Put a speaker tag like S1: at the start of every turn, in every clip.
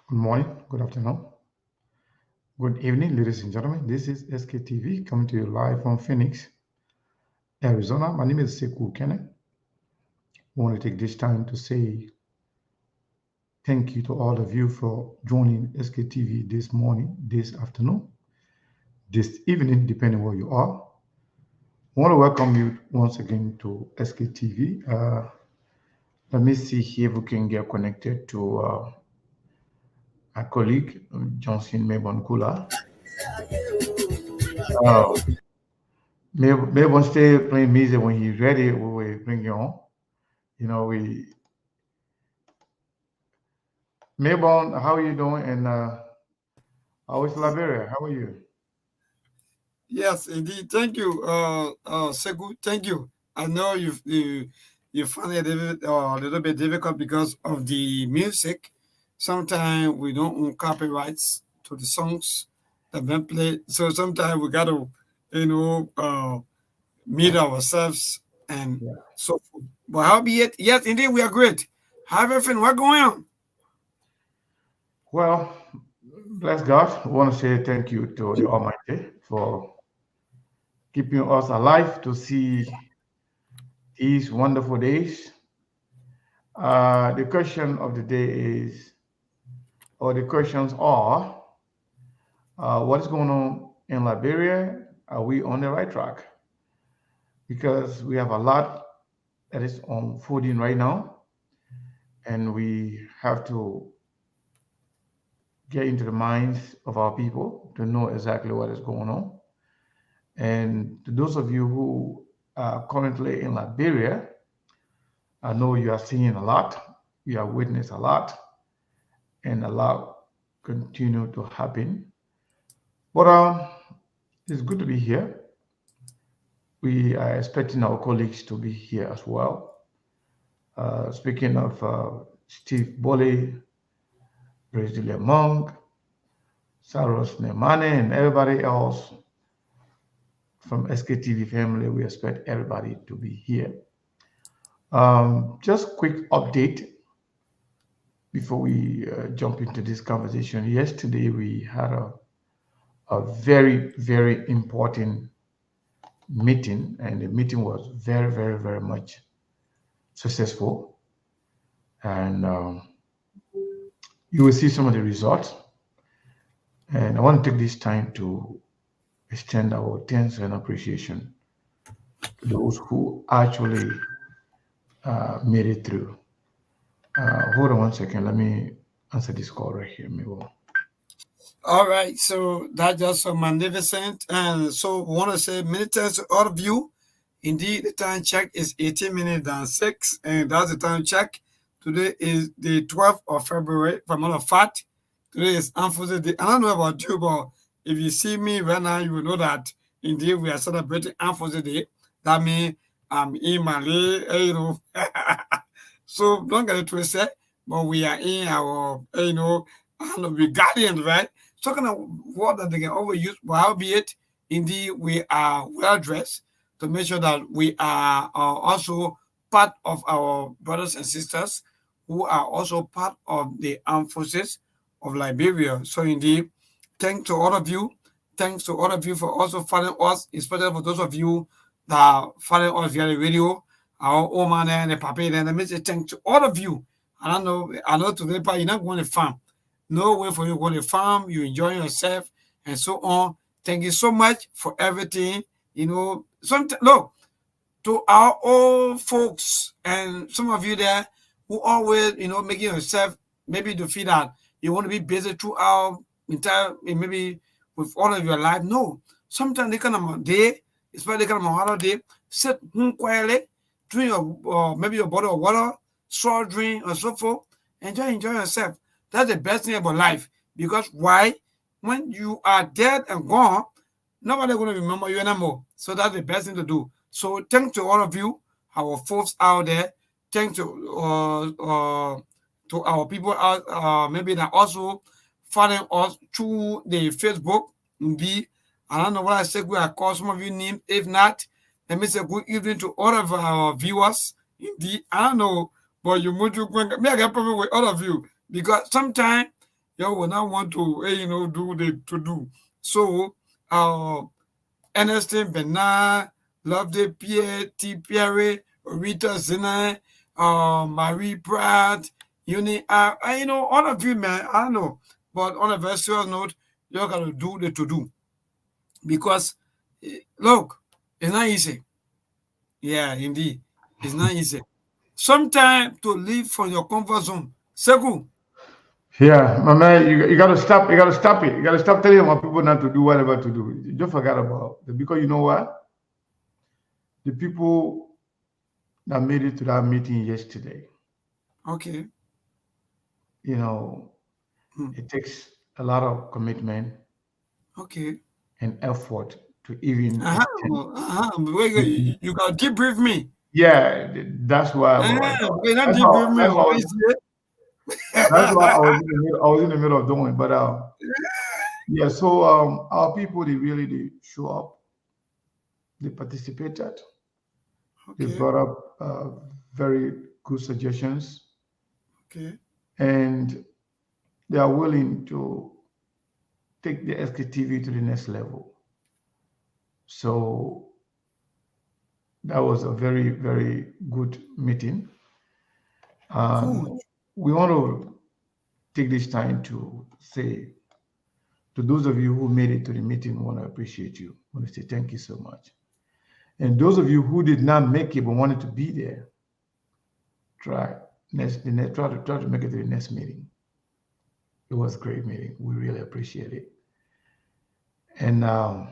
S1: Good morning, good afternoon, good evening, ladies and gentlemen. This is SKTV coming to you live from Phoenix, Arizona. My name is Sekou Kenneth. I want to take this time to say thank you to all of you for joining SKTV this morning, this afternoon, this evening, depending where you are. I want to welcome you once again to SKTV. Let me see here if we can get connected to our colleague, Johnson Mebonkula. Uh, Mabon stay playing music when he's ready. We will bring you on. You know, Mabon, how are you doing? And how is Liberia? How are you?
S2: Yes, indeed. Thank you, Segu. Thank you. I know you find it a little bit difficult because of the music. Sometimes we don't own copyrights to the songs that been played, so sometimes we gotta, you know, meet ourselves and
S1: Yeah.
S2: so forth. But howbeit, yes, indeed, we are great. How everything? What going on?
S1: Well, bless God. I want to say thank you to the Almighty for keeping us alive to see these wonderful days. The question of the day is, or the questions are, what is going on in Liberia? Are we on the right track? Because we have a lot that is unfolding right now, and we have to get into the minds of our people to know exactly what is going on. And to those of you who are currently in Liberia, I know you are seeing a lot, you are witnessing a lot, and a lot continue to happen. But it's good to be here. We are expecting our colleagues to be here as well. Speaking of Steve Boley, Brazilian Monk, Saros Nemane, and everybody else from SKTV family, we expect everybody to be here. Just quick update before we jump into this conversation. Yesterday, we had a very, very important meeting, and the meeting was very, very, very much successful. And you will see some of the results. And I want to take this time to extend our thanks and appreciation to those who actually made it through. Hold on one second. Let me answer this call right here, Mabel.
S2: All right, so that's just so magnificent. And so we want to say many thanks to all of you. Indeed, the time check is 18 minutes than 6, and that's the time check. Today is the 12th of February, for matter of fact. Today is Unfortunate Day. I don't know about you, but if you see me right now, you will know that indeed we are celebrating Unfortunate Day. That means I'm in Malay, so don't get it twisted, but we are in our, I don't know, we guardians, right? Talking of word that they can overuse, but howbeit, indeed, we are well dressed to make sure that we are also part of our brothers and sisters who are also part of the armed forces of Liberia. So, indeed, thanks to all of you. Thanks to all of you for also following us, especially for those of you that are following us via the radio, our old man and the papa. And I may say thanks to all of you. I know today, but you're not going to farm. No way for you going to farm, you enjoying yourself, and so on. Thank you so much for everything. Look, to our old folks and some of you there who always, making yourself maybe to feel that you want to be busy throughout entire, maybe with all of your life. No, sometimes they come on a day, especially come on a holiday, sit home quietly, drink your maybe your bottle of water, short drink, or so forth, and just enjoy yourself. That's the best thing about life. Because why? When you are dead and gone, nobody going to remember you anymore. So that's the best thing to do. So thanks to all of you, our folks out there. Thanks to our people out, maybe that also following us through the Facebook. Indeed, I don't know what I said. We are call some of you name. If not, let me say good evening to all of our viewers. Indeed, I don't know, but you me I get problem with all of you because sometimes you will not want to, do the to do. So, Ernestine Bernard, Loveday Pierre, T. Pierre, Rita Zina, Marie Pratt, all of you, man, I know. But on a very serious note, you're going to do the to do. Because, look, it's not easy. Yeah, indeed. It's not easy. Sometimes to leave from your comfort zone. Segu.
S1: Yeah, my man, you got to stop. You got to stop it. You got to stop telling my people not to do whatever to do. You just forget about it. Because you know what? The people that made it to that meeting yesterday,
S2: Okay.
S1: you know,
S2: Hmm.
S1: it takes a lot of commitment
S2: Okay.
S1: and effort to even attend.
S2: Uh-huh. You can debrief me.
S1: Yeah, that's why.
S2: Okay, not
S1: That's
S2: debrief
S1: how.
S2: me.
S1: That's
S2: Oh,
S1: how.
S2: is it?
S1: That's why I was in the middle of doing. But yeah. So our people they show up. They participated. They
S2: Okay.
S1: brought up very good suggestions,
S2: Okay.
S1: and they are willing to take the SKTV to the next level. So that was a very, very good meeting.
S2: Good.
S1: We want to take this time to say to those of you who made it to the meeting, we want to appreciate you. We want to say thank you so much. And those of you who did not make it but wanted to be there, try to make it to the next meeting. It was a great meeting. We really appreciate it. And I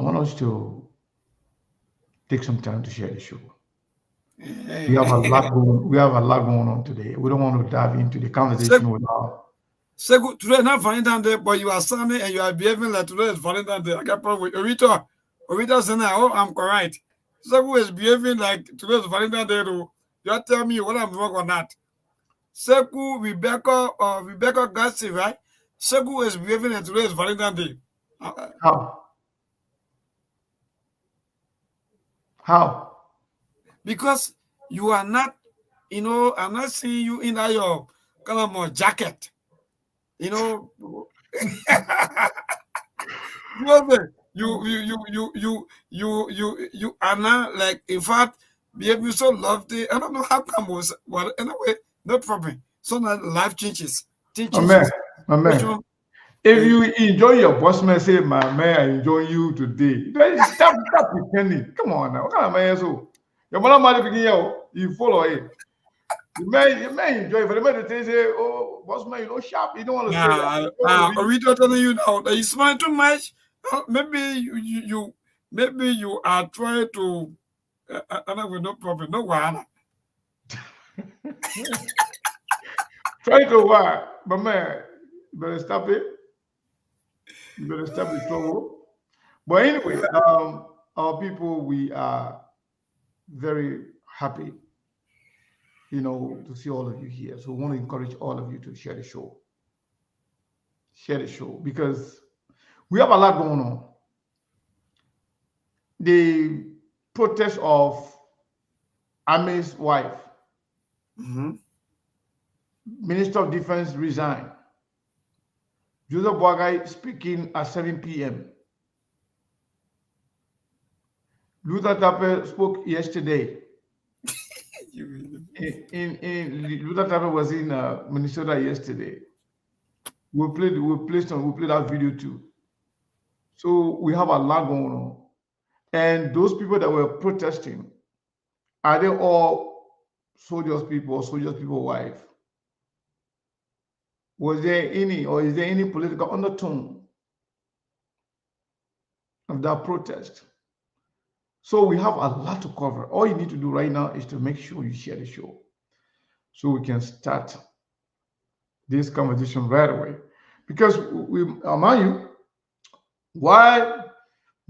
S1: want us to take some time to share the show. We have a lot going on today. We don't want to dive into the
S2: Segu,
S1: conversation with our
S2: Segu, today not Valentine's Day, but you are sunny and you are behaving like today is Valentine's Day. I got problem with Orita. Orita saying, oh, I'm correct. Segu is behaving like today is Valentine's Day. Though. You are telling me what I'm wrong or not. Segu, Rebecca Gassi, right? Segu is behaving like today is Valentine's Day. Uh,
S1: how how
S2: because you are not, I'm not seeing you in that your kind of more jacket. You know, you know the- you are not like in fact behaving so lovely. I don't know how come was well anyway, no problem. So now life changes. Thing
S1: my man,
S2: changes.
S1: my man.
S2: Situation,
S1: If
S2: eh,
S1: you enjoy your boss man, say, my man, I enjoy you today. Then stop pretending. Come on now. What kind of man is so? Your mother might begin you follow it. The man enjoy it. For the man to say, oh, boss man, you know, sharp. You don't want to say that. You don't want to
S2: are
S1: be.
S2: we not telling you now that you smile too much? Maybe maybe you are trying to I don't know, no problem, no one.
S1: Try to what? But man, you better stop it. You better stop the trouble. But anyway, our people, we are very happy, to see all of you here. So we want to encourage all of you to share the show. Share the show because we have a lot going on. The protest of Ami's wife,
S2: Mm-hmm.
S1: Minister of Defense resigned. Joseph Boagai speaking at 7 p.m. Luther Tappe spoke yesterday. Luther Tappe was in Minnesota yesterday. We played that video too. So we have a lot going on. And those people that were protesting, are they all soldiers people or soldiers people wife? Was there any or is there any political undertone of that protest? So we have a lot to cover. All you need to do right now is to make sure you share the show so we can start this conversation right away. Because we mind you, while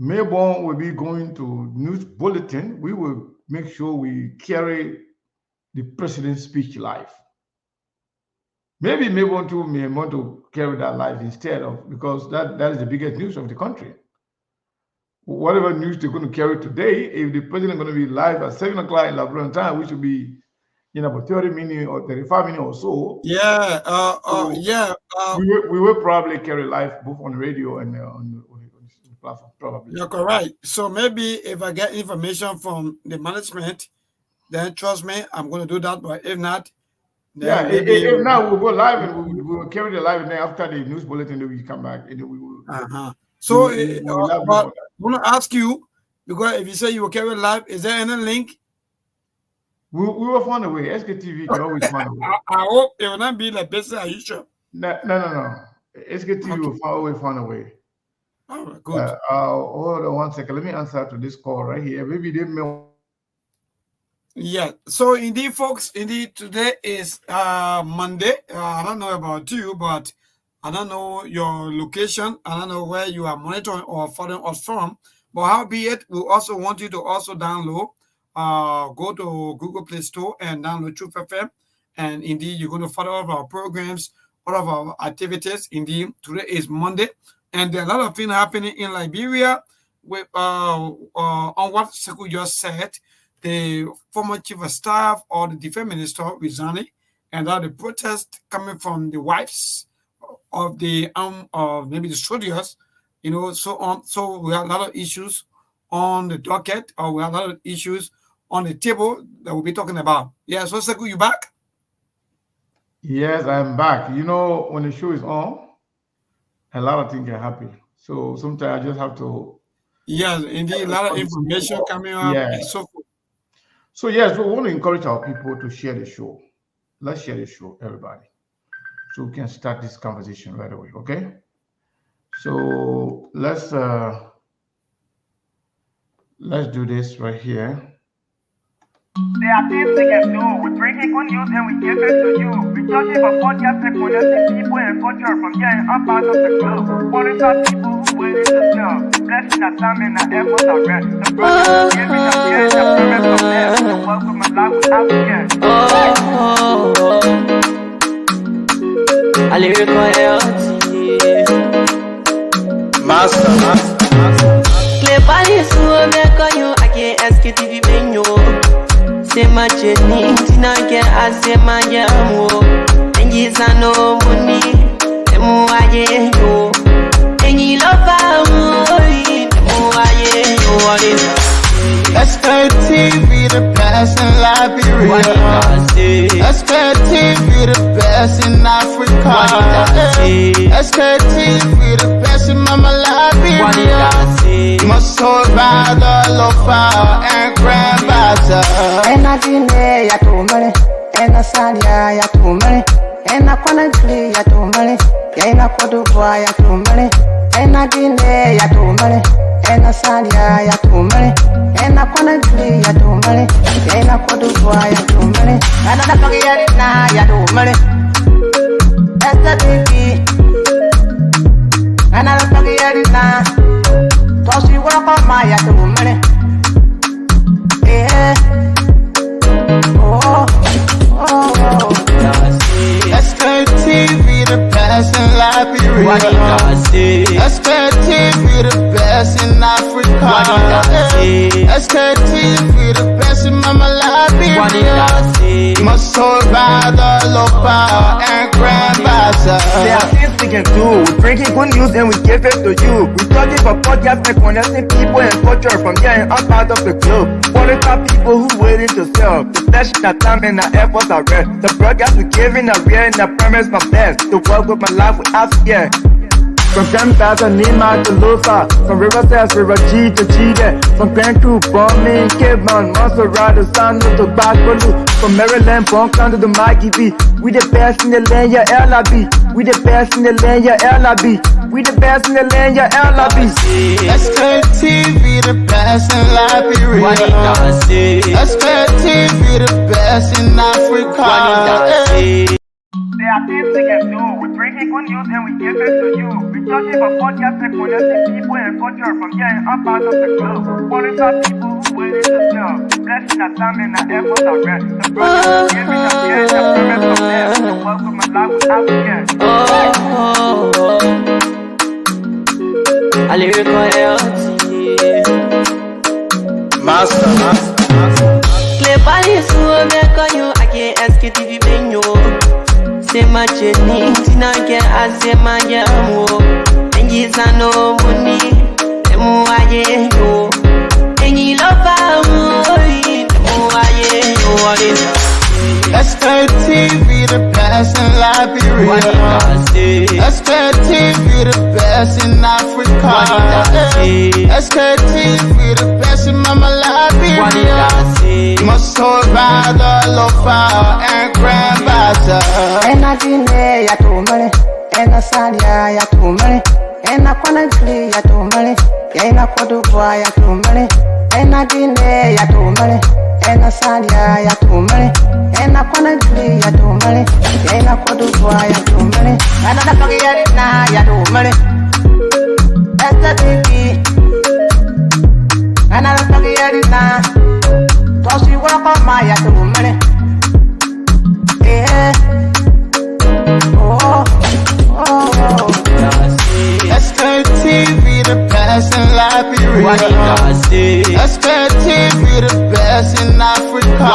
S1: Mayborn will be going to news bulletin, we will make sure we carry the president's speech live. Maybe may want to carry that live instead of because that is the biggest news of the country. Whatever news they're going to carry today, if the president is going to be live at 7 o'clock in Labrador time, we should be about 30 minutes or 35 minutes or so.
S2: Yeah.
S1: So
S2: Yeah.
S1: we will probably carry live both on radio and on the platform, probably.
S2: You're correct. So maybe if I get information from the management, then trust me, I'm going to do that. But if not,
S1: Yeah,
S2: then maybe.
S1: if not, we'll go live and we will carry the live, and then after the news bulletin, then we come back and then we will.
S2: So,
S1: we will
S2: but I want to ask you, because if you say you will carry live, is there any link?
S1: We will find a way. SKTV can always find a way.
S2: I hope it will not be like business as usual.
S1: No. SKTV will always find a way.
S2: All right, good.
S1: Hold on 1 second. Let me answer to this call right here. Maybe they may.
S2: Yeah. So indeed, folks, today is Monday. I don't know about you, but I don't know your location. I don't know where you are monitoring or following us from. But howbeit, we also want you to also download. Go to Google Play Store and download Truth FM. And indeed, you're going to follow all of our programs, all of our activities. Indeed, today is Monday. And there are a lot of things happening in Liberia with on what Sekou just said. The former chief of staff or the defense minister resigning, and now the protest coming from the wives of the maybe the soldiers, so on. So we have a lot of issues on the docket, or we have a lot of issues on the table that we'll be talking about. Yeah, so Sekou, you back?
S1: Yes, I'm back. When the show is on, a lot of things can happen. So sometimes I just have to.
S2: Yes, indeed, a lot of information coming up.
S1: Yeah.
S2: And so forth.
S1: So yes, we want to encourage our people to share the show. Let's share the show, everybody, so we can start this conversation right away. Okay. So let's do this right here.
S3: There are things we can do. We bring in good news and we give it to you. We touch it for podcast and connecting people and culture from here and up out of the globe. Qualified people who willing to serve. Blessing our time and our efforts are rest. The brothers giving us here and the promise of them. The welcome and life without fear.
S4: I lyrical Master. Play body so make you I can't SKTV menu. Say my journey, Tina get I say my jamo. And you no money, and more I yo. And you love
S5: SKTV the best in Liberia. SKTV the best in Africa. SKTV the best in Mama Liberia. Must survive the lofa and grandfather.
S6: And I didn't ya to money, and I said ya to money, and I couldn't play ya to money, and I could do ya to money, and I didn't ya to money, and I said ya to money, and I couldn't play ya to money, and I could do ya to money, and I forget it now ya to money. That's the baby, and I forget it now. So she work on my ya to money. Yeah.
S5: SKTV the best in Liberia. SKTV the best in Africa. SKTV the best in Mama Liberia. Must survive the lofa and grandfather.
S3: There are things we can do. We bring in good news and we give it to you. We talk about podcast and connecting people and culture from here and up out of the globe. Qualified people who willing to serve. The flesh, the time and the efforts are rest. The broadcast we giving a real and the promise my best. The work with my life without fear. From Grandfather Nima to Lufa, from River Sass, River G to Chide, from Grand Crew, Bombing, Kidman, Montserrat, San to Backwalu, from Maryland, Bonk to the Mikey B. We the best in the land, yeah, LIB. We the best in the land, yeah, LIB. We the best in the land, yeah, LIB.
S5: SKTV the best in Liberia. SKTV the best in Africa.
S3: There are things we can do. We bring in good news and we give it to you. We talk about podcast and connecting people and culture from here and up out of the globe. Qualified people who willing to serve. Blessing our time and our efforts are rest. The brothers giving us here and the promise of them. The welcome and life without fear.
S4: I lyrical
S5: Master.
S4: Play body so make you I can't SKTV Benyo. Say my journey, Tina get I say my yamo. And yes, I know money. Emu aye yo. And you love me. Emu aye yo.
S5: SKTV the best in Liberia. SKTV the best in Africa. SKTV the best in Mama Liberia. Must hold by the lofa and grandbaza.
S6: Ena dine ya tumale, ena salia ya tumale, ena kwana gli ya tumale, ena kodubwa ya tumale, ena dine ya tumale, ena salia ya tumale, ena kwana gli ya tumale, ena kodubwa ya tumale, ena na pagiyari na ya tumale, esta tiki, ena na pagiyari na, tosi wako ma ya tumale,
S5: SKTV the best in Liberia. SKTV the best in Africa.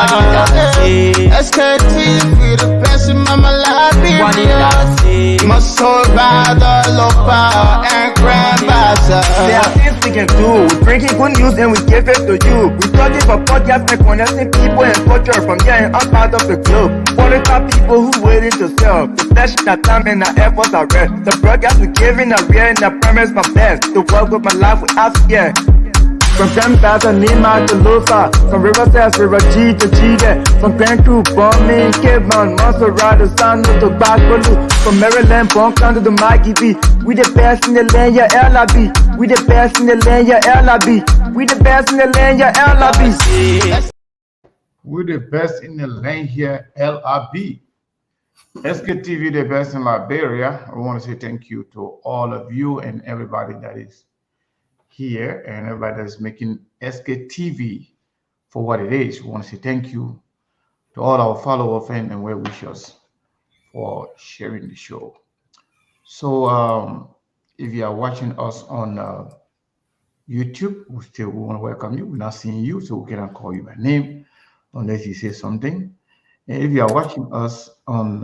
S5: SKTV the best in Mama Liberia. Must hold by the lofa and grandbaza.
S3: There are things we can do. We bringing good news and we give it to you. We talking for podcast and connecting people and culture from here and out of the globe. Qualified people who waiting to serve. The flesh, the time, and the efforts are rare. The broadcast we giving are real and I promise my best. To work with my life without fear. From Grandfather Nima to Lufa, from River Sass, River G to Chile, from Grand Crew, Bombay, Kidman, Montserrat, San to Bacalu, from Maryland, Bonk to the Mikey B. We the best in the land, yeah, LIB. We the best in the land, yeah, LIB. We the best in the land, yeah, LIB.
S1: We're the best in the lane here, LRB. SKTV, the best in Liberia. I want to say thank you to all of you and everybody that is here and everybody that's making SKTV for what it is. We want to say thank you to all our followers, fans, and well wishers for sharing the show. So, if you are watching us on YouTube, we want to welcome you. We're not seeing you, so we cannot call you by name unless you say something. And if you are watching us on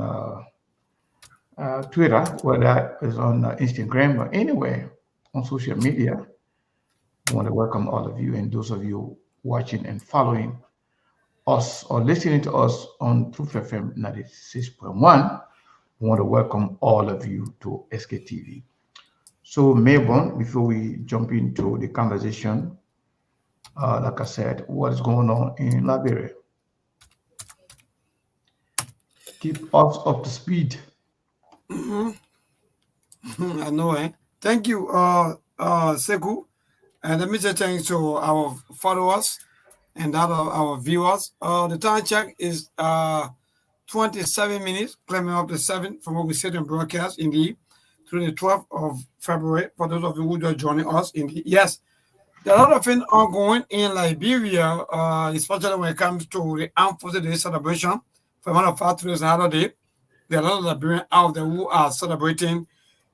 S1: Twitter, whether it's on Instagram or anywhere on social media, I want to welcome all of you and those of you watching and following us or listening to us on Truth FM 96.1. I want to welcome all of you to SKTV. So, Melbourne, before we jump into the conversation, like I said, what is going on in Liberia? Keep us up to speed.
S2: I know, eh? Thank you, Seku. And let me say thanks to our followers and our viewers. The time check is 27 minutes, climbing up to 7 from what we said in broadcast, indeed, through the 12th of February. For those of you who just joining us, indeed, yes, there are a lot of things ongoing in Liberia, especially when it comes to the Armed Forces Day celebration. For one of our today's holiday, there are a lot of Liberians out there who are celebrating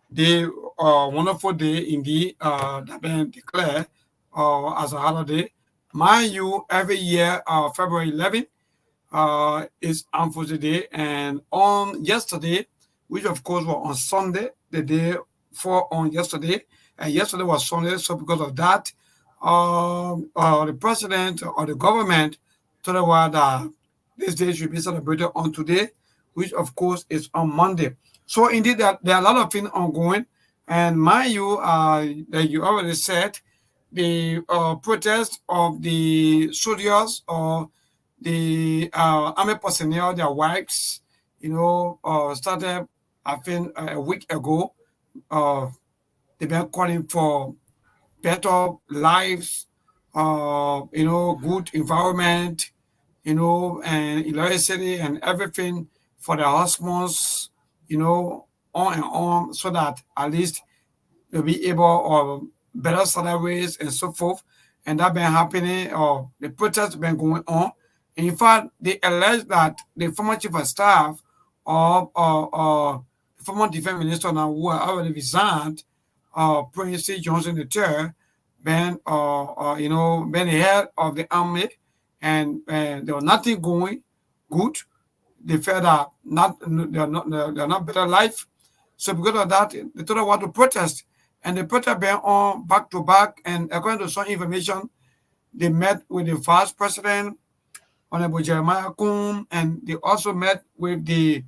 S2: the wonderful day indeed that been declared as a holiday. Mind you, every year, February 11th is Armed Forces Day, and on yesterday, which of course was on Sunday, the day for on yesterday, and yesterday was Sunday, so because of that, the president or the government told the world that this day should be celebrated on today, which of course is on Monday. So indeed, there are a lot of things ongoing. And mind you, like you already said, the protest of the soldiers or the army personnel, their wives, started, I think, a week ago. They've been calling for better lives, good environment, and electricity and everything for the husbands, on and on, so that at least they'll be able or better salaries and so forth. And that been happening, or the protests been going on. And in fact, they allege that the former chief of staff or the former defense minister now who are already resigned, Prince C. Johnson III, been the head of the army, and there was nothing going good. they felt that they're not better life. So because of that, they told them want to protest, and the protest went on back to back. And according to some information, they met with the Vice President, Honorable Jeremiah Coon, and they also met with the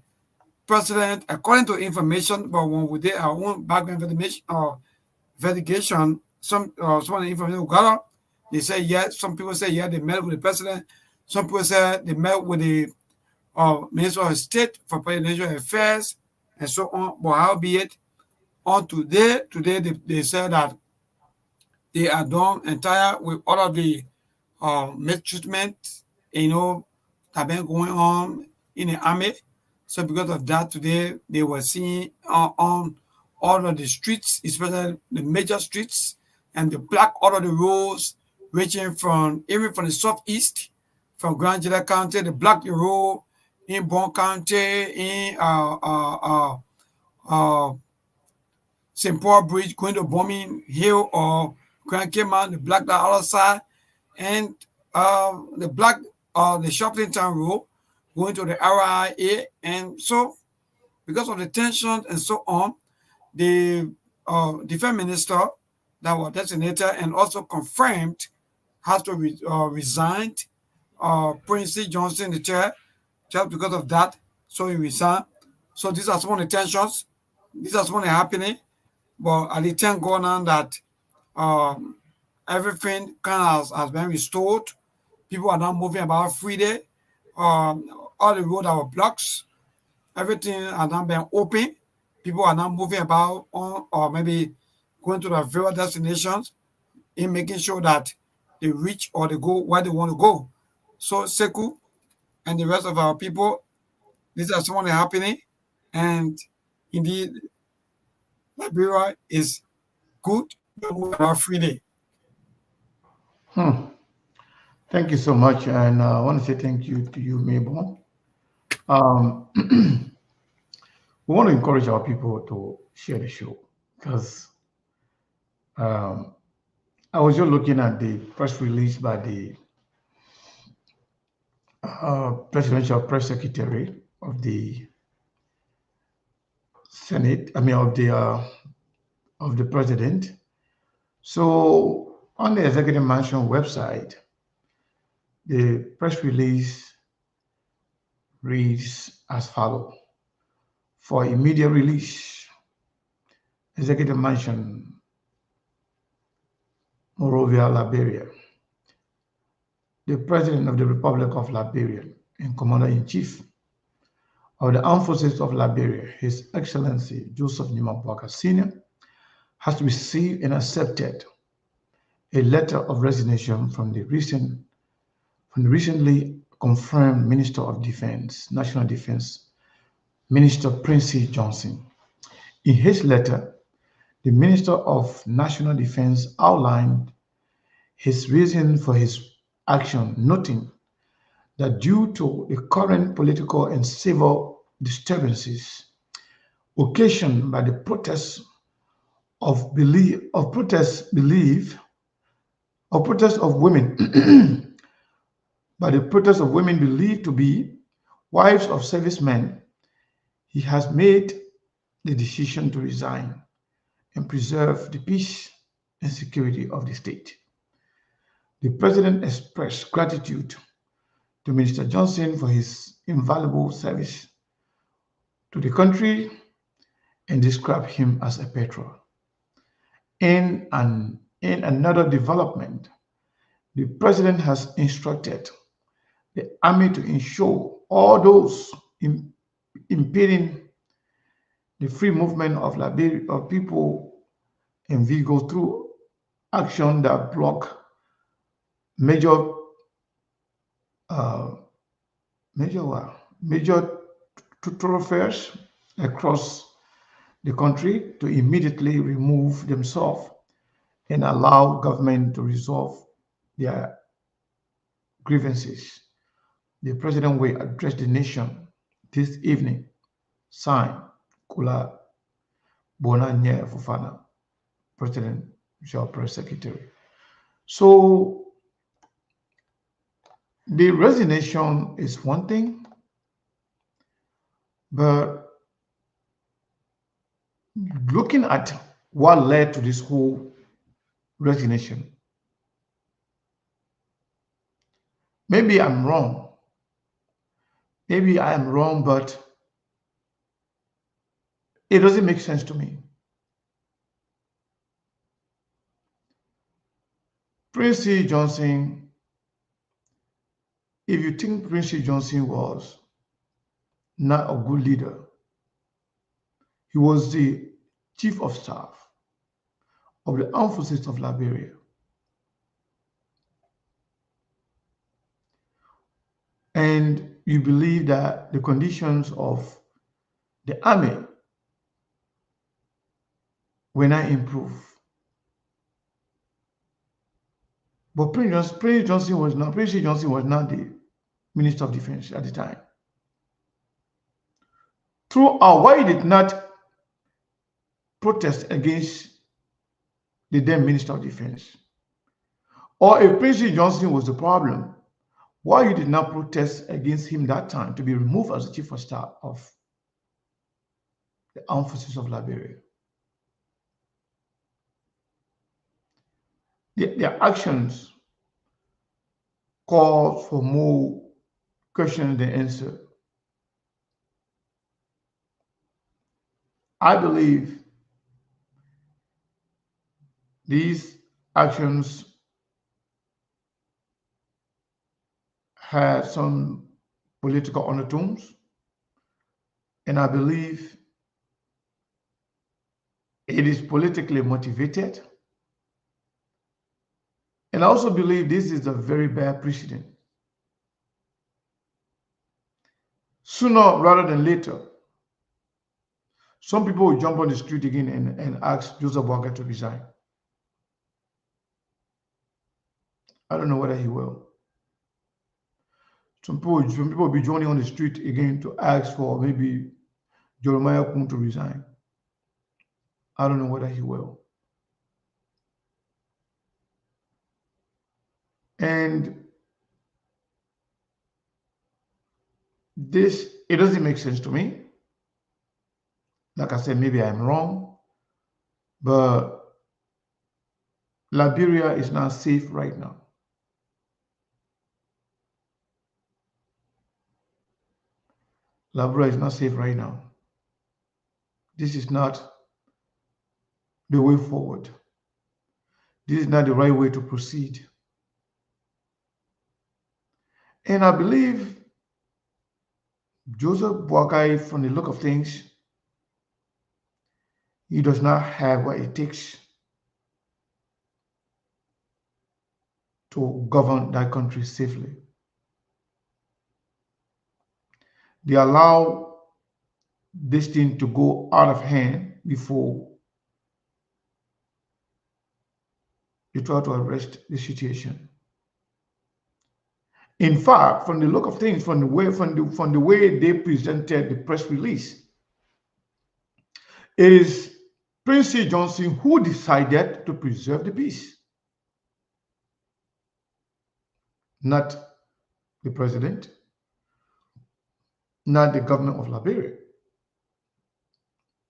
S2: President, according to information. But when we did our own background investigation, some of the information we got, they say yes. Some people say yeah, they met with the President. Some people say they met with the Minister of State for Presidential Affairs and so on. But howbeit, on today they said that they are done entire with all of the mistreatment, that been going on in the army. So because of that, today they were seeing on all of the streets, especially the major streets, and the black all of the roads, reaching from even from the southeast, from Grand Gila County, the black the road in Bon County, in St. Paul Bridge, going to Bombing Hill or Grand Cayman, the black the other side, and the black the Shopping Town Road, going to the RIA. And so because of the tensions and so on, the defense minister that was designated and also confirmed has to resign. Prince Johnson, the chair, just because of that, so he resigned. So these are some of the tensions. These are some of the happening. But I thank God now that everything kind of has been restored. People are now moving about freely. All the roads are blocks. Everything has now been open. People are now moving about on, or maybe going to the various destinations in making sure that they reach or they go where they want to go. So Sekou and the rest of our people, these are some of the happening. And indeed, Liberia is good. We move about freely.
S1: Thank you so much, and I want to say thank you to you, Mabel. We want to encourage our people to share the show because I was just looking at the press release by the presidential press secretary of the Senate. I mean, of the president. So on the executive mansion website, the press release reads as follows: for immediate release, Executive Mansion, Monrovia, Liberia. The President of the Republic of Liberia and Commander-in-Chief of the Armed Forces of Liberia, His Excellency Joseph Nima Boakai Sr., has received and accepted a letter of resignation from the recently confirmed Minister of Defense, National Defense, Minister Prince Johnson. In his letter, the Minister of National Defense outlined his reason for his action, noting that due to the current political and civil disturbances occasioned by the protests of women by the protest of women believed to be wives of servicemen, he has made the decision to resign and preserve the peace and security of the state. The President expressed gratitude to Minister Johnson for his invaluable service to the country and described him as a patriot. In another development, the President has instructed the Army to ensure all those impeding the free movement of people and vehicles through action that block major thoroughfares across the country to immediately remove themselves and allow government to resolve their grievances. The President will address the nation this evening. Signed, Kula Bonanye Fufana, Presidential Press Secretary. So the resignation is one thing, But looking at what led to this whole resignation, maybe I'm wrong. Maybe I am wrong, but it doesn't make sense to me. Prince C. Johnson, if you think Prince C. Johnson was not a good leader, he was the chief of staff of the armed forces of Liberia. And you believe that the conditions of the army were not improved. But Prince C. Johnson was not the Minister of Defense at the time. Throughout, why he did not protest against the then Minister of Defense? Or if Prince C. Johnson was the problem, why you did not protest against him that time to be removed as the chief of staff of the armed forces of Liberia? Their actions call for more questions than answer. I believe these actions had some political undertones, and I believe it is politically motivated. And I also believe this is a very bad precedent. Sooner rather than later, some people will jump on the street again and ask Joseph Boakai to resign. I don't know whether he will. Some people will be joining on the street again to ask for maybe Jeremiah Kun to resign. I don't know whether he will. And this, it doesn't make sense to me. Like I said, maybe I'm wrong, but Liberia is not safe right now. Liberia is not safe right now. This is not the way forward. This is not the right way to proceed. And I believe Joseph Boakai, from the look of things, he does not have what it takes to govern that country safely. They allow this thing to go out of hand before they try to arrest the situation. In fact, from the look of things, from the way they presented the press release, it is Prince C. Johnson who decided to preserve the peace, not the president, not the government of Liberia.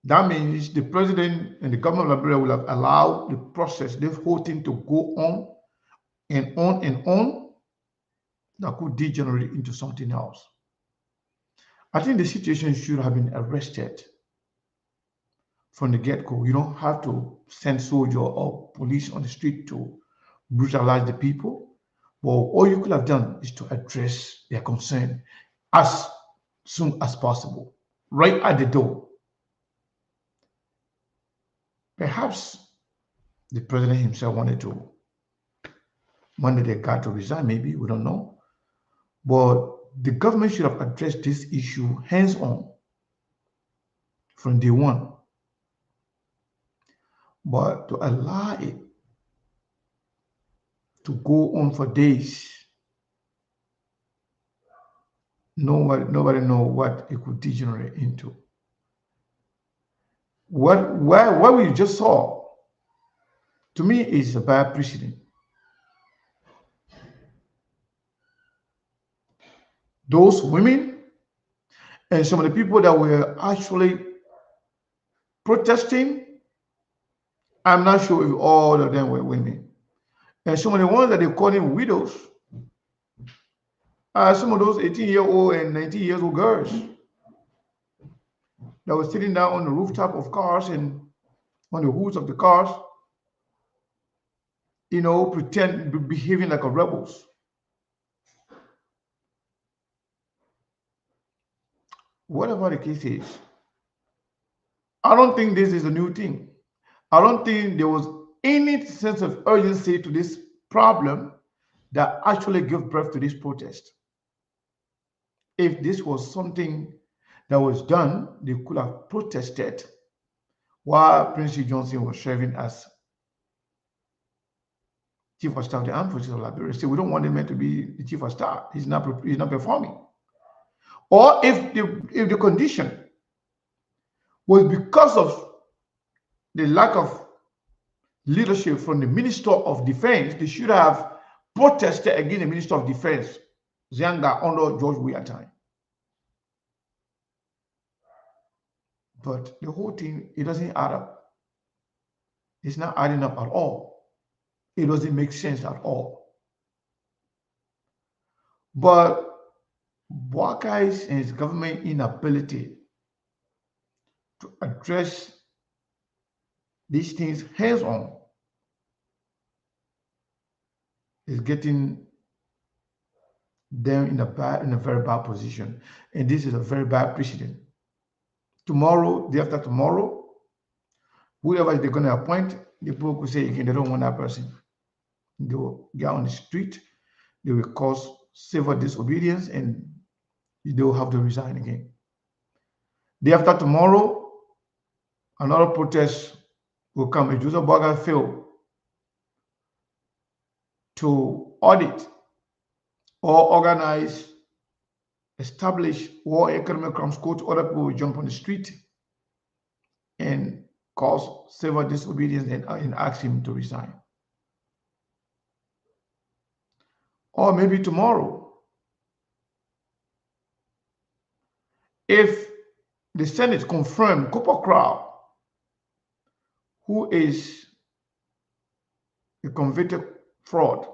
S1: That means the president and the government of Liberia will have allowed the process, this whole thing, to go on and on and on, that could degenerate into something else. I think the situation should have been arrested from the get-go. You don't have to send soldiers or police on the street to brutalize the people. But all you could have done is to address their concern as soon as possible, right at the door. Perhaps the president himself wanted the guy to resign, maybe, we don't know. But the government should have addressed this issue hands-on from day one. But to allow it to go on for days, nobody knows what it could degenerate into. What we just saw, to me, is a bad precedent. Those women And some of the people that were actually protesting, I'm not sure if all of them were women. And some of the ones that they call them widows are some of those 18-year-old and 19-year-old girls that were sitting down on the rooftop of cars and on the hoods of the cars, behaving like a rebels. Whatever the case is, I don't think this is a new thing. I don't think there was any sense of urgency to this problem that actually gave birth to this protest. If this was something that was done, they could have protested while Prince Johnson was serving as Chief of Staff of the Armed Forces of Liberia. So we don't want the man to be the Chief of Staff. He's not performing. Or if the condition was because of the lack of leadership from the Minister of Defense, they should have protested against the Minister of Defense, Zianga, under George Weah time. But the whole thing, it doesn't add up. It's not adding up at all. It doesn't make sense at all. But Boakai's and his government inability to address these things hands-on is getting them in a very bad position. And this is a very bad precedent. Tomorrow, day after tomorrow, whoever they're going to appoint, the people could say again, they don't want that person. They will get on the street, they will cause civil disobedience, and they will have to resign again. Day after tomorrow, another protest will come. If Joseph Boakai failed to audit or organize, establish war economic crimes court, other people will jump on the street and cause civil disobedience and ask him to resign. Or maybe tomorrow, if the Senate confirmed Cooper Crow, who is a convicted fraud,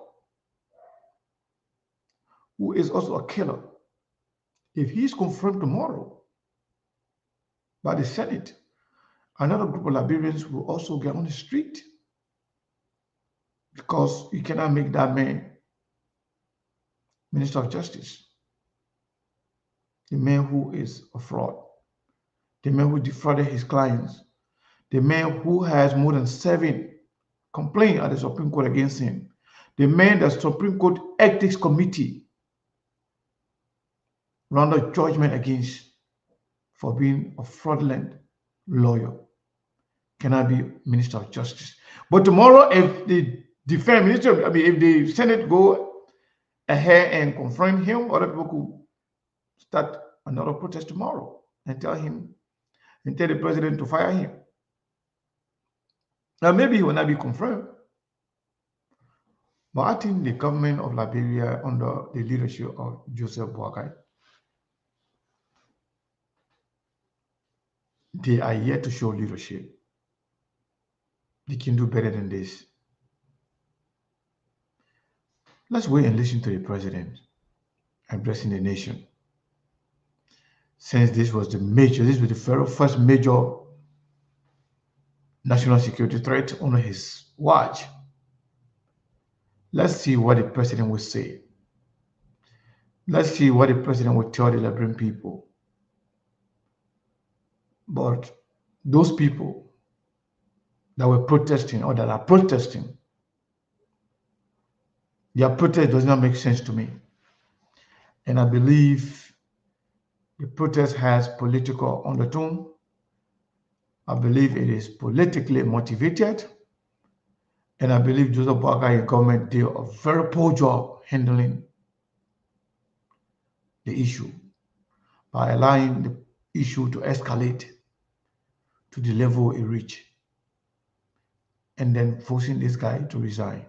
S1: who is also a killer, if he's confirmed tomorrow by the Senate, another group of Liberians will also get on the street, because you cannot make that man Minister of Justice. The man who is a fraud, the man who defrauded his clients, the man who has more than 7 complaints at the Supreme Court against him, the man that Supreme Court Ethics Committee rendered judgment against for being a fraudulent lawyer, cannot be Minister of Justice. But tomorrow, if the defense minister, if the Senate go ahead and confront him, other people could start another protest tomorrow and tell the president to fire him. Now, maybe he will not be confirmed, but I think the government of Liberia, under the leadership of Joseph Boakai, they are yet to show leadership. They can do better than this. Let's wait and listen to the president addressing the nation. Since this was the very first major national security threat under his watch, let's see what the president will say. Let's see what the president will tell the Liberian people. But those people that were protesting or that are protesting, their protest does not make sense to me. And I believe the protest has political undertone. I believe it is politically motivated. And I believe Joseph Boakai and government did a very poor job handling the issue by allowing the issue to escalate to the level it reached, and then forcing this guy to resign.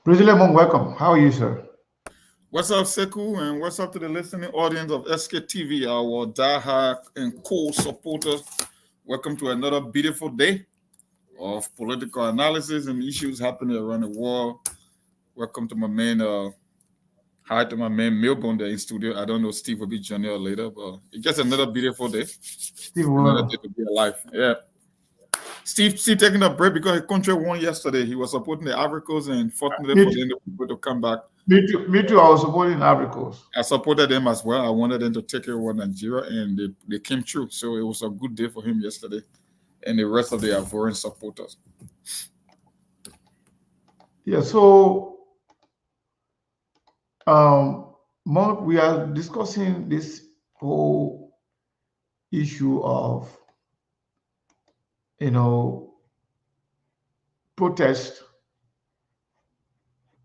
S1: President Mong, welcome. How are you, sir?
S7: What's up, Seku, and what's up to the listening audience of SKTV, our diehard and co-supporters. Welcome to another beautiful day of political analysis and issues happening around the world. Welcome to my man, hi to my man Milburn there in studio. I don't know, Steve will be joining us later, but it's just another beautiful day.
S1: Steve
S7: Another
S1: will.
S7: day to be alive. Yeah. Steve taking a break because his country won yesterday. He was supporting the Ivory Coast, and fortunately for them, people to come back.
S1: Me too. I was supporting Ivory Coast.
S7: I supported them as well. I wanted them to take over Nigeria, and they came true. So it was a good day for him yesterday, and the rest of the Ivorian supporters.
S1: Yeah. So, Mark, we are discussing this whole issue of, protest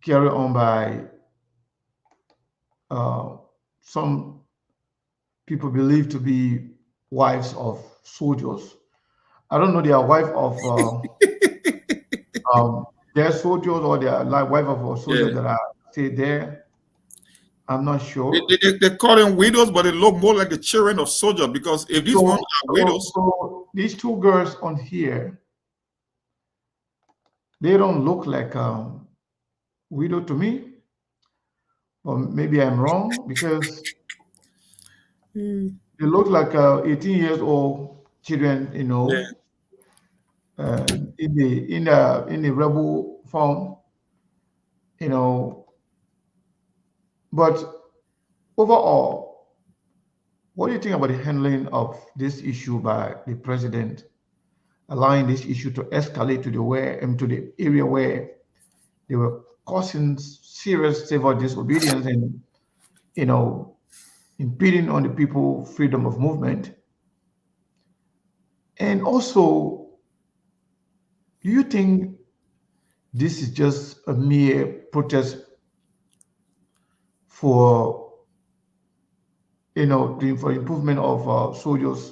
S1: carried on by some people believed to be wives of soldiers. I don't know they are wife of their soldiers or they are like wife of a soldier that are stay there. I'm not sure.
S7: They call them widows, but they look more like the children of soldiers because if these ones are widows.
S1: So these two girls on here, they don't look like widow to me. Or maybe I'm wrong because they look like 18 years old children, in the rebel form, But overall, what do you think about the handling of this issue by the president, allowing this issue to escalate to the area where they were causing serious civil disobedience and impeding on the people freedom of movement? And also, do you think this is just a mere protest for for improvement of soldiers,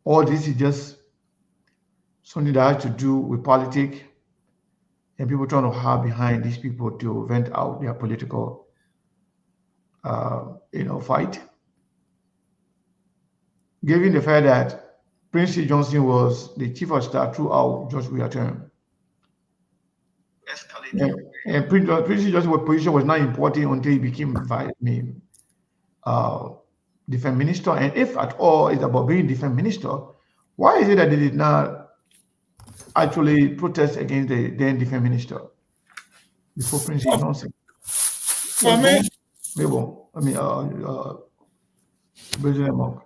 S1: or this is just something that has to do with politics and people trying to hide behind these people to vent out their political fight? Given the fact that Prince Johnson was the chief of staff throughout George Weah's term, and Prince Johnson's position was not important until he became defense minister. And if at all it's about being defense minister, why is it that they did not actually protest against the then defense minister before Prince Johnson?
S7: For me,
S1: President Monk.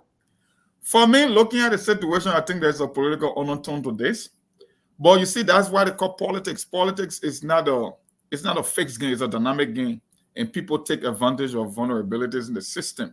S7: For me, looking at the situation, I think there's a political undertone to this. But you see, that's why they call politics. Politics is not a fixed game; it's a dynamic game, and people take advantage of vulnerabilities in the system.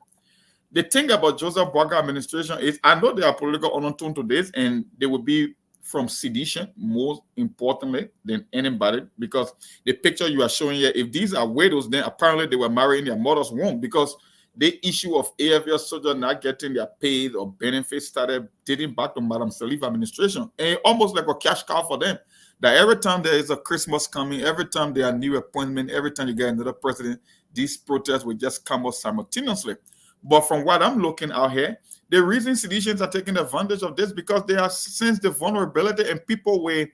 S7: The thing about Joseph Boakai administration is, I know there are political undertone to this, and they will be from sedition, most importantly than anybody, because the picture you are showing here, if these are widows, then apparently they were married in their mother's womb, because the issue of AFL soldiers not getting their pay or benefits started dating back to Madam Saliva administration, and almost like a cash cow for them. That every time there is a Christmas coming, every time there are new appointments, every time you get another president, these protests will just come up simultaneously. But from what I'm looking out here, the reason seditions are taking advantage of this because they have sensed the vulnerability and people were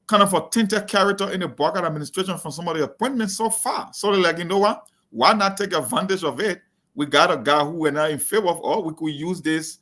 S7: kind of a tinted character in the Boakai administration from some of the appointments so far. So they're like, you know what? Why not take advantage of it? We got a guy who we're not in favor of, or we could use these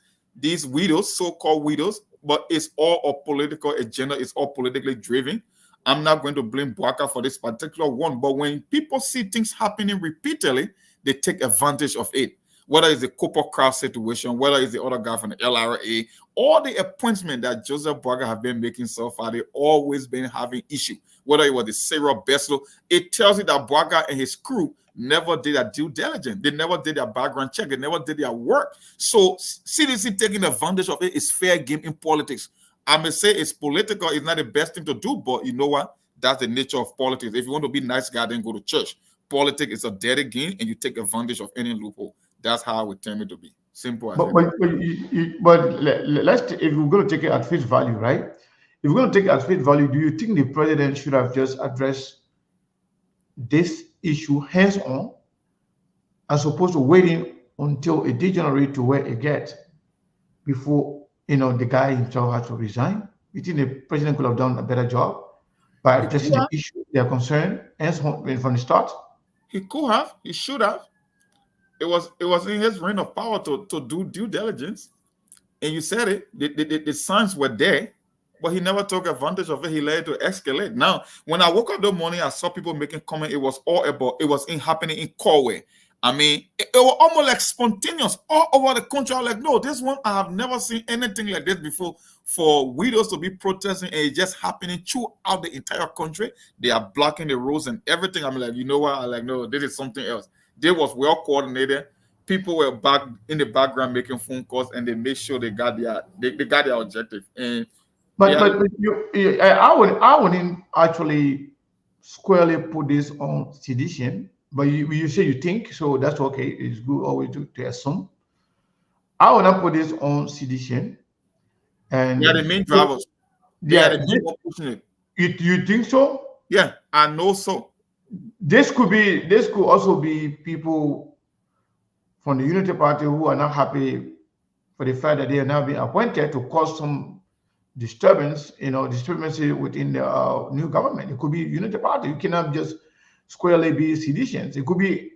S7: widows, so-called widows, but it's all a political agenda. It's all politically driven. I'm not going to blame Boakai for this particular one, but when people see things happening repeatedly, they take advantage of it. Whether it's the Cooper Craft situation, whether it's the other guy from the LRA, all the appointments that Joseph Boakai have been making so far, they always been having issue. Whether it was the Sarah Bessel, it tells you that Boakai and his crew never did a due diligence. They never did their background check. They never did their work. So CDC taking advantage of it is fair game in politics. I may say it's political. It's not the best thing to do, but you know what? That's the nature of politics. If you want to be a nice guy, then go to church. Politics is a dirty game, and you take advantage of any loophole. That's how I would tend it to be. Simple as that.
S1: But let's, if we're going to take it at face value, right? If we're going to take it at face value, do you think the president should have just addressed this issue hands-on, as opposed to waiting until it degenerates to where it gets before the guy himself has to resign. You think the president could have done a better job by addressing the issue, their concern, hands-on from the start?
S7: He could have. He should have. It was in his reign of power to do due diligence. And you said it. The signs were there, but he never took advantage of it. He let it to escalate. Now, when I woke up that morning, I saw people making comment. It was all about, it was happening in Corway. I mean, it was almost like spontaneous all over the country. I was like, no, this one, I have never seen anything like this before, for widows to be protesting, and it's just happening throughout the entire country. They are blocking the roads and everything. I'm like, you know what? I'm like, no, this is something else. They was well coordinated. People were back in the background making phone calls, and they made sure they got their objective. And
S1: I wouldn't actually squarely put this on sedition. But you say you think, so that's okay. It's good always to assume. I will not put this on sedition. And
S7: they are the main drivers. They are the main pushing it.
S1: You think so?
S7: Yeah, I know so.
S1: This could also be people from the Unity Party who are not happy for the fact that they are now being appointed to cause some disturbance within the new government. It could be Unity Party. You cannot just squarely be seditions. It could be,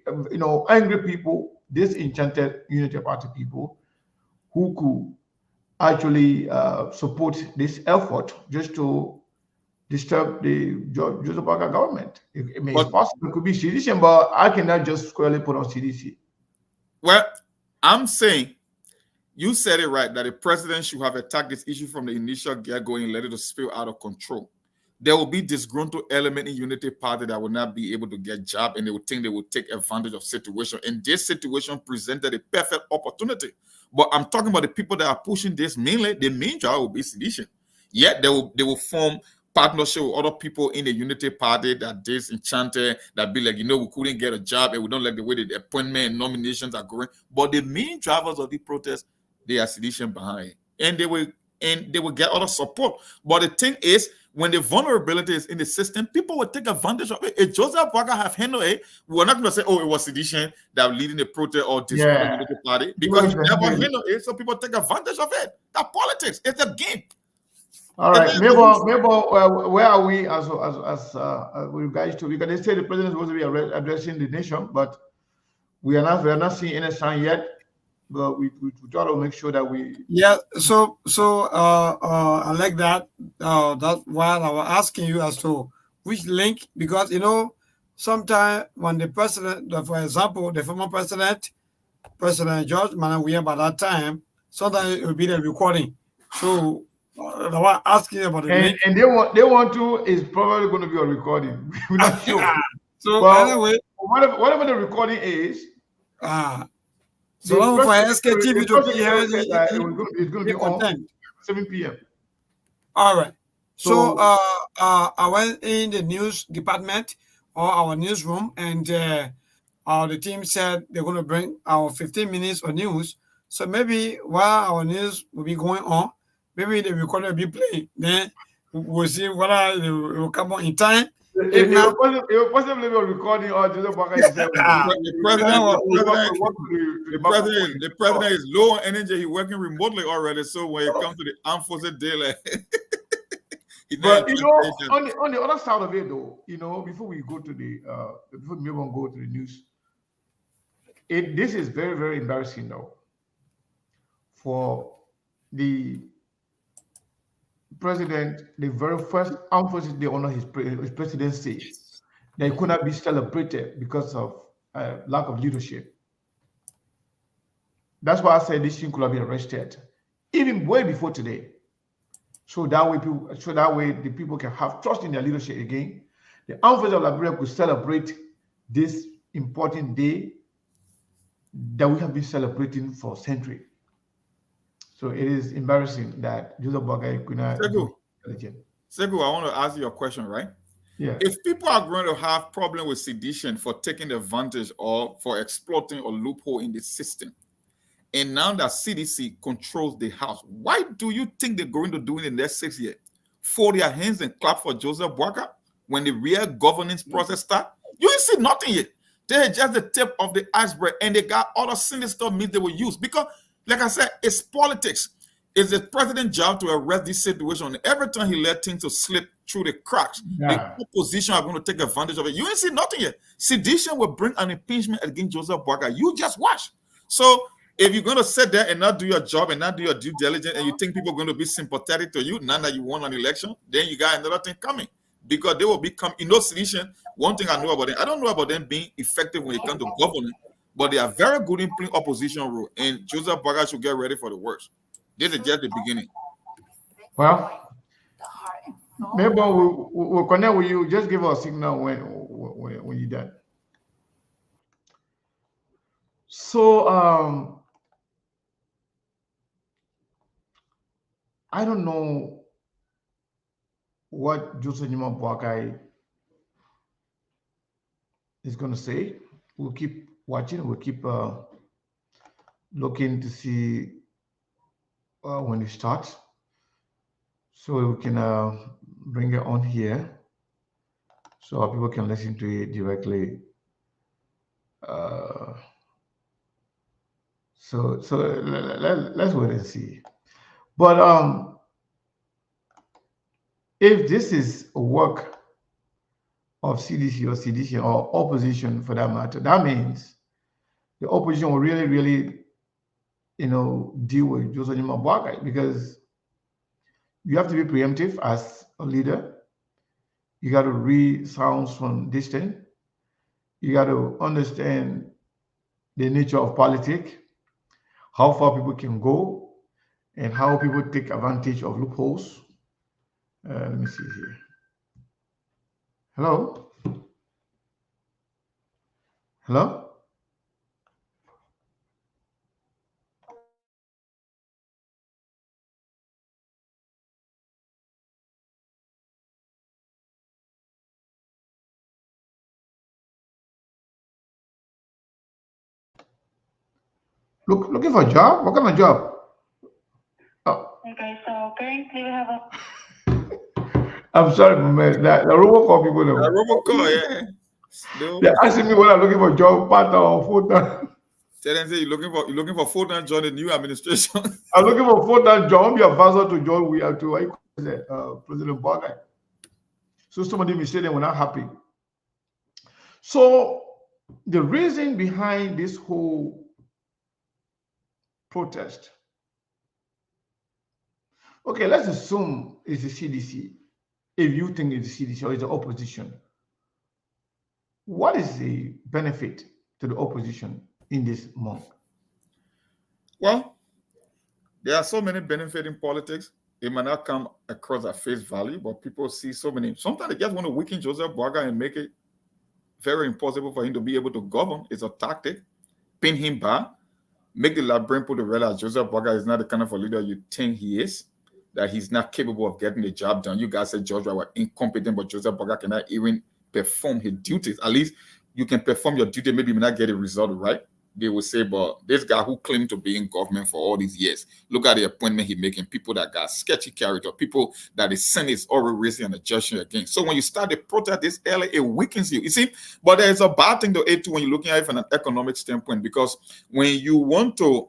S1: angry people, disenchanted Unity Party people who could actually support this effort just to disturb the Joseph Parker government. It's possible it could be sedition, but I cannot just squarely put on CDC.
S7: Well, I'm saying, you said it right, that the president should have attacked this issue from the initial get-go and let it spill out of control. There will be disgruntled element in Unity Party that will not be able to get job, and they will think they will take advantage of situation. And this situation presented a perfect opportunity. But I'm talking about the people that are pushing this mainly. The main job will be sedition. Yet they will form partnership with other people in the Unity Party that disenchanted, that be like, we couldn't get a job and we don't like the way the appointment and nominations are going. But the main drivers of the protest, they are sedition behind it. And they will get other support. But the thing is, when the vulnerability is in the system, people will take advantage of it. If Joseph Parker have handled it, we're not going to say, oh, it was sedition that was leading the protest or disorder Unity Party, because he never handled it, so people take advantage of it. That's politics. It's a game.
S1: All right, maybe where are we as with guys too? Because they say the president is supposed to be addressing the nation, but we are not seeing any sign yet. But we try to make sure that we.
S2: Yeah. So I like that. That's why I was asking you as to which link, because sometimes when the president, for example, the former President George Manawiya, by that time, sometimes it will be the recording. So I was asking you about the link.
S1: And they want to is probably going to be a recording. We're not sure.
S2: So anyway,
S1: whatever the recording is.
S2: So long for SKTV to be here,
S1: it's going to be on 7 p.m.
S2: All right. So I went in the news department or our newsroom, and the team said they're going to bring our 15 minutes of news. So maybe while our news will be going on, maybe the recorder will be playing. Then we'll see whether it will come on in time.
S1: It will possibly be a recording or the
S7: president is low on energy. He's working remotely already. So when it comes to the armed forces daily,
S1: but on the other side of it, though, before we go to before we go to the news, this is very, very embarrassing, though, for the president. The very first armed forces day honor his presidency, they could not be celebrated because of lack of leadership. That's why I said this thing could have been arrested even way before today, so that way the people can have trust in their leadership again. The armed forces of Liberia could celebrate this important day that we have been celebrating for centuries. So it is embarrassing that Joseph Parker could not.
S7: Segu, I want to ask you a question, right?
S1: Yeah.
S7: If people are going to have problem with sedition for taking advantage or for exploiting a loophole in the system, and now that CDC controls the House, why do you think they're going to do in the next 6 years? Fold their hands and clap for Joseph Parker when the real governance process starts? You ain't see nothing yet. They're just the tip of the iceberg, and they got other sinister means they will use. Because, like I said, it's politics. It's the president's job to arrest this situation. And every time he let things to slip through the cracks, the opposition are going to take advantage of it. You ain't see nothing yet. Sedition will bring an impeachment against Joseph Boakai. You just watch. So if you're going to sit there and not do your job and not do your due diligence, and you think people are going to be sympathetic to you, now that you won an election, then you got another thing coming. Because they will become, sedition, one thing I know about them, I don't know about them being effective when it comes to governing, but they are very good in playing opposition role. And Joseph Boakai should get ready for the worst. This is just the beginning.
S1: Well, maybe we'll connect with you. Just give us a signal when you're done. So, I don't know what Joseph Nima Boakai is going to say. We'll keep watching. We'll keep looking to see when it starts, so we can bring it on here so our people can listen to it directly. So let's wait and see. But if this is a work of CDC or sedition or opposition for that matter, that means the opposition will really deal with Joseph Nima Boakai, because you have to be preemptive as a leader. You got to read sounds from distance. You got to understand the nature of politics, how far people can go, and how people take advantage of loopholes. Let me see here. Hello? Hello? Looking for a job? What kind of job? Oh.
S8: Okay, so currently we have a.
S1: I'm sorry, man. The robocall people.
S7: The robocall, yeah.
S1: They're asking me when I'm looking for a job, part-time or full-time.
S7: Tell them, say you're looking for full-time job in the new administration.
S1: I'm looking for full-time job. I'm your advisor to join. We have to President Boakai. So some of them say they were not happy. So the reason behind this whole protest. Okay, let's assume it's the CDC. If you think it's the CDC or it's the opposition, what is the benefit to the opposition in this month?
S7: Well, there are so many benefits in politics. It might not come across at face value, but people see so many. Sometimes they just want to weaken Joseph Boakai and make it very impossible for him to be able to govern. It's a tactic. Pin him back. Make the Liberian people realize Joseph Boakai is not the kind of a leader you think he is, that he's not capable of getting the job done. You guys said George were incompetent, but Joseph Boakai cannot even perform his duties. At least you can perform your duty, maybe you may not get a result right. They will say, but this guy who claimed to be in government for all these years, look at the appointment he's making, people that got sketchy character, people that the Senate is already raising an objection against. So when you start the protest this early, it weakens you. You see, but there's a bad thing to it too when you're looking at it from an economic standpoint, because when you want to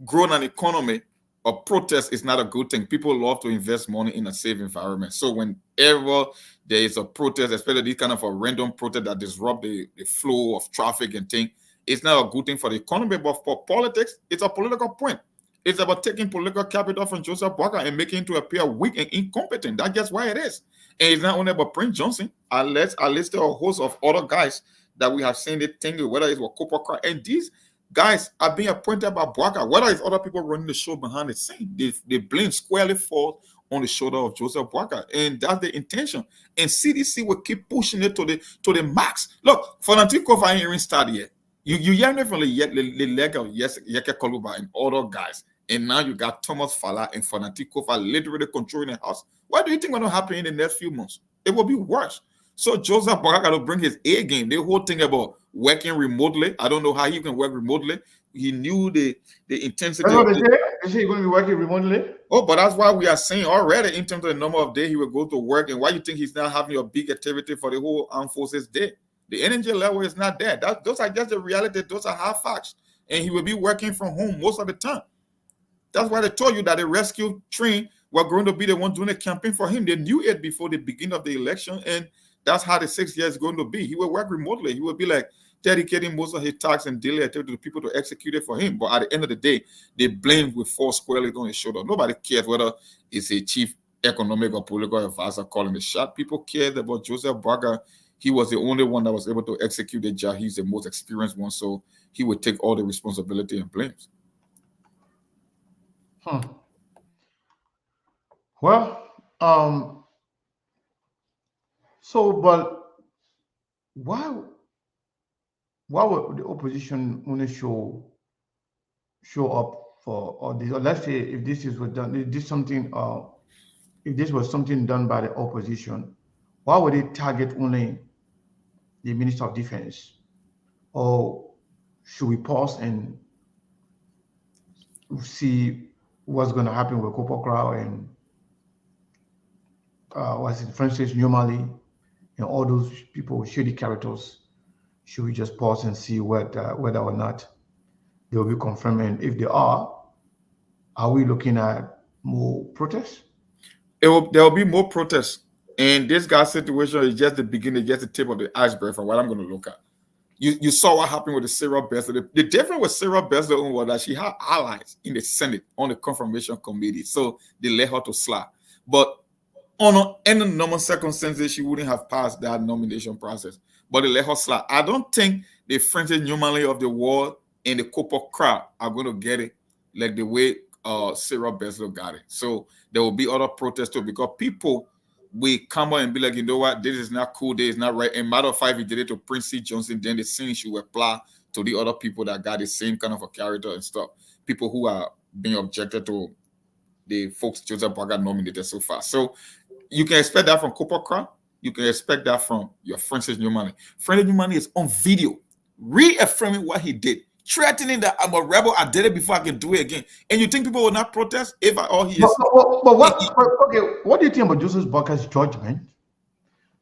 S7: grow an economy, a protest is not a good thing. People love to invest money in a safe environment. So whenever there is a protest, especially this kind of a random protest that disrupt the flow of traffic and things, it's not a good thing for the economy, but for politics, it's a political point. It's about taking political capital from Joseph Boakai and making him to appear weak and incompetent. That's just why it is. And it's not only about Prince Johnson. I listed a host of other guys that we have seen it thing, whether it's Wakopaka, and these guys are being appointed by Boakai, whether it's other people running the show behind the scene. They blame squarely fall on the shoulder of Joseph Boakai, and that's the intention. And CDC will keep pushing it to the max. Look, Fanatic Kofa ain't even started yet. You hear me from the leg of Yeke Koluba and other guys, and now you got Thomas Fala and Fanatic Kofa literally controlling the house. What do you think will happen in the next few months? It will be worse. So Joseph Boakai got to bring his A game. The whole thing about working remotely, I don't know how he can work remotely. He knew the intensity.
S1: That's what they say. They say he's going to be working remotely.
S7: Oh, but that's why we are saying already in terms of the number of days he will go to work, and why you think he's not having a big activity for the whole armed forces day. The energy level is not there. Those are just the reality. Those are hard facts. And he will be working from home most of the time. That's why they told you that the rescue train were going to be the one doing the campaign for him. They knew it before the beginning of the election, and that's how the 6 years is going to be. He will work remotely. He will be like dedicating most of his tasks and daily activity to people to execute it for him. But at the end of the day, they blame with four squarely on his shoulder. Nobody cares whether it's a chief economic or political advisor calling the shot. People cared about Joseph Boakai. He was the only one that was able to execute the job. He's the most experienced one, so he would take all the responsibility and blames.
S1: Well, but why would the opposition only show up for all this? Or let's say if this was something done by the opposition, why would they target only the Minister of Defense? Or should we pause and see what's going to happen with Copper Crow and Francis Newmally and all those people with shady characters? Should we just pause and see whether or not they will be confirmed? And if they are we looking at more protests?
S7: There will be more protests. And this guy's situation is just the beginning, just the tip of the iceberg from what I'm going to look at. You saw what happened with the Sarah Besler. The difference with Sarah Besler was that she had allies in the Senate on the confirmation committee. So they let her to slide. But on any normal circumstances, she wouldn't have passed that nomination process. But they let her slide. I don't think the Francis Newmally of the world and the Copper crowd are going to get it like the way Sarah Besler got it. So there will be other protests too, because people will come out and be like, you know what, this is not cool, this is not right. And matter of fact, if you did it to Prince C. Johnson, then the same should apply to the other people that got the same kind of a character and stuff. People who are being objected to the folks Joseph Boakai nominated so far. So you can expect that from Copper Crown. You can expect that from your Francis Newmally. Francis Newmally is on video, reaffirming what he did, threatening that I'm a rebel, I did it before I can do it again. And you think people will not protest if all he is?
S1: But what do you think about Joseph Boakai's judgment?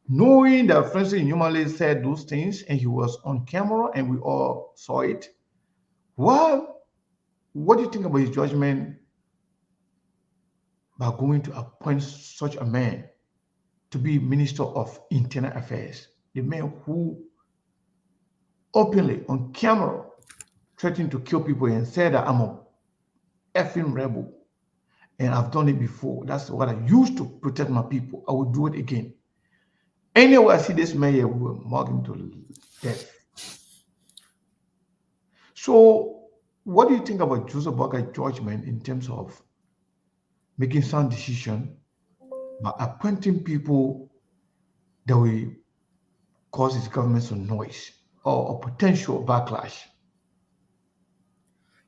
S1: Knowing that Francis Newmally said those things and he was on camera and we all saw it, what do you think about his judgment by going to appoint such a man to be Minister of Internal Affairs? The man who openly on camera threatening to kill people and said that I'm a effing rebel and I've done it before. That's what I used to protect my people. I will do it again. Anywhere I see this man here, we will mark him to death. So what do you think about Joseph Boakai's judgment in terms of making sound decision by appointing people that will cause his government some noise or a potential backlash?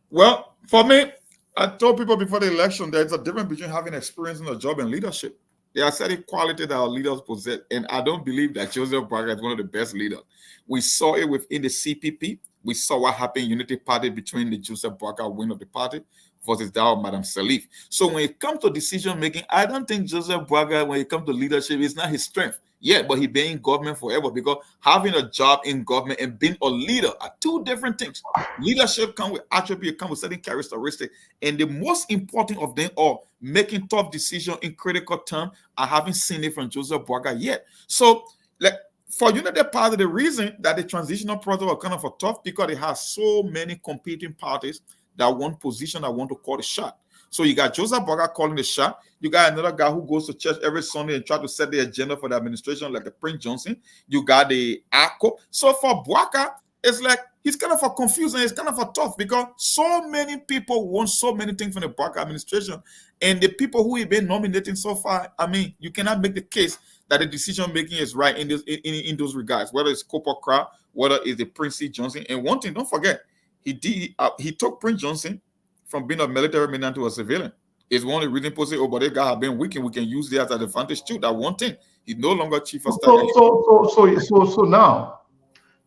S7: Well, for me, I told people before the election there's a difference between having experience in a job and leadership. There are certain qualities that our leaders possess, and I don't believe that Joseph Boakai is one of the best leaders. We saw it within the CPP. We saw what happened in Unity Party between the Joseph Boakai wing of the party versus that of Madam Salif. So when it comes to decision making, I don't think Joseph Boakai, when it comes to leadership, is not his strength. Yeah, but he been in government forever, because having a job in government and being a leader are two different things. Leadership comes with attributes, comes with certain characteristics, and the most important of them all, making tough decisions in critical time. I haven't seen it from Joseph Boakai yet. So, like for Unity Party, the reason that the transitional process was kind of a tough, because it has so many competing parties that want position, that want to call the shot. So you got Joseph Boakai calling the shot. You got another guy who goes to church every Sunday and try to set the agenda for the administration, like the Prince Johnson. You got the ACO. So for Boakai, it's like he's kind of a confused and it's kind of a tough, because so many people want so many things from the Boakai administration. And the people who have been nominating so far, I mean, you cannot make the case that the decision making is right in those regards, whether it's Copper Crow, whether it's the Prince C. Johnson. And one thing, don't forget, he took Prince Johnson from being a military man to a civilian. It's one of the reasons people say, oh, but that guy have been weak and we can use that as an advantage too. That one thing. He's no longer chief of staff.
S1: So now,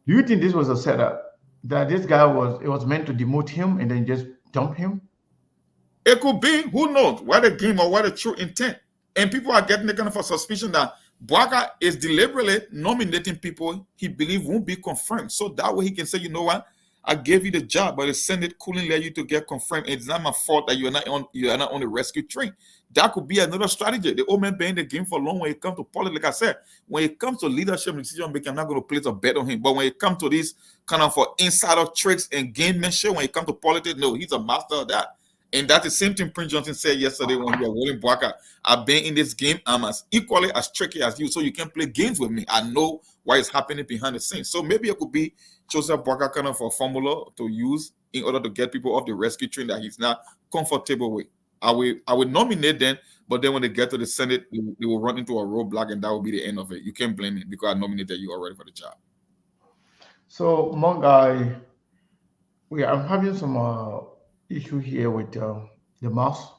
S1: do you think this was a setup? That this guy was meant to demote him and then just dump him?
S7: It could be. Who knows? What the game or what the true intent. And people are getting the kind of a suspicion that Braga is deliberately nominating people he believes won't be confirmed. So that way he can say, you know what? I gave you the job, but the Senate couldn't let you to get confirmed. It's not my fault that you're not on the rescue train. That could be another strategy. The old man been in the game for long when it comes to politics. Like I said, when it comes to leadership and decision making, I'm not going to place a bet on him. But when it comes to these kind of insider tricks and gamemanship, when it comes to politics, no, he's a master of that. And that's the same thing Prince Johnson said yesterday when we were William Barker. I've been in this game. I'm as equally as tricky as you, so you can play games with me. I know what is happening behind the scenes. So maybe it could be Joseph Barker kind of a formula to use in order to get people off the rescue train that he's not comfortable with. I will nominate them, but then when they get to the Senate, they will run into a roadblock, and that will be the end of it. You can't blame me because I nominated you already for the job.
S1: So, Mongai, we are having some issue here with the mouse.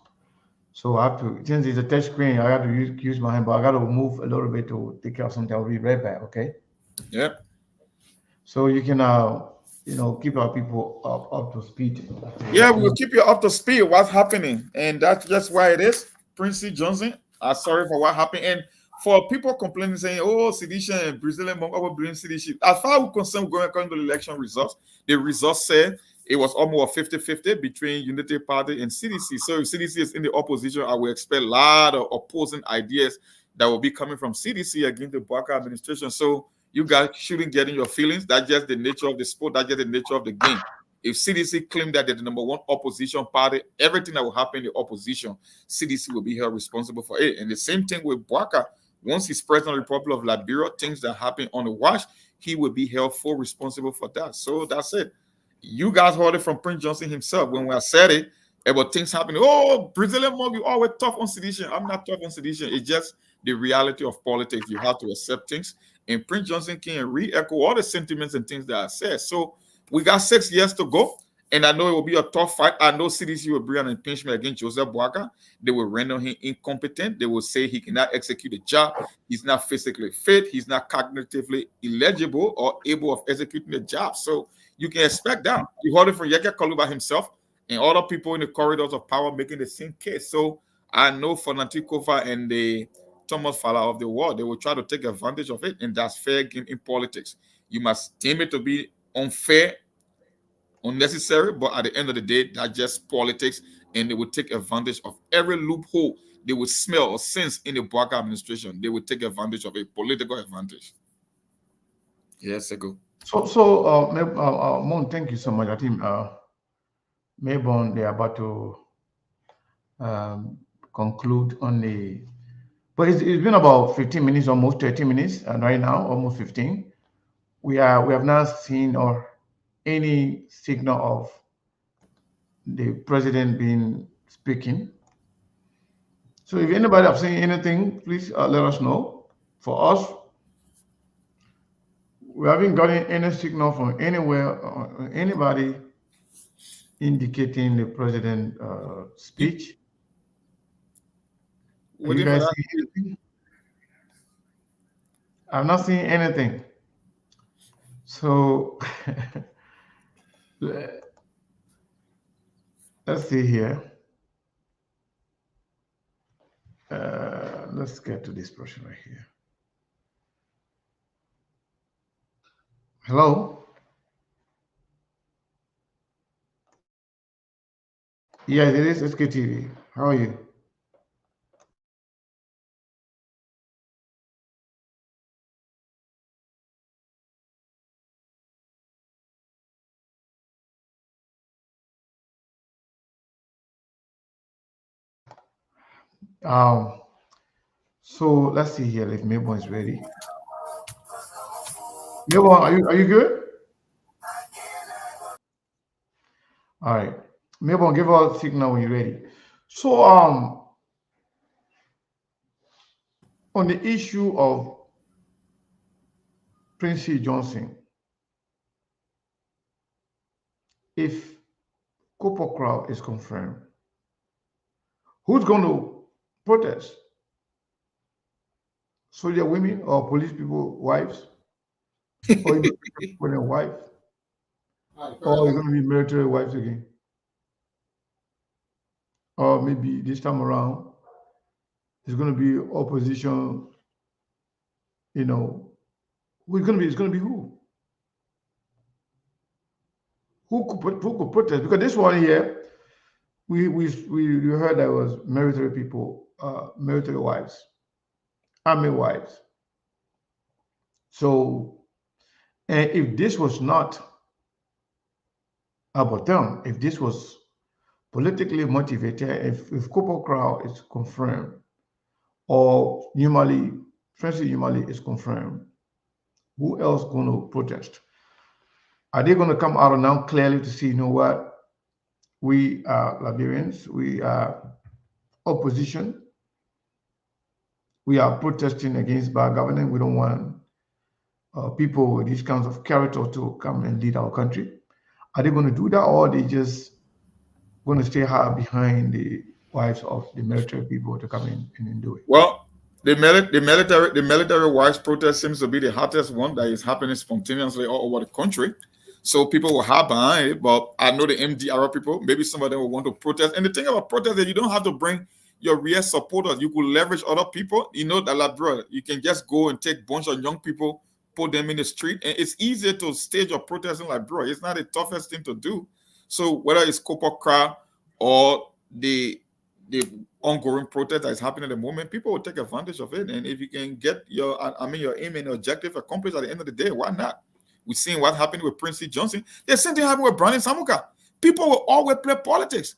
S1: So I have to, since it's a touch screen, I have to use my hand, but I got to move a little bit to take care of something. I'll be right back, okay?
S7: Yep.
S1: So you can, keep our people up to speed.
S7: Yeah, we'll keep you up to speed. What's happening, and that's just why it is. Princey Johnson, I'm sorry for what happened, and for people complaining saying, "Oh, sedition and Brazilian will bring sedition." As far as we're concerned, going according to the election results, the results said it was almost 50-50 between Unity Party and CDC. So if CDC is in the opposition, I will expect a lot of opposing ideas that will be coming from CDC against the Barker administration. So you guys shouldn't get in your feelings. That's just the nature of the sport. That's just the nature of the game. If CDC claimed that they're the number one opposition party, everything that will happen in the opposition, CDC will be held responsible for it. And the same thing with Barker. Once he's president of the Republic of Liberia, things that happen on the watch, he will be held full responsible for that. So that's it. You guys heard it from Prince Johnson himself when I said it about things happening. Oh, Brazilian mob, you always tough on sedition. I'm not tough on sedition. It's just the reality of politics. You have to accept things. And Prince Johnson can re-echo all the sentiments and things that I said. So we got 6 years to go. And I know it will be a tough fight. I know CDC will bring an impeachment against Joseph Boakai. They will render him incompetent. They will say he cannot execute the job. He's not physically fit. He's not cognitively eligible or able of executing the job. So you can expect that. You heard it from Yeke Kaluba himself and other people in the corridors of power making the same case. So I know for Nantikova and the Thomas Fala of the world, they will try to take advantage of it, and that's fair game in politics. You must deem it to be unfair, unnecessary, but at the end of the day, that's just politics, and they will take advantage of every loophole they will smell or sense in the Barker administration. They will take advantage of a political advantage. Yes, I go.
S1: So, Mon, thank you so much. I think Mayborn, they are about to conclude on the, but it's been about 15 minutes, almost 30 minutes, and right now, almost 15. We have not seen or any signal of the president being speaking. So if anybody have seen anything, please let us know. For us, we haven't gotten any signal from anywhere, anybody indicating the president speech. Have you guys seen anything? I've not seen anything. So let's see here. Let's get to this person right here. Hello? Yes, it is SKTV. How are you? So let's see here if Mabel is ready. Mabel, are you good? All right. Mabel, give us a signal when you're ready. So on the issue of Prince Johnson, if Copper Crowd is confirmed, who's going to protest? Soldier women or police people, wives? Or for their wife? Or it's going to be military wives again? Or maybe this time around, it's going to be opposition you know, who's going to be? It's going to be who? Who could protest? Because this one here, we heard that was military people, military wives, army wives. So, and if this was not about them, if this was politically motivated, if Cooper Crow is confirmed, or Francis Umali is confirmed, who else going to protest? Are they going to come out now clearly to see, you know what, we are Liberians, we are opposition, we are protesting against bad governance, we don't want people with these kinds of character to come and lead our country? Are they going to do that, or are they just going to stay hard behind the wives of the military people to come in and do it?
S7: Well, the military wives protest seems to be the hottest one that is happening spontaneously all over the country. So people will hide behind it, but I know the MDR people, maybe some of them will want to protest. And the thing about protest is you don't have to bring your real supporters. You could leverage other people. You know that, like, bro, you can just go and take a bunch of young people, put them in the street, and it's easier to stage a protest. Like, bro, it's not the toughest thing to do. So whether it's Cooper Crow or the ongoing protest that is happening at the moment, people will take advantage of it. And if you can get your aim and objective accomplished at the end of the day, why not? We've seen what happened with Prince Johnson. The same thing happened with Brandon Samuka. People will always play politics.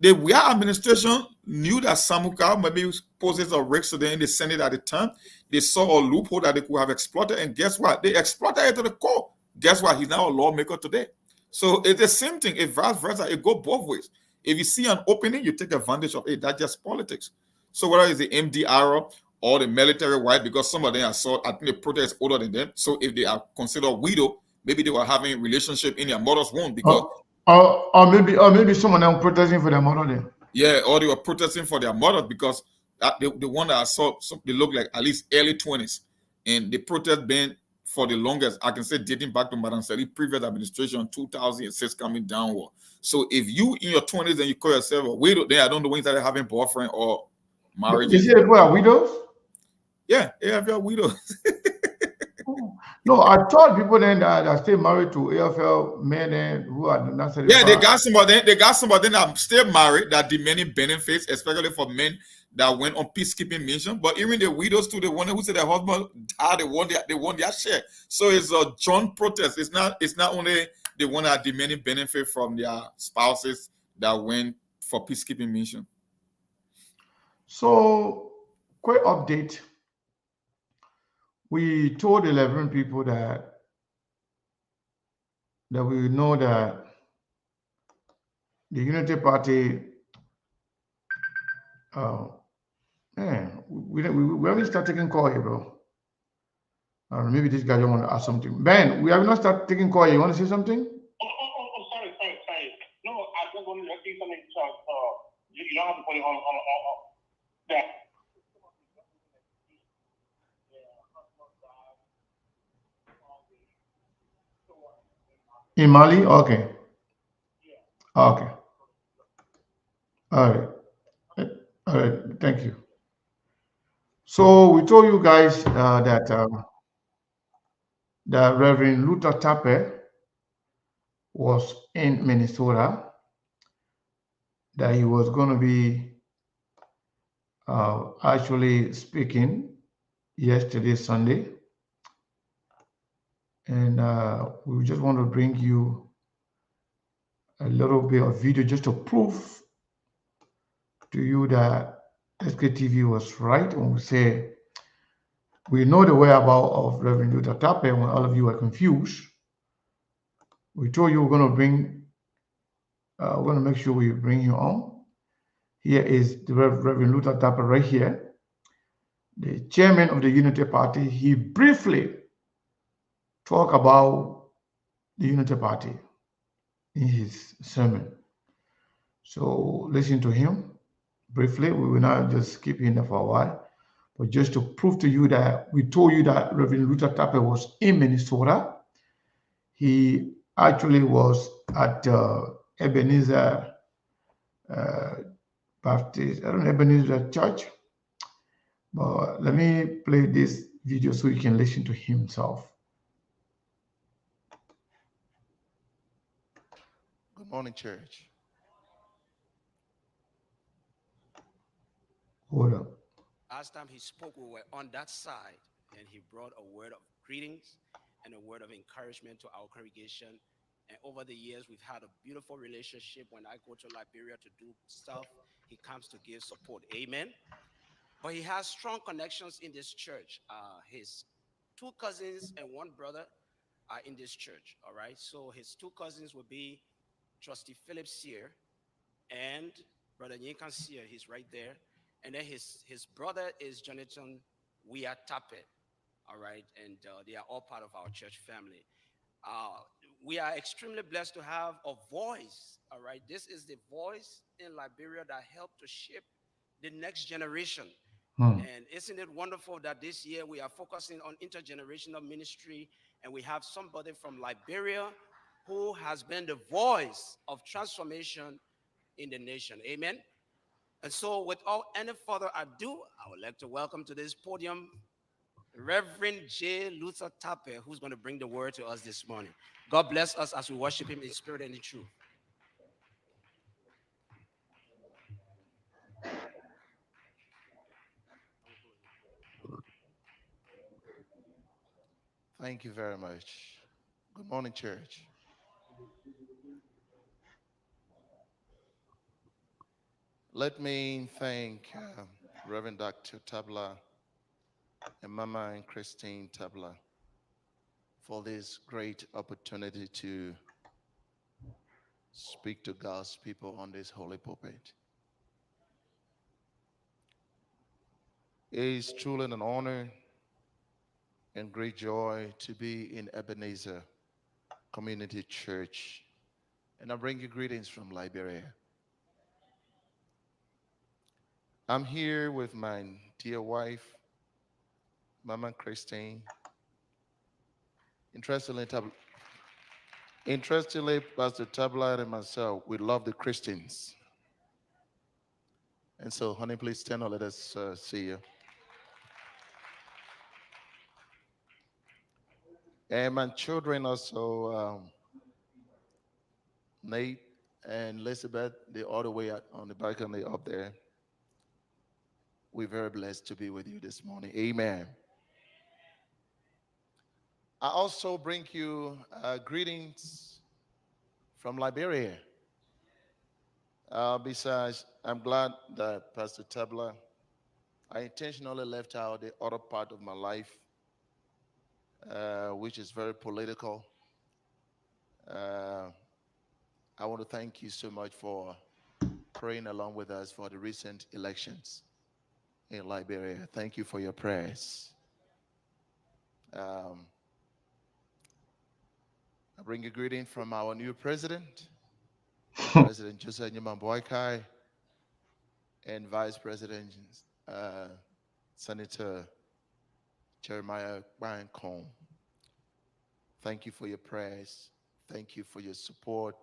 S7: The Weah administration knew that Samuka maybe poses a risk to them in the Senate at the time. They saw a loophole that they could have exploited, and guess what? They exploited it to the core. Guess what? He's now a lawmaker today. So it's the same thing. If vice versa, it goes both ways. If you see an opening, you take advantage of it. That's just politics. So whether it's the MDR or the military wife, because some of them I think the protest is older than them. So if they are considered widow, maybe they were having a relationship in their mother's womb because
S1: or maybe someone else protesting for their mother then.
S7: Yeah, or they were protesting for their mother because the one that I saw, they look like at least early 20s, and the protest been for the longest, I can say, dating back to Madam Sali's previous administration, 2006 coming downward. So if you in your 20s and you call yourself a widow, then I don't know when you started having boyfriend or marriage.
S1: You say people are widows?
S7: Yeah, AFL widows.
S1: No, I thought people then that are still married to AFL men who are not certified.
S7: Yeah, they got somebody that are still married that demanding benefits, especially for men that went on peacekeeping mission. But even the widows too, the one who said their husband died, they want their share. So it's a joint protest. It's not only the one that are demanding benefit from their spouses that went for peacekeeping mission.
S1: So, quick update. We told 11 people that we know that the Unity Party, we haven't started taking call here, bro. Maybe this guy don't want to ask something. Ben, we have not started taking call here. You want to say something?
S9: Oh, sorry. No, I just wanted to say something. You don't have to put it on that.
S1: In Mali? Okay. Okay. All right. Thank you. So we told you guys that Reverend Luther Tappe was in Minnesota, that he was going to be actually speaking yesterday, Sunday. And we just want to bring you a little bit of video just to prove to you that SKTV was right when we say we know the whereabouts of Reverend Luther Tappe when all of you are confused. We told you we're going to make sure we bring you on. Here is the Reverend Luther Tappe right here, the chairman of the Unity Party. He briefly talk about the Unity Party in his sermon. So listen to him briefly. We will not just keep him there for a while, but just to prove to you that we told you that Reverend Luther Tappe was in Minnesota. He actually was at Ebenezer Baptist, Ebenezer Church. But let me play this video so you can listen to himself.
S10: Good morning, church.
S1: Hold up.
S11: Last time he spoke, we were on that side, and he brought a word of greetings and a word of encouragement to our congregation. And over the years, we've had a beautiful relationship. When I go to Liberia to do stuff, he comes to give support. Amen. But he has strong connections in this church. His two cousins and one brother are in this church. All right. So his two cousins will be Trustee Philip Sear and Brother Yinkan Sear. He's right there. And then his brother is Jonathan Wia Tape. All right. And they are all part of our church family. We are extremely blessed to have a voice. All right. This is the voice in Liberia that helped to shape the next generation. And isn't it wonderful that this year we are focusing on intergenerational ministry, and we have somebody from Liberia who has been the voice of transformation in the nation. Amen. And so without any further ado, I would like to welcome to this podium Reverend J. Luther Tape, who's going to bring the word to us this morning. God bless us as we worship him in spirit and in truth.
S10: Thank you very much. Good morning, church. Let me thank Reverend Dr. Tabla and Mama and Christine Tabla for this great opportunity to speak to God's people on this holy pulpit. It is truly an honor and great joy to be in Ebenezer Community Church. And I bring you greetings from Liberia. I'm here with my dear wife, Mama Christine. Interestingly, Pastor Tabla and myself, we love the Christians. And so, honey, please stand up. Let us see you. And my children also, Nate and Elizabeth, they're all the way on the balcony up there. We're very blessed to be with you this morning. Amen. I also bring you greetings from Liberia. Besides, I'm glad that Pastor Tabla, I intentionally left out the other part of my life, which is very political. I want to thank you so much for praying along with us for the recent elections in Liberia. Thank you for your prayers. I bring a greeting from our new president, President Joseph Nyamamboikai, and Vice President Senator Jeremiah Bankong. Thank you for your prayers. Thank you for your support.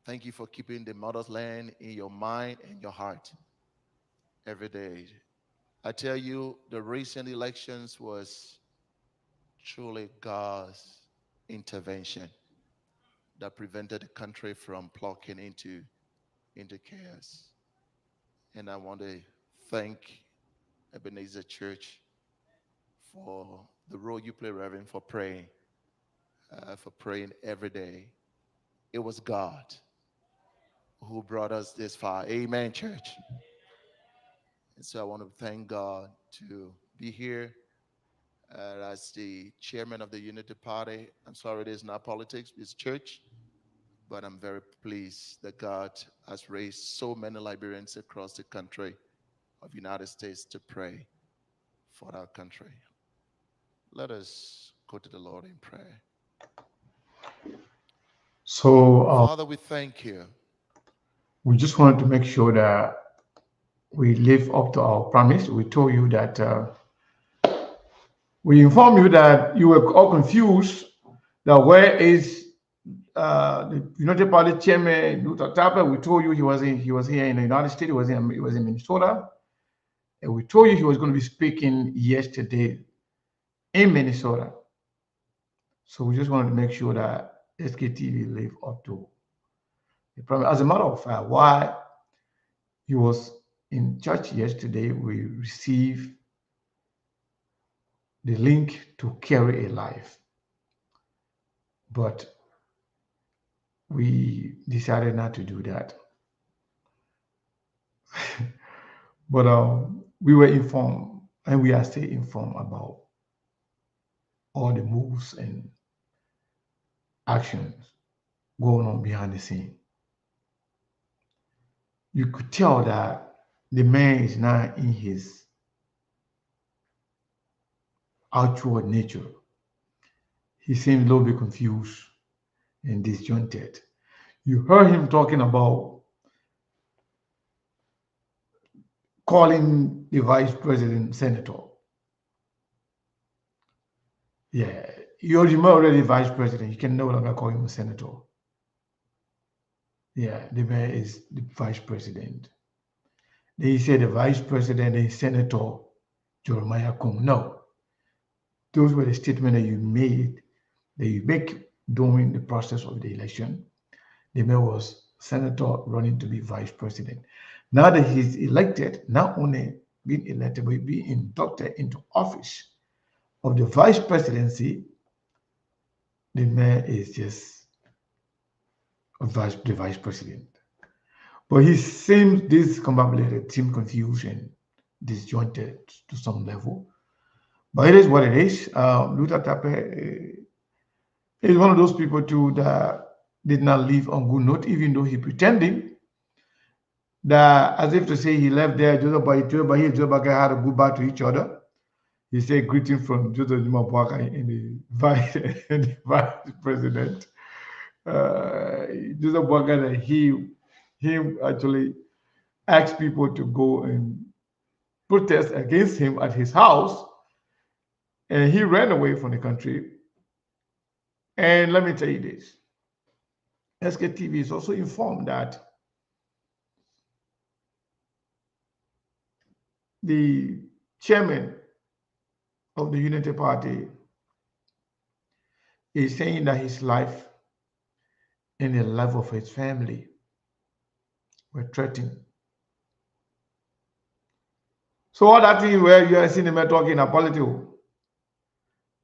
S10: Thank you for keeping the motherland in your mind and your heart every day. I tell you, the recent elections was truly God's intervention that prevented the country from plucking into chaos. And I want to thank Ebenezer Church for the role you play, Reverend, for praying every day. It was God who brought us this far. Amen, church. And so I want to thank God to be here as the chairman of the Unity Party. I'm sorry, it is not politics, it's church. But I'm very pleased that God has raised so many Liberians across the country of the United States to pray for our country. Let us go to the Lord in prayer.
S1: So,
S10: Father, we thank you.
S1: We just wanted to make sure that we live up to our promise. We told you that we informed you that you were all confused that where is the United Party chairman Luther Tape. We told you he was here in the United States. He was in Minnesota, and we told you he was going to be speaking yesterday. in Minnesota. So we just wanted to make sure that SKTV live up to the promise. As a matter of fact, while he was in church yesterday, we received the link to carry a life. But we decided not to do that. But we were informed, and we are still informed about all the moves and actions going on behind the scene. You could tell that the man is not in his outward nature. He seems a little bit confused and disjointed. You heard him talking about calling the vice president senator. Yeah, you're already vice president. You can no longer call him a senator. Yeah, the man is the vice president. They said the vice president is Senator Jeremiah Kung. No, those were the statements that you made, that you make during the process of the election. The man was senator running to be vice president. Now that he's elected, not only being elected, but being inducted into office of the vice presidency, the man is just the vice president. But he seems discombobulated, seems confused and disjointed to some level. But it is what it is. Luther Tappe is one of those people too that did not leave on good note, even though he pretending that, as if to say he left there, Joseph Bayi and Joseph Bakai had a goodbye to each other. He said greeting from Joseph Juma Boakai and the vice president. Joseph Boakai, that he actually asked people to go and protest against him at his house, and he ran away from the country. And let me tell you this, SKTV is also informed that the chairman of the Unity Party is saying that his life and the life of his family were threatened. So all that thing where you are seeing him talking about politics,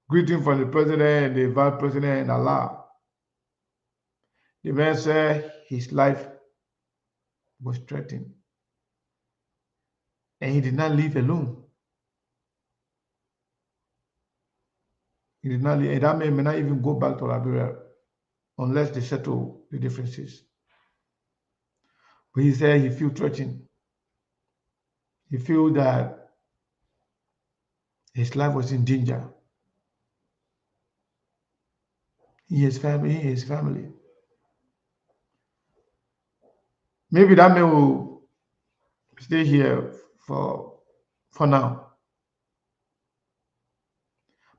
S1: greeting from the president, the vice president, and Allah, the man said his life was threatened. And he did not leave alone. He did not leave, and that man may not even go back to Liberia unless they settle the differences. But he said he feels threatened. He feels that his life was in danger. His family. Maybe that man will stay here for now.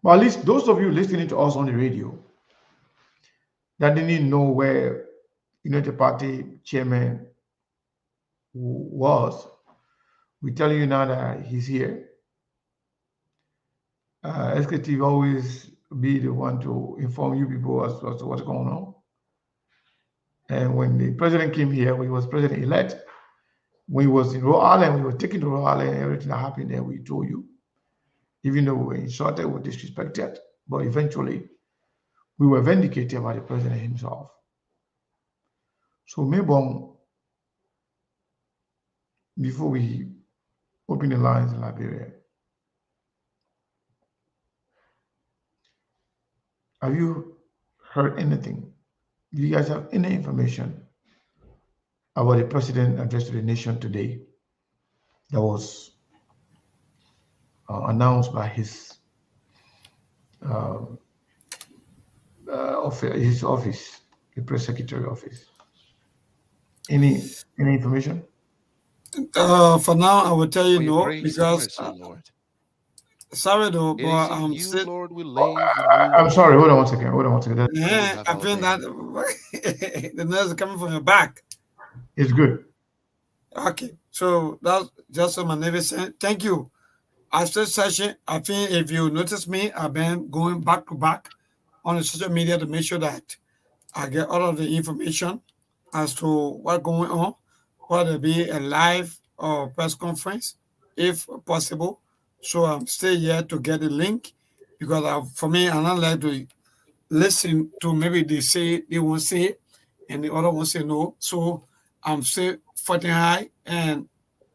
S1: But at least those of you listening to us on the radio that didn't know where United Party chairman was, we tell you now that he's here. SKTV always be the one to inform you people as to what's going on. And when the president came here, when he was president-elect, when he was in Rhode Island, we were taken to Rhode Island, and everything that happened there, we told you. Even though we were insulted, we were disrespected, but eventually we were vindicated by the president himself. So maybe before we open the lines in Liberia, have you heard anything? Do you guys have any information about the president address to the nation today that was announced by his office, the press secretary office? Any information?
S2: For now, I will tell you no,
S10: grace and
S2: because
S10: mercy, Lord.
S2: sorry though,
S10: It
S2: but
S10: is in you,
S2: still,
S10: Lord, we lay.
S1: I'm sorry. Hold on one second.
S2: yeah, I feel that the noise is coming from your back.
S1: It's good.
S2: Okay, so that's just my Navy saying thank you. After session, I think if you notice me, I've been going back to back on the social media to make sure that I get all of the information as to what's going on, whether it be a live or press conference, if possible. So I'm still here to get the link because for me, I don't like to listen to maybe they say they won't say it and the other one say no. So I'm still fighting high. And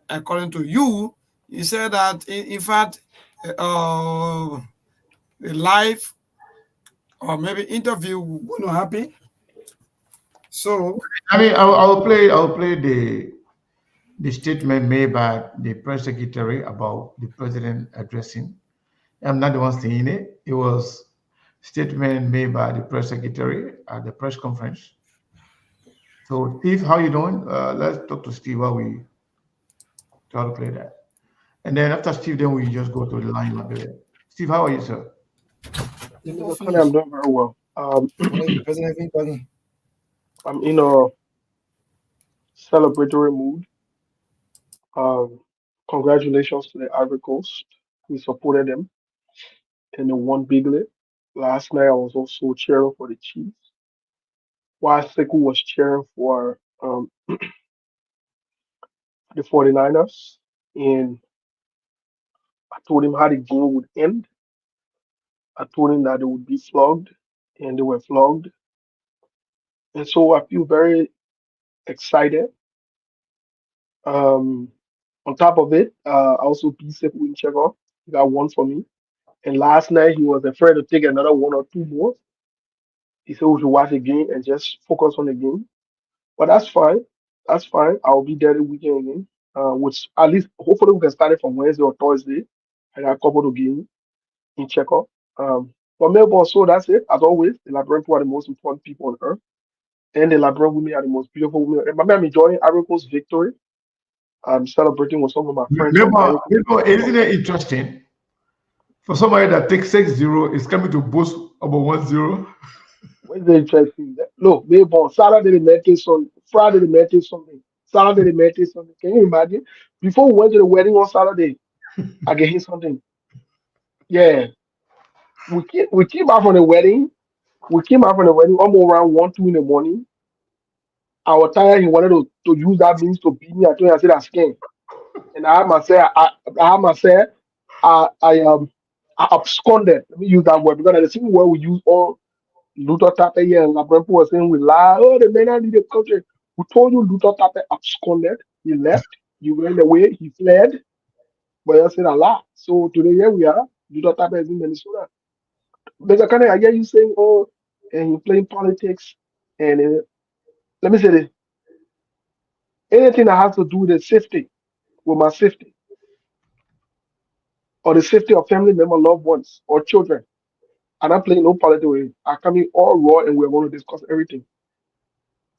S2: according to you, you said that in fact, the live or maybe interview will not happen. So
S1: I mean, I'll play the statement made by the press secretary about the president addressing. I'm not the one saying it. It was statement made by the press secretary at the press conference. So, Steve, how you doing? Let's talk to Steve while we try to play that. And then after Steve, then we just go to the line Liberia. Steve, how are you, sir?
S12: Mr. Connie, I'm doing very well. I'm in a celebratory mood. Um, Congratulations to the Ivory Coast. We supported them and they won bigly. Last night, I was also cheering for the Chiefs, while Sekou was cheering for the 49ers. And I told him how the game would end. I told him that they would be flogged, and they were flogged. And so I feel very excited. Um, on top of it, I also beat Sekou in Chekhov. He got one for me. And last night, he was afraid to take another one or two more. He said we should watch the game and just focus on the game. But that's fine. That's fine. I'll be there the weekend again. Which at least hopefully we can start it from Wednesday or Thursday. I got a couple of games in Chekhov. But Melbourne, so that's it. As always, the Liberian people are the most important people on earth. And the Liberian women are the most beautiful women. Remember, I'm enjoying Ivory Coast victory. I'm celebrating with some of my friends from Ivory Coast.
S1: Isn't it interesting? For somebody that takes 6-0, is coming to boost about 1-0.
S12: What's the interesting? Look, Melbourne, Saturday they met this on Friday they met this Sunday. Saturday they met this Sunday. Can you imagine? Before we went to the wedding on Saturday, I get hit something. Yeah. We came out from the wedding. We came out from the wedding almost around 1, 2 in the morning. I was tired. He wanted to use that means to beat me. I told him I said I scared. And I absconded. Let me use that word because the same word we use all Luther Tappe here and Labrampo was saying we lie. Oh, the men are the country. We told you Luther Tappe absconded. He left. He went away. He fled. But I said a lot. So today here we are. Luther Tappe is in Minnesota. But I kind of I hear you saying, oh, and you playing politics. And let me say this. Anything that has to do with the safety, with my safety, or the safety of family member, loved ones, or children. I'm not playing no politics with it. I come in all raw and we're going to discuss everything.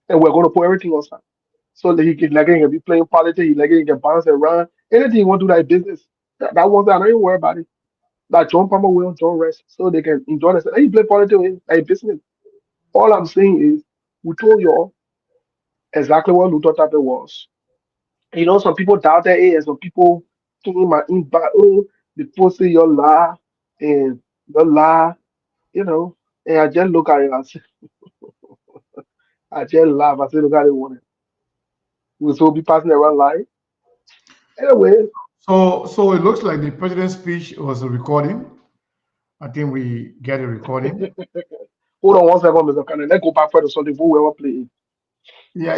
S12: And we're going to put everything on side. So that he can be playing politics, he can bounce around. Anything you want to do that business. That one thing I don't even worry about it. Like John Palmer will, John Rest, so they can enjoy themselves. And you play politics with like business. All I'm saying is we told y'all exactly what Luther Tappe was. You know, some people doubted it, and some people came my inbox, oh, the pussy your lie and your lie, you know. And I just look at it and I just laugh. I say, look at it, one. We will be passing around life. Anyway,
S1: So it looks like the president's speech was a recording. I think we get a recording.
S12: hold on one second, Mr. Cannon. Let's go back for the Sunday before we ever play it.
S1: Yeah.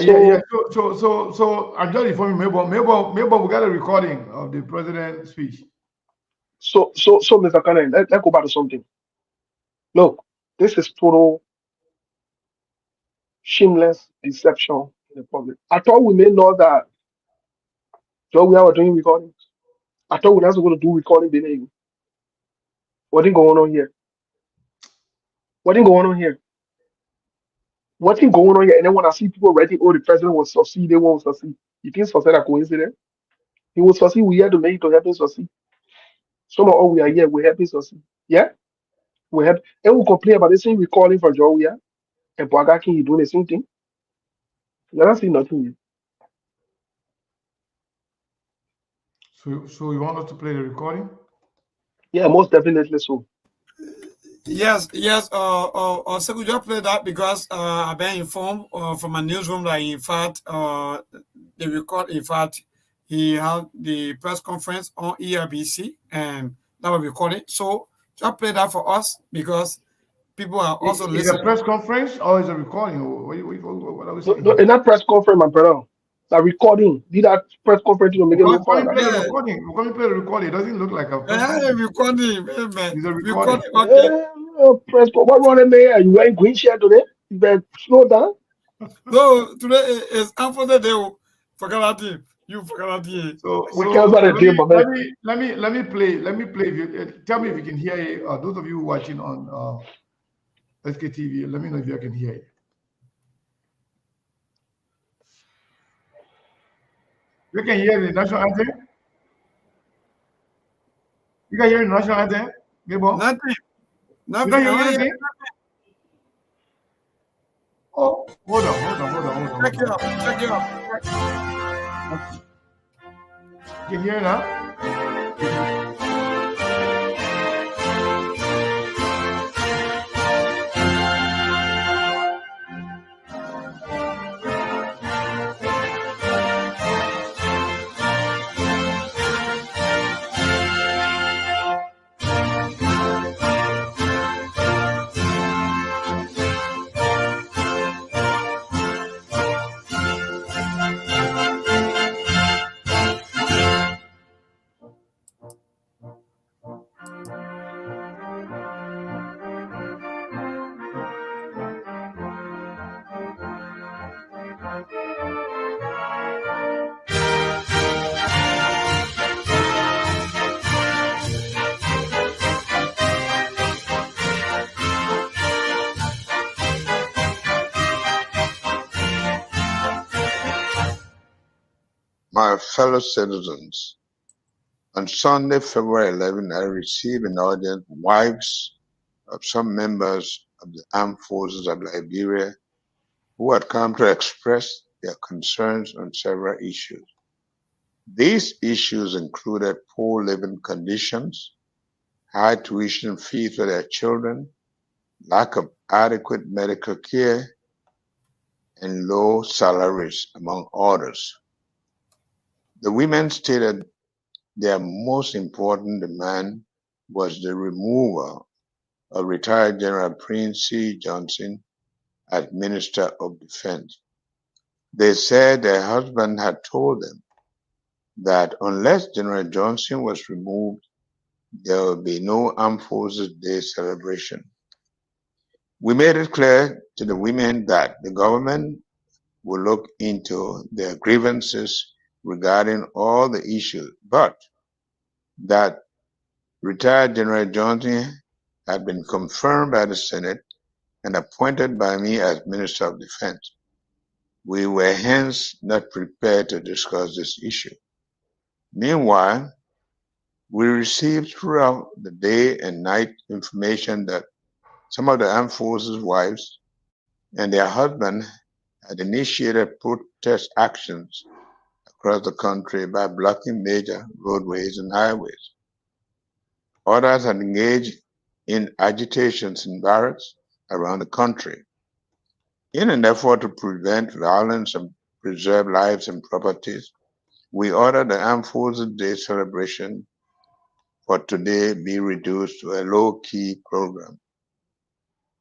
S1: So I'm just informing Melbourne, we got a recording of the president's speech.
S12: So, Mr. Cannon, let's go back to something. Look, this is total shameless deception in the public. I thought we may know that Joe, we are doing recordings. I thought we were not going to do recording. What is going on here? What is going on here? What is going on here? And then when I see people writing, oh, the president will succeed, they won't succeed. You think succeed a coincidence? He will succeed. We are to make it to help him succeed. Some of all we are here, we help him succeed. Yeah? We help. And we complain about the same recording for Joe, yeah? And Boaga King, you doing the same thing. Let us see nothing yet.
S1: So you want us to play the recording?
S12: Yeah, most definitely so.
S2: Yes, yes. So could you play that because I've been informed from a newsroom that in fact the record in fact he had the press conference on ERBC and that was recorded. So just play that for us because people are also
S1: Is a
S2: listening.
S1: press conference or is a recording? What are we
S12: No,
S1: saying
S12: no,
S1: here?
S12: in that press conference, my brother, that recording, did that press conference to make it look fine.
S1: Recording, play the
S2: Yeah,
S1: recording. Recording, play the recording. It doesn't look like a press
S2: yeah,
S1: conference.
S2: recording, man.
S1: It's a recording.
S2: Recording, okay.
S12: Press what running there? You wearing green shirt today? You better slow down.
S2: No, today is unfortunate day. Forget about it. You forget about it.
S12: We cancel the team, but man.
S1: Let me play. Let me play. If you, tell me if you can hear it. Those of you watching on SKTV, let me know if you can hear it. You can hear the national anthem. You can hear the national anthem. Gabo?
S2: Nothing.
S1: You
S2: Nothing.
S1: don't hear
S2: Oh, yeah.
S1: anything? Oh, hold on.
S2: Check it out. Check it out.
S1: You can hear it now?
S13: My fellow citizens, on Sunday, February 11, I received an audience from wives of some members of the armed forces of Liberia who had come to express their concerns on several issues. These issues included poor living conditions, high tuition fees for their children, lack of adequate medical care, and low salaries, among others. The women stated their most important demand was the removal of retired General Prince C. Johnson as Minister of Defense. They said their husband had told them that unless General Johnson was removed, there would be no Armed Forces Day celebration. We made it clear to the women that the government will look into their grievances regarding all the issues, but that retired General Johnson had been confirmed by the Senate and appointed by me as Minister of Defense. We were hence not prepared to discuss this issue. Meanwhile, we received throughout the day and night information that some of the armed forces' wives and their husbands had initiated protest actions across the country by blocking major roadways and highways. Others had engaged in agitations in barracks around the country. In an effort to prevent violence and preserve lives and properties, we ordered the Armed Forces Day celebration for today be reduced to a low-key program.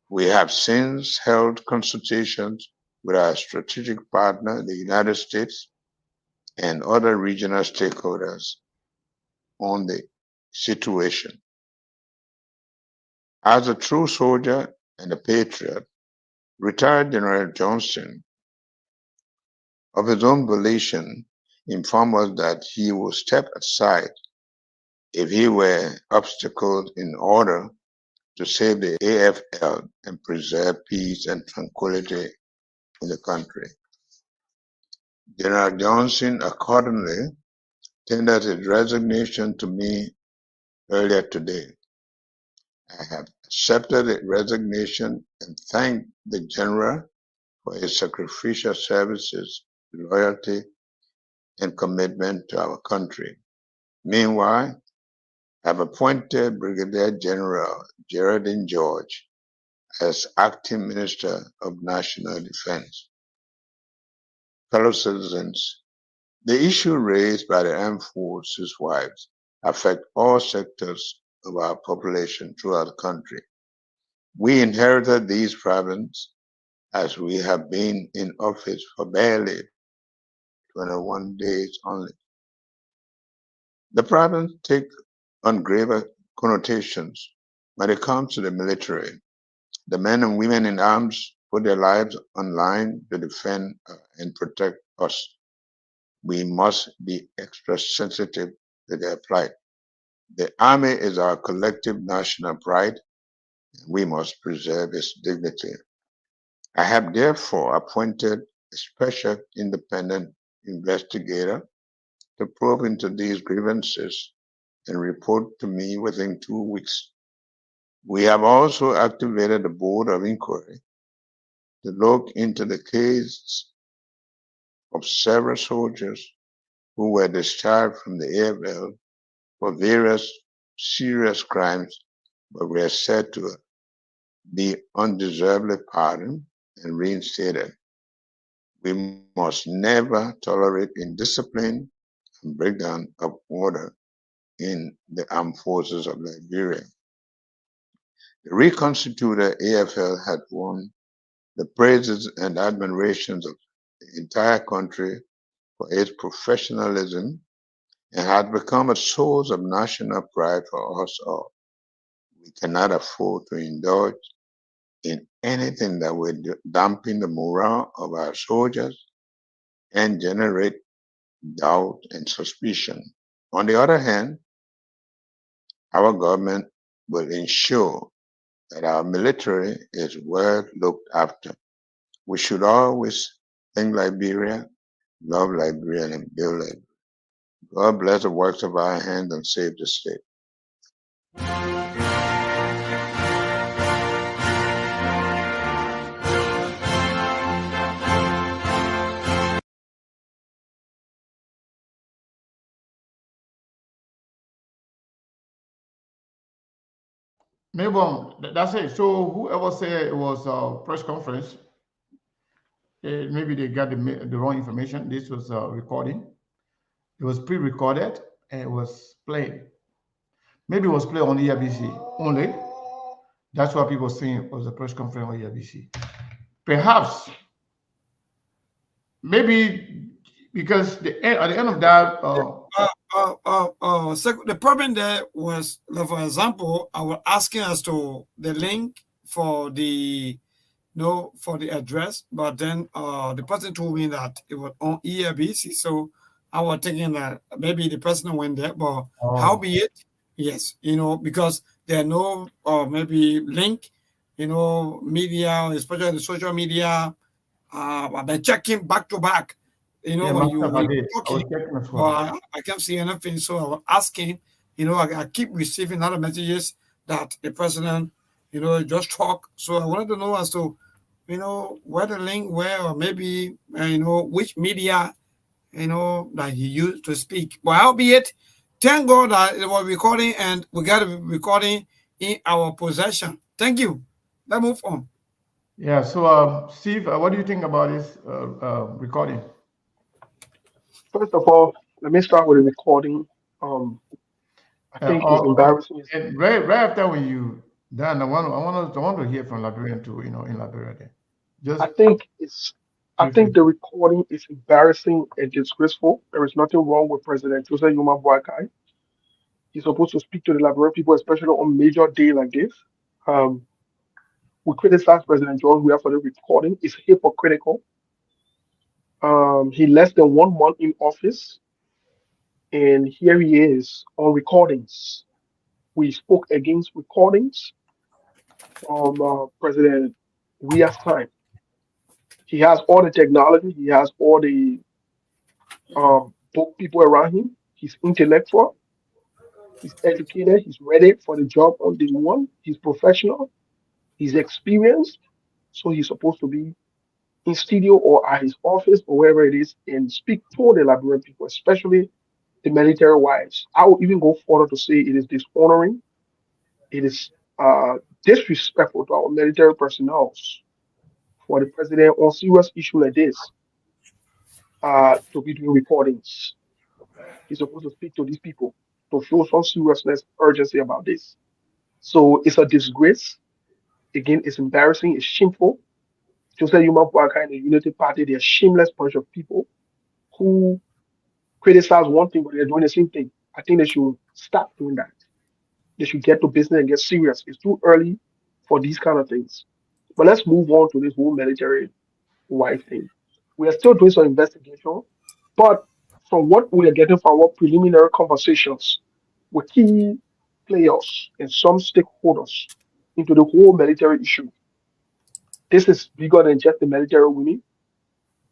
S13: We have since held consultations with our strategic partner, the United States, and other regional stakeholders on the situation. As a true soldier and a patriot, retired General Johnston, of his own volition, informed us that he would step aside if he were obstacled in order to save the AFL and preserve peace and tranquility in the country. General Johnson accordingly tendered his resignation to me earlier today. I have accepted the resignation and thanked the General for his sacrificial services, loyalty, and commitment to our country. Meanwhile, have appointed Brigadier General Geraldine George as Acting Minister of National Defense. Fellow citizens, the issue raised by the armed forces wives affect all sectors of our population throughout the country. We inherited these problems as we have been in office for barely 21 days only. The problems take on graver connotations when it comes to the military. The men and women in arms put their lives on line to defend and protect us. We must be extra sensitive to their plight. The Army is our collective national pride, and we must preserve its dignity. I have therefore appointed a special independent investigator to probe into these grievances and report to me within 2 weeks. We have also activated a board of inquiry to look into the case of several soldiers who were discharged from the AFL for various serious crimes but were said to be undeservedly pardoned and reinstated. We must never tolerate indiscipline and breakdown of order in the armed forces of Liberia. The reconstituted AFL had won the praises and admirations of the entire country for its professionalism and had become a source of national pride for us all. We cannot afford to indulge in anything that will dampen the morale of our soldiers and generate doubt and suspicion. On the other hand, our government will ensure that our military is well looked after. We should always think Liberia, love Liberia, and build Liberia. God bless the works of our hands and save the state.
S1: Maybe that's it. So whoever said it was a press conference, maybe they got the wrong information. This was a recording. It was pre-recorded and it was played. Maybe it was played on ERBC only. That's why people saying it was a press conference on ERBC. Perhaps, maybe because at the end of that.
S2: The problem there was, for example, I was asking as to the link for the for the address, but then the person told me that it was on ERBC, so I was thinking that maybe the person went there, but how be it? Yes, because there are no maybe link, media, especially the social media. I've been checking back to back. When you talking, I can't see anything. So I was asking, I keep receiving other messages that the president, just talk. So I wanted to know as to, where the link where, or maybe, which media, that he used to speak. But albeit, thank God that it was recording and we got a recording in our possession. Thank you. Let's move on.
S1: Yeah. So, Steve, what do you think about this recording?
S12: First of all, let me start with the recording. I think it's embarrassing.
S1: And right after when you done, I want to hear from Liberian too. In Liberia, then.
S12: I think the recording is embarrassing and disgraceful. There is nothing wrong with President Joseph Yuma Boakai. He's supposed to speak to the Liberian people, especially on major day like this. We criticize President George Weah for the recording. It's hypocritical. He less than 1 month in office, and here he is on recordings. We spoke against recordings from President Weah's time. He has all the technology. He has all the book people around him. He's intellectual. He's educated. He's ready for the job on day one. He's professional. He's experienced. So he's supposed to be in studio or at his office or wherever it is and speak to the Liberian people, especially the military wives. I would even go further to say it is dishonoring, it is disrespectful to our military personnel for the president on serious issue like this to be doing recordings. He's supposed to speak to these people to show some seriousness, urgency about this. So it's a disgrace. Again, it's embarrassing, it's shameful. Joseph Human Park and the Unity Party, they're a shameless bunch of people who criticize one thing, but they're doing the same thing. I think they should stop doing that. They should get to business and get serious. It's too early for these kind of things. But let's move on to this whole military wife thing. We are still doing some investigation, but from what we are getting from our preliminary conversations with key players and some stakeholders into the whole military issue, this is bigger than just the military women.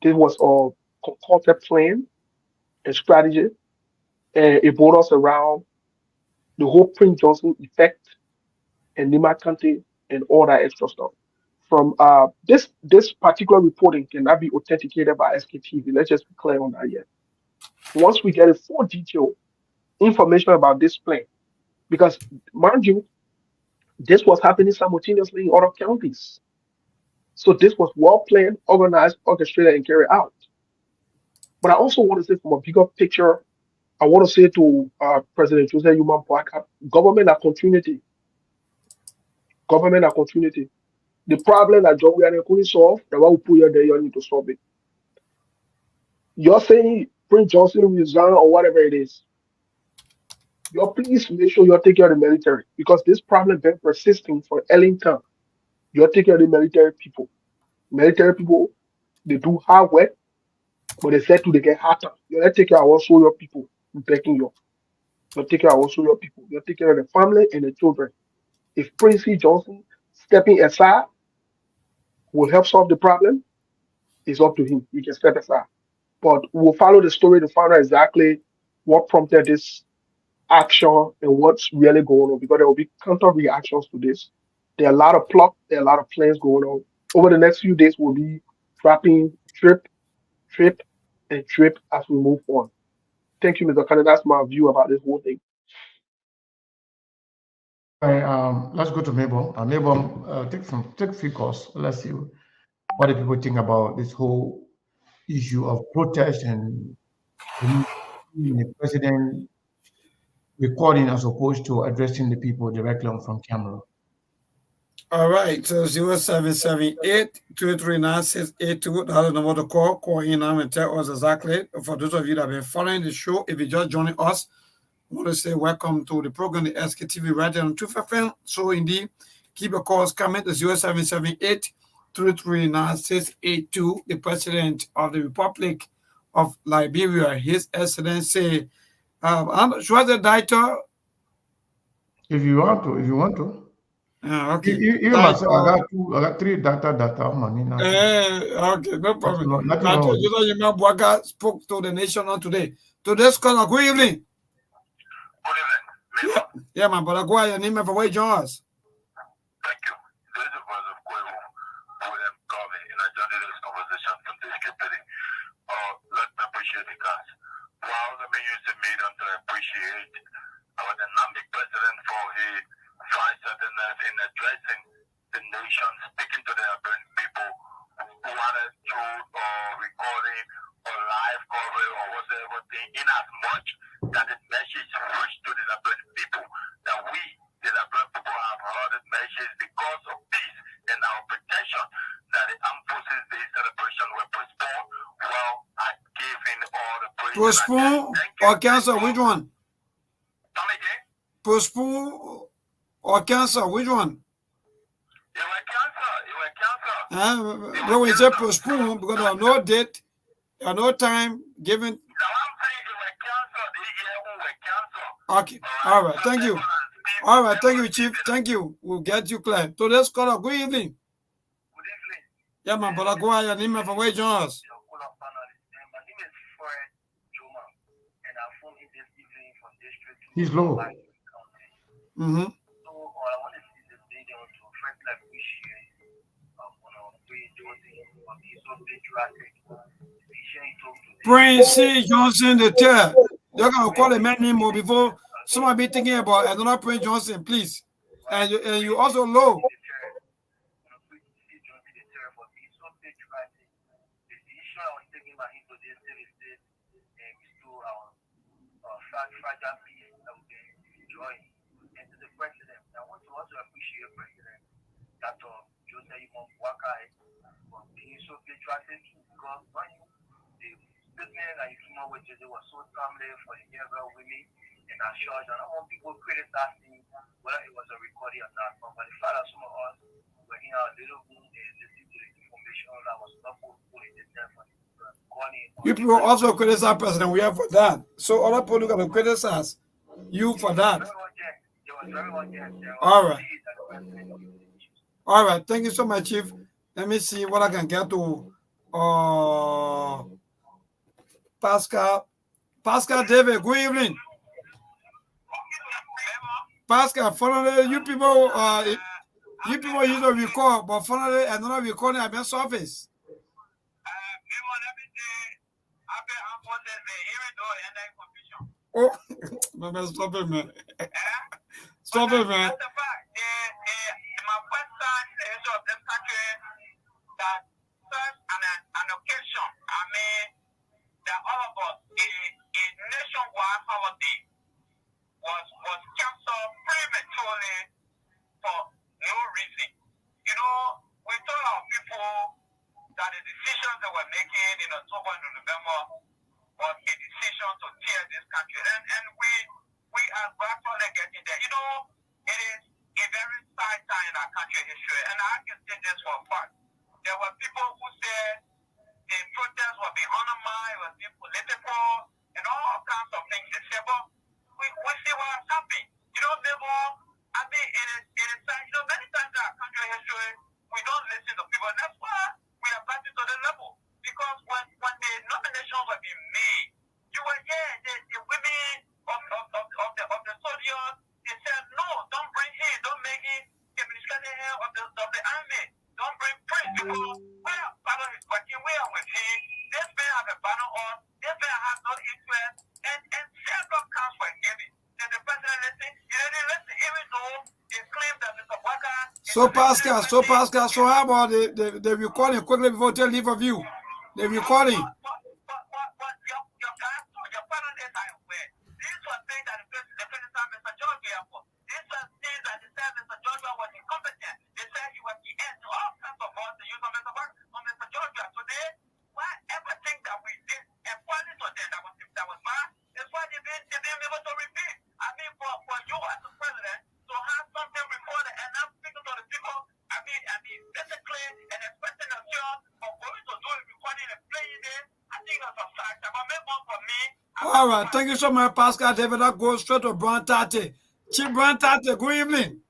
S12: This was a concocted plan and strategy, and it brought us around the whole Prince Johnson effect and Nima Kante and all that extra stuff. From this particular reporting cannot be authenticated by SKTV. Let's just be clear on that yet. Once we get a full detail information about this plan, because mind you, this was happening simultaneously in other counties. So this was well planned, organized, orchestrated, and carried out. But I also want to say from a bigger picture, I want to say to President Joseph Human Boakai, government and continuity. Government and continuity. The problem that John Wiana couldn't solve, the one who put you there, you need to solve it. You're saying Prince Johnson resign or whatever it is. You please make sure you're taking care of the military because this problem been persisting for Ellington. You're taking care of the military people. Military people, they do hard work, but they said to they get harder. You take care of our soldier people. I'm begging you. You take care of our soldier people. You take care of the family and the children. If Prince Johnson stepping aside will help solve the problem, it's up to him. He can step aside. But we'll follow the story to find out exactly what prompted this action and what's really going on because there will be counter reactions to this. There are a lot of plot, there are a lot of plans going on. Over the next few days, we'll be dropping trip, and trip as we move on. Thank you, Mr. Kanye. That's my view about this whole thing.
S1: Let's go to Mabel. Mabel, take a few calls. Let's see what do people think about this whole issue of protest and the president recording as opposed to addressing the people directly from camera.
S2: All right, so 0778-239-682. That's the number to call. Call in and tell us exactly. For those of you that have been following the show, if you just joining us, I want to say welcome to the program, the SKTV right there on 2FM. So indeed, keep your calls coming to 0778-239-682. The President of the Republic of Liberia, His Excellency, Schwarzer Dieter.
S1: If you want to.
S2: Okay.
S1: Even myself, I got three data money now.
S2: Okay, no problem. Dr. Buaga spoke to the nation on today. Today's caller, good evening. Yeah, man, but go ahead, your name and for where you join us.
S14: Thank you. This is the voice of Kwewu, who them coming in a journey this conversation from this committee. Let me appreciate the guys. While the minister made to appreciate our dynamic president for his far-sightedness in addressing the nation, speaking to the people who had a truth or recording or live coverage or whatever thing, in as much that the message reached to the people, that we, the people, have heard the message because of peace and our protection, that the Armed Forces Day celebration were postponed. Well, I gave in all the praise.
S2: Postpone or cancel, which one?
S14: Come again?
S2: Postpone or cancel, which one?
S14: It were cancelled.
S2: No, we say postpone because there are no date, there are no time given. Okay. All right. Thank you. All right. Thank you, Chief. Thank you. We'll get you clear. So let's call up. Good evening.
S14: Good evening.
S2: Yeah, man. But go ahead. Your name from where join us.
S14: My name is Fred Juma, and I'm from this evening from District.
S1: He's low.
S2: Mm-hmm.
S14: So I want to see this video to first appreciate
S2: Prince C. Johnson III. They're gonna call a man name more before somebody be thinking about another Prince Johnson, please. And you also low.
S14: Fragile peace that we can enjoy. And to the president, I want to also appreciate President Dr. Joseph Waka for being so patriotic because when the statement that you came up with today was so timely for the Hebrew women in our church, and I want people criticizing whether it was a recording or not. But by the fact that some of us were in our little room and listening to the information that was not put in the telephone.
S2: You people also criticize President we have for that. So other people going to criticize you for that. All right. All right. Thank you so much, Chief. Let me see what I can get to. Pascal. Pascal David, good evening. Pascal, finally, you people use a record, but finally another recording at my office. Oh, man, stop it, man. Stop it, man.
S14: My first time in the history of this country that such an occasion, I mean, that all of us, a nationwide holiday was canceled prematurely for no reason. You know, we told our people that the decisions they were making in October and November was a decision to tear this country. And we are gradually getting there. You know, it is a very sad time in our country history. And I can say this for a fact. There were people who said the protests were being undermined, were being political, and all kinds of things. They said, but we see what has happened. You know, people, I mean, it is sad. You know, many times in our country history, we don't listen to people. And that's why we are back to the level. Because when the nominations were being made, you were the women of the soldiers, they said, no, don't bring him, don't make him the minister of the army, don't bring Prince, because we are part of his working, we are with him, this man have a banner on, this man has no interest, and several counts were given. Did the president listen? He didn't listen, even though they claim that Mr. Walker.
S2: So Pascal, so how about the recording quickly before they leave of you? The recording. All right, thank you so much, Pascal David. That goes straight to Brian Tate. Chief Brian Tate, good evening.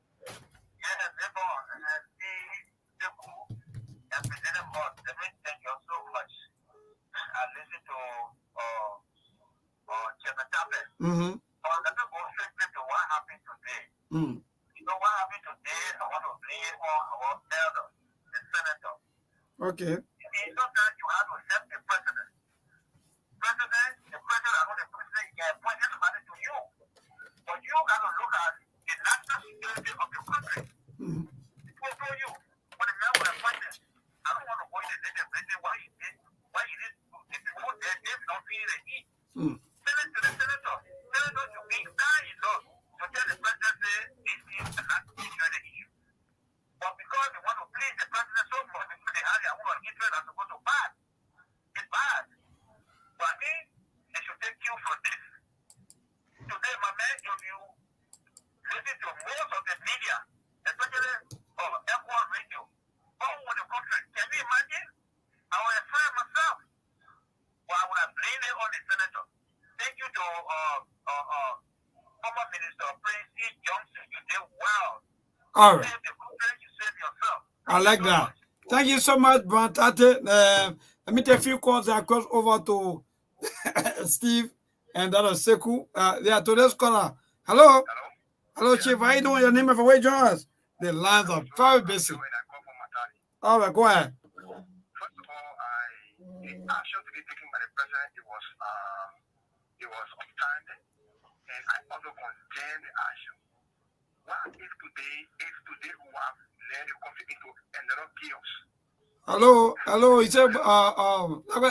S2: Mm-hmm.
S14: You know what happened today? I want to blame on our elder, the senator.
S2: Okay.
S14: Sometimes you have to accept the president. The president, I know the president can point everybody to you. But you got to look at the national security of the country. It will tell you, when the man was appointed, I don't want to go in the nitty-gritty why he did, the people there, they've not seen the heat. Send it to the senator. Senator should be kind enough to tell the president this is a national security issue. But because they want to please the president so much, they have their own interest as opposed to bad. It's bad. But I think they should take cue from this. Today, my man, if you listen to most of the media, especially Echo Radio, all over the country, can you imagine? I was afraid myself. But I would have blamed it on the senator. Thank you to former Minister Prince E. Johnson. You did well.
S2: All right.
S14: You saved the country, you saved yourself.
S2: I like that. Thank you so much, Brian Tate. Let me take a few calls that cross over to Steve and that is Sekou. Yeah, today's caller. Hello. Hello, Chief. How you doing? Your name and where you join us? The lines are very busy. All right, go ahead.
S14: First of all, the action to be taken by the president, it was was upstanding, and I also condemn the action. What if today we have led the country into another chaos?
S2: Hello. He said,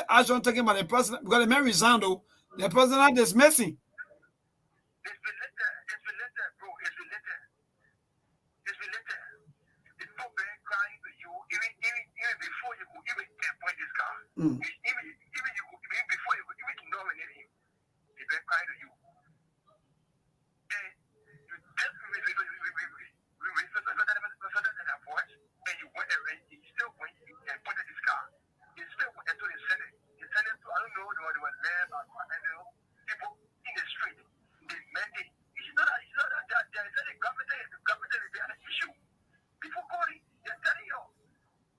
S2: action taken by the president because the man resigned. Though the president is missing.
S14: It's related, bro. It's related. People been crying to you even before you could even appoint this guy. Even before you could even nominate him, they've been crying to you. And you just that voice, and you went and you still went and appointed this guy. You still went into the Senate. The Senate, I don't know, they were there, people in the street. They meant it. It's not that the government is an issue. People calling, they're telling you,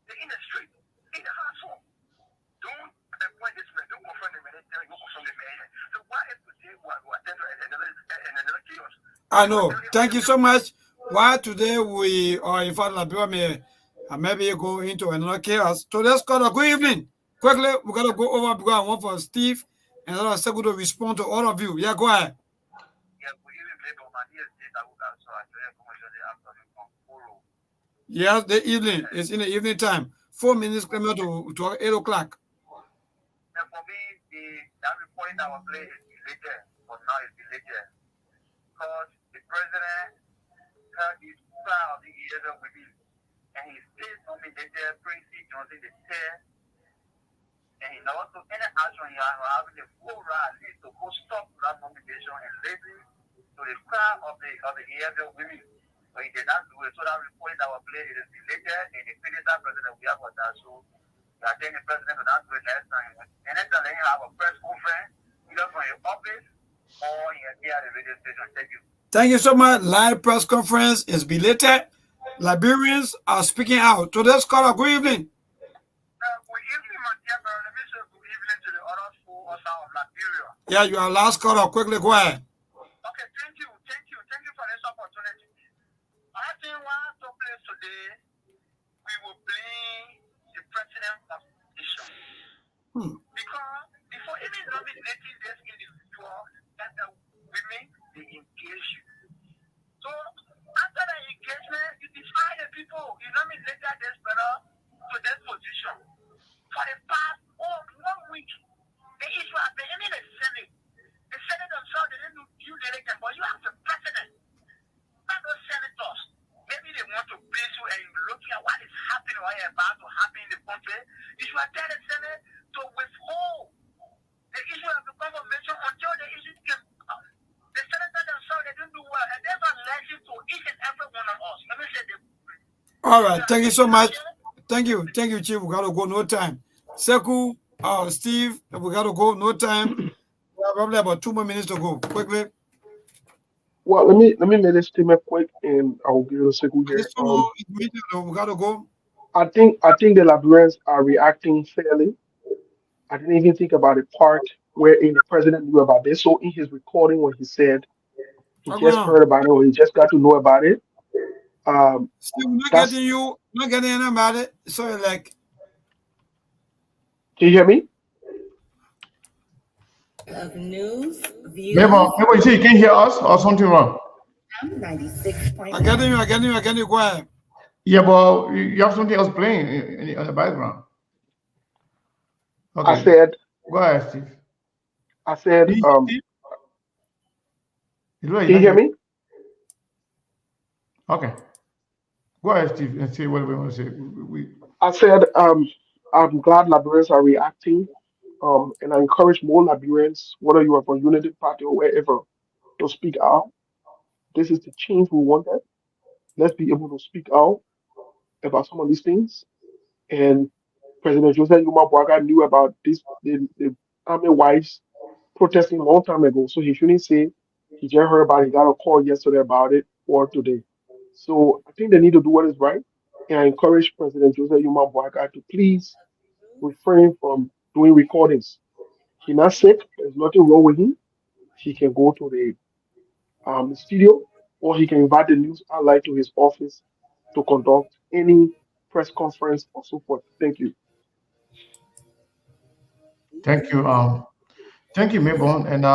S14: they're in the street, in the household. Don't appoint this man, don't confront him, and then tell you confront the man. So why is today we attend another chaos?
S2: I know. Thank you so much. Why today we are in fact Liberia may maybe go into another chaos. So let's call a good evening. Quickly, we gotta go over because I want for Steve and I said to respond to all of you. Yeah, go ahead. Yes, the evening. It's in the evening time. 4 minutes coming to 8 o'clock.
S14: And for me, that report that was played is deleted, but now it's deleted. Because the president had his proud the years of women, and he still nominated Prince Johnson the chair, and he never took any action. He was having the full right to go stop that nomination and listen to the cry of the years of women. But he did not do it. So that report that was played is deleted, and the minister president we have with that. So I think the president will not do it next time. And then they have a press conference, either from your office or here at the radio station. Thank you.
S2: Thank you so much. Live press conference is belated. Liberians are speaking out. So let's call a good evening.
S14: Good evening, my dear brother. Let me say good evening to the other school of Liberia.
S2: Yeah, you are last caller. Quickly, go ahead.
S14: Okay, thank you for this opportunity. I think what took place today, we will blame the president of the nation. Because before even nominating this individual, that the women, they engage you. So after the engagement, you define the people, you nominate this brother to this position. For the past 1 week, the issue has been in the Senate. The Senate themselves, they didn't do due diligence, but you have the president. Not those senators. Maybe they want to please you and looking at what is happening or about to happen in the country. You should tell the Senate to withhold the issue of the confirmation until the issue came up. The senators themselves, they didn't do well, and they've allergic to each and every one of us. Let me say this.
S2: All right, thank you so much. Thank you, Chief. We gotta go, no time. Sekou, Steve, we gotta go, no time. We have probably about 2 more minutes to go. Quickly.
S12: Well, let me make this statement quick, and I will give it a second here.
S2: We gotta go.
S12: I think the Liberians are reacting fairly. I didn't even think about the part wherein the president knew about this. So in his recording, when he said he just heard about it or he just got to know about it,
S2: Still not getting any about it. So like,
S12: can you hear me?
S15: Of news, views.
S1: Maybe you see, you can hear us or something wrong.
S15: 96.9.
S2: I get you. Go ahead.
S1: Yeah, but you have something else playing in the background. Okay.
S12: I said.
S1: Go ahead, Steve.
S12: I said. Can you hear me?
S1: Okay. Go ahead, Steve, and say what we want to say.
S12: I said. I'm glad Liberians are reacting. And I encourage more Liberians, whether you are from Unity Party or wherever, to speak out. This is the change we wanted. Let's be able to speak out about some of these things. And President Joseph Yuma Bwaga knew about this, the army wives protesting a long time ago. So he shouldn't say he just heard about it, he got a call yesterday about it or today. So I think they need to do what is right. And I encourage President Joseph Yuma Bwaga to please refrain from doing recordings. He's not sick. There's nothing wrong with him. He can go to the studio, or he can invite the news outlet to his office to conduct any press conference or so forth. Thank you.
S1: Thank you. Thank you, Mabon, and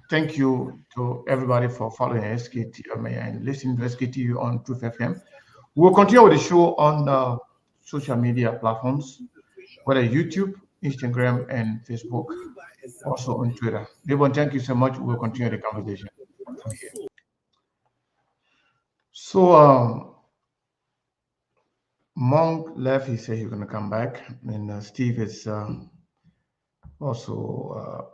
S1: thank you to everybody for following SKT and listening to SKTV on Truth FM. We'll continue with the show on the social media platforms, whether YouTube, Instagram, and Facebook, also on Twitter. Mabon, thank you so much. We'll continue the conversation from here. So, Monk left. He said he's going to come back, and Steve is also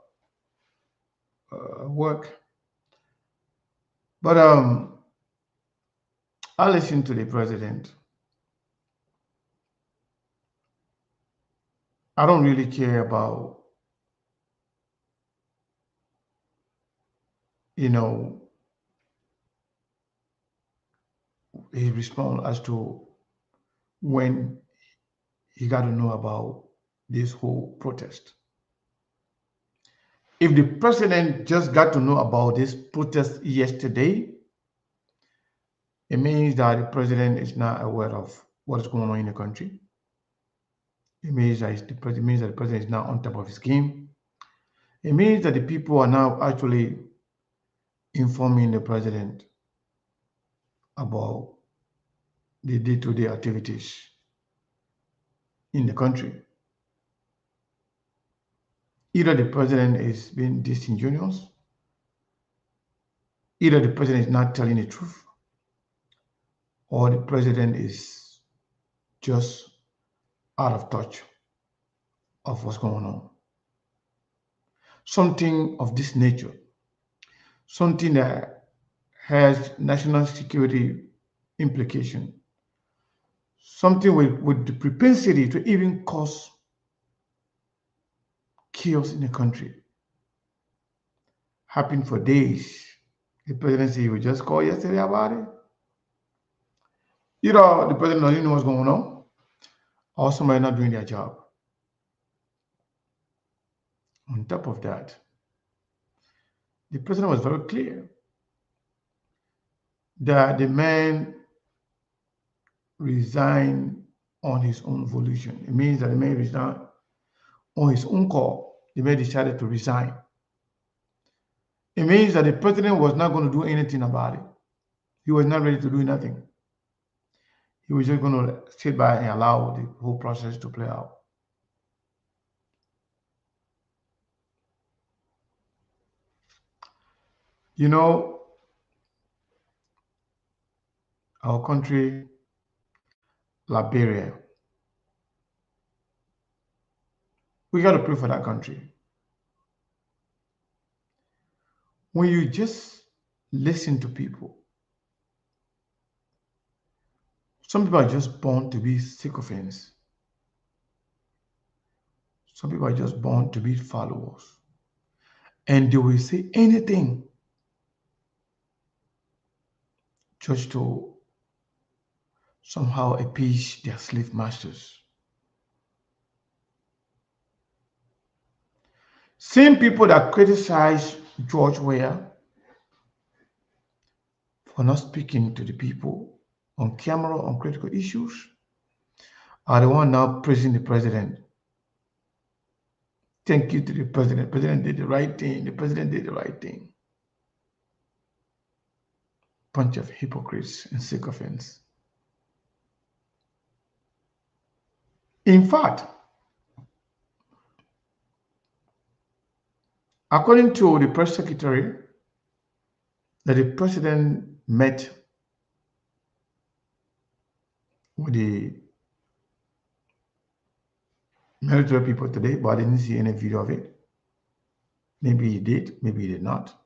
S1: work. But I listened to the president. I don't really care about, you know, his response as to when he got to know about this whole protest. If the president just got to know about this protest yesterday, it means that the president is not aware of what is going on in the country. It means that the president is not on top of his game. It means that the people are now actually informing the president about the day-to-day activities in the country. Either the president is being disingenuous, either the president is not telling the truth, or the president is just out of touch of what's going on. Something of this nature, something that has national security implication, something with the propensity to even cause chaos in the country, happened for days. The presidency would just call yesterday about it. Either the president doesn't know what's going on, or somebody not doing their job. On top of that, the president was very clear that the man resigned on his own volition. It means that the man resigned on his own call. The man decided to resign. It means that the president was not going to do anything about it. He was not ready to do nothing. He was just going to sit by and allow the whole process to play out. You know, our country, Liberia, we got to pray for that country. When you just listen to people, some people are just born to be sycophants. Some people are just born to be followers. And they will say anything just to somehow appease their slave masters. Same people that criticize George Weah for not speaking to the people on camera on critical issues are the one now praising the president. Thank you to the president. The president did the right thing. The president did the right thing. Bunch of hypocrites and sycophants. In fact, according to the press secretary, that the president met with the military people today, but I didn't see any video of it. Maybe he did, maybe he did not.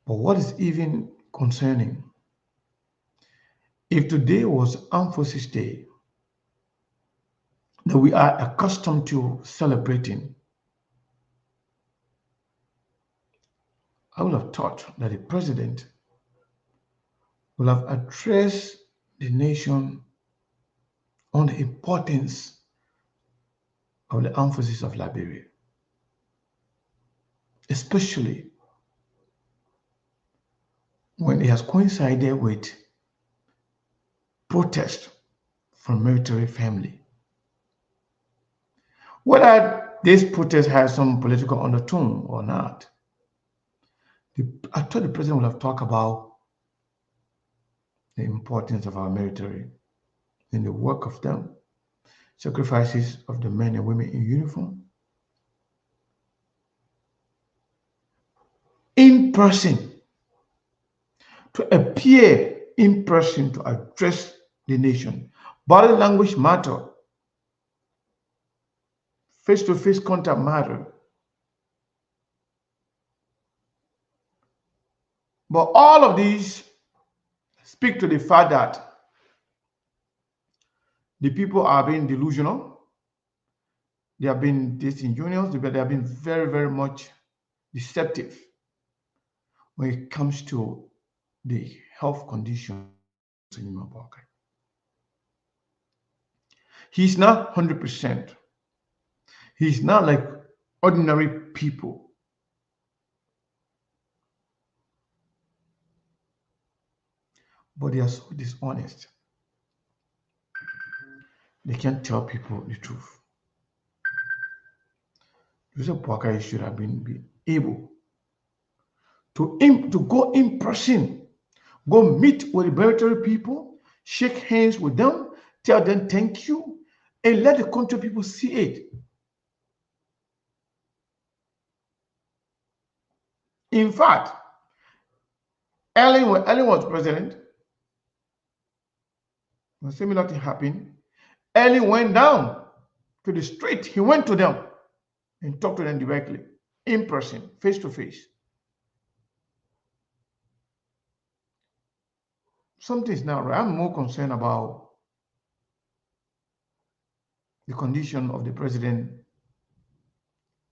S1: But what is even concerning, if today was Armed Forces Day, that we are accustomed to celebrating, I would have thought that the president will have addressed the nation on the importance of the armed forces of Liberia, especially when it has coincided with protest from military family. Whether this protest has some political undertone or not, I thought the president would have talked about the importance of our military and the work of them, sacrifices of the men and women in uniform, in person, to appear in person to address the nation. Body language matter. Face-to-face contact matter. But all of these speak to the fact that the people are being delusional. They have been disingenuous. They have been very, very much deceptive when it comes to the health conditions in Mabaka. He's not 100%. He's not like ordinary people. But they are so dishonest. They can't tell people the truth. Joseph Boakai should have been able to go in person, go meet with the military people, shake hands with them, tell them thank you, and let the country people see it. In fact, when Ellen was president, when similar thing happened, Ellen went down to the street. He went to them and talked to them directly, in person, face to face. Something is not right. I'm more concerned about the condition of the president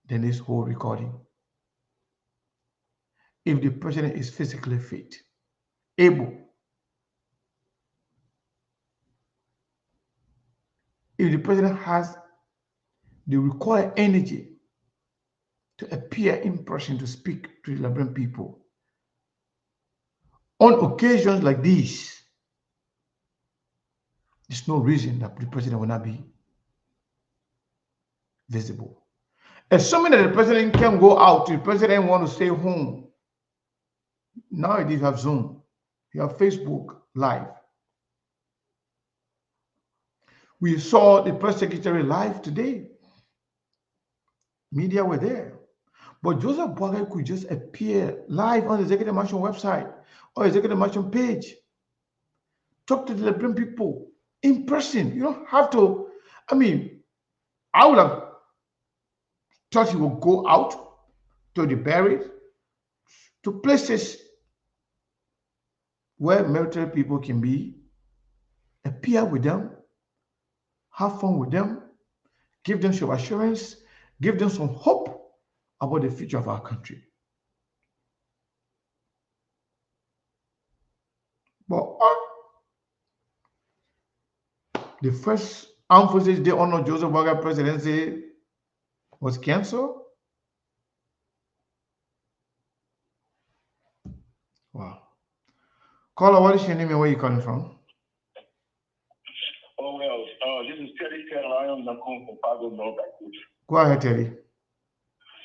S1: than this whole recording. If the president is physically fit, able, if the president has the required energy to appear in person to speak to the Liberian people, on occasions like this, there's no reason that the president will not be visible. Assuming that the president can go out, the president want to stay home. Nowadays you have Zoom, you have Facebook Live. We saw the press secretary live today. Media were there. But Joseph Boakai could just appear live on the Executive Mansion website or Executive Mansion page. Talk to the Liberian people in person. You don't have to. I mean, I would have thought he would go out to the buried, to places where military people can be, appear with them, have fun with them, give them some assurance, give them some hope about the future of our country. But the first Armed Forces Day honor Joseph Boakai presidency was canceled. Wow. Caller, what is your name and where are you calling from?
S9: Oh, well, this is Teddy Carolina. I'm calling from Pago North.
S1: Go ahead, Teddy.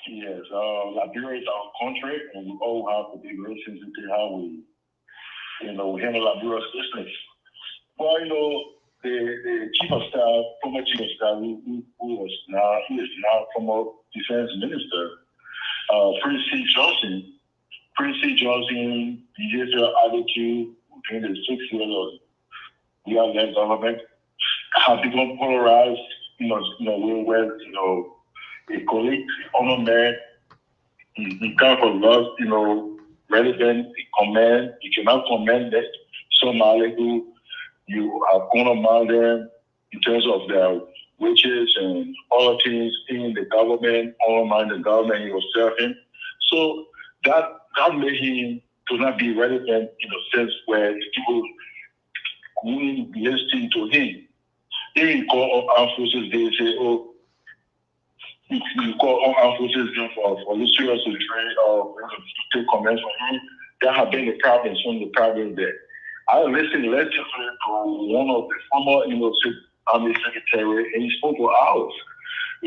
S9: Yes, Liberia is our country, and we all have to be very sensitive how we, handle Liberia's business. Well, the chief of staff, former chief of staff, he is now former defense minister, Prince C. Johnson. Prince C. Johnson, behavioral attitude during the 6 years of the led government have become polarized. Where a colleague, honor man, he kind of lost, relevant command. You cannot command that somebody who you are going to mind them in terms of their wages and other things in the government, undermine the government he was serving. So that made him to not be relevant in a sense where people wouldn't listen to him. If you call up armed forces, they say, oh, you call up armed forces for listeners to train or to take comments from him. That have been the problems, some of the problems there. I listened less to one of the former Army secretary, and he spoke for hours.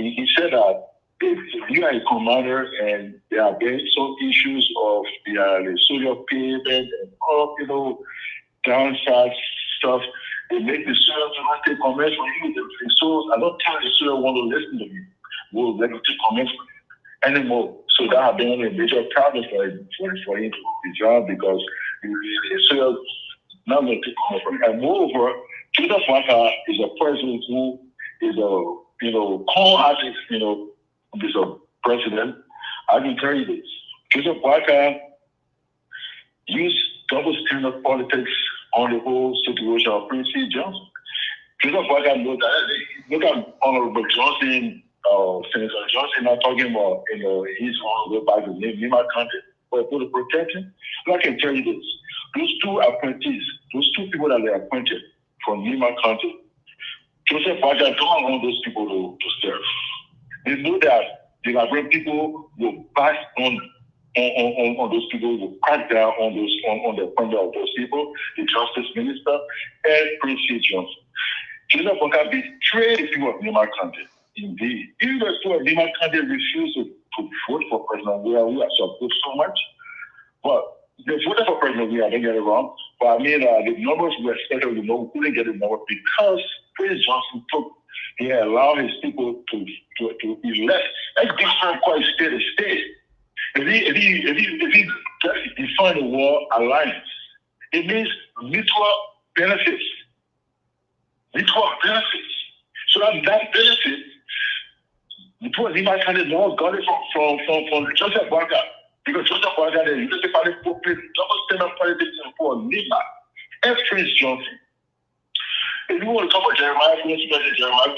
S9: he said that if you are a commander and there are been some issues of the social payment and all, downside stuff, they make the soldiers not take comments from you. The soldiers, I don't tell the soldiers want to listen to me. Will let me take comments from you anymore. So that has been a major problem for him to withdraw because the soldiers not going to take comments from him. And moreover, Joseph Waka is a president who is a cold-hearted, is a president. I can tell you this. Joseph Waka used double standard politics on the whole situation of Prince C. Johnson. Joseph Waka knows that. Look at Honorable Johnson, Senator Johnson, not talking about, he's on the go back to Nima County for the protection. I can tell you this. Those two appointees, those two people that they appointed from Nima County, Joseph Waka don't want those people to serve. They know that the Liberian people will pass on those people, will crack down on the appointment of those people, the Justice Minister and Prince C. Johnson. Joseph Waka betrayed the people of Nima County. Indeed. Even the people of Nima County refused to vote for President Weah, who has supported so much. But they voted for President Weah, don't get it wrong. But I mean, the numbers we expected, we couldn't get the number because Prince Johnson he allowed his people to elect. That's different quite state to state. If he define the war alliance, it means mutual benefits. Mutual benefits. So that benefit, the poor Nima County no one got it from Joseph Waka. Because Joseph Waka, the University Party played double standard politics for Nima and Prince Johnson. If you want to talk about Jeremiah Cohen,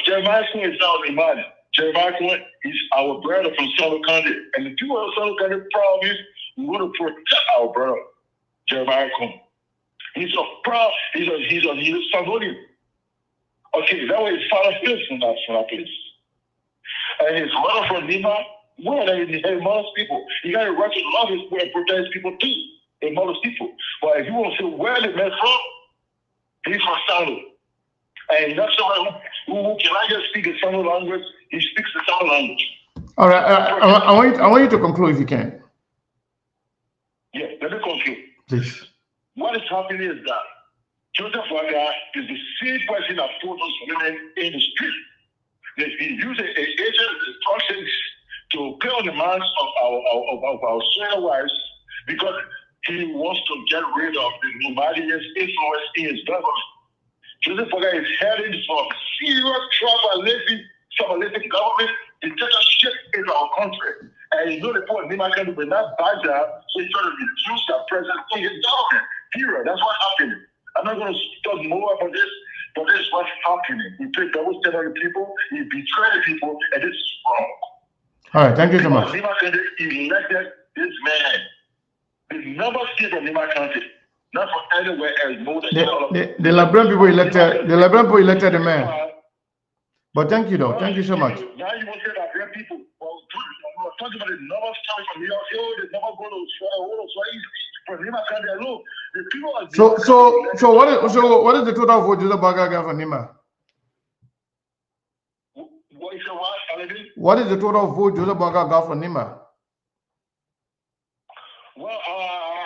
S9: Jeremiah Cohen is not only man. Jeremiah Cohen is our brother from Solo County. And the people of Solo County problem is we want to protect our brother, Jeremiah Cohen. He's a proud, he's a Savonian. Okay, that way his father feels from that place. And his mother from Nima, well, he mother's people. He got a right to love his people and protect his people too. He mother's people. But if you want to say where the man from, he's from Salo. And that's someone who can I just speak the Salo language, he speaks the Salo language.
S1: All right, I want you to conclude if you can.
S9: Yes, let me conclude.
S1: Please.
S9: What is happening is that Joseph Waka is the same person that put those women in the street. He used an agent instructions to play on the minds of our senior wives because he wants to get rid of the Nomadians' influence in his government. Joseph Waka is heading for serious tribalistic government dictatorship in our country. And you know the poor Nima County will not back down, so he's trying to reduce their presence in his government. Period. That's what's happening. I'm not going to talk more about this, but this is what's happening. He played double standard on the people, he betrayed the people, and this is wrong.
S1: All right, thank you so much.
S9: Nima County elected this man. The numbers came from Nima County, not from anywhere else.
S1: The Liberian people elected the man. But thank you, though. Thank you so much.
S9: Now you want to say that Liberian people, well, we're talking about the numbers coming from New York. The numbers go to Swahili. From Nima County alone, the people are
S1: so what is the total vote Joseph Waka got for Nima? What is the total vote Joseph Waka got for Nima?
S9: Well,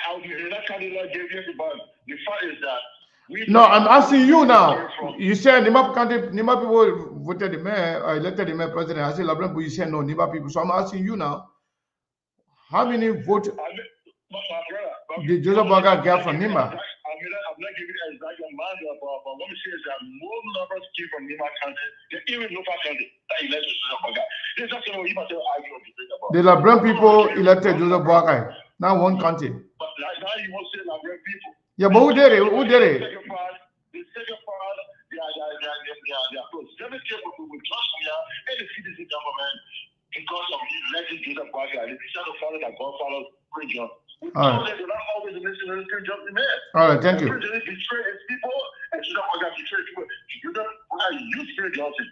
S9: I'll be that candidate gave you, but the fact is that
S1: no, I'm asking you now. You said Nima people voted the mayor or elected the mayor president. I said Labran, but you said no, Nima people. So I'm asking you now, how many votes did Joseph Waka get from Nima?
S9: I'm not giving you exact amount, but what we say is that more numbers came from Nima County than even local county that elected Joseph Waka. This is something you must argue about.
S1: The Liberian people elected Joseph Waka, not one county.
S9: But now you want to say Liberian people.
S1: Yeah, but who did it? Who did it?
S9: The second part, they are close. Seven people will trust me and the citizen government because of the elected Joseph Waka. They decided to follow that God follows Prince Johnson.
S1: All right.
S9: They're not always listening to Prince Johnson, man.
S1: All right, thank you.
S9: Prince Johnson betrayed his people, and Joseph Waka betrayed people. Joseph Waka used Prince Johnson.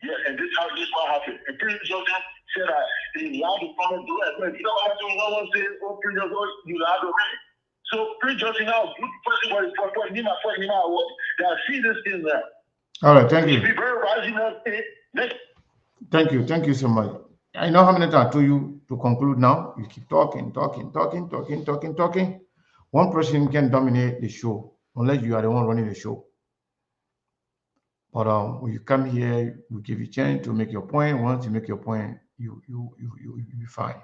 S9: Yeah, and this is what happened. And Prince Johnson said that he allowed the farmer to do it. But you know what I'm saying? Oh, Prince Johnson, you allowed the rain. So Prince Johnson now, good person for Nima, they are seeing this thing there.
S1: All right, thank you.
S9: Be very rising up.
S1: Thank you so much. I know how many times I told you to conclude now. You keep talking. One person can dominate the show unless you are the one running the show. But when you come here, we give you a chance to make your point. Once you make your point, you be fine.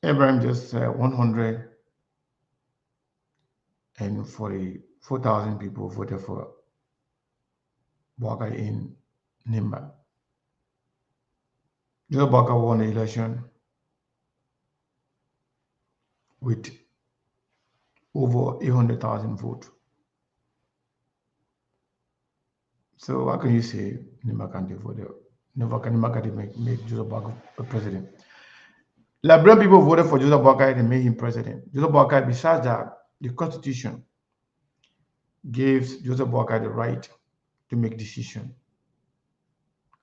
S1: Abraham just said 144,000 people voted for Baka in Nimba. Joe Baka won the election with over 800,000 votes. So how can you say Nimba can't vote? Nimba can make Joseph Baka a president. Liberian people voted for Joseph Boakai and made him president. Joseph Boakai, besides that, the Constitution gives Joseph Boakai the right to make decisions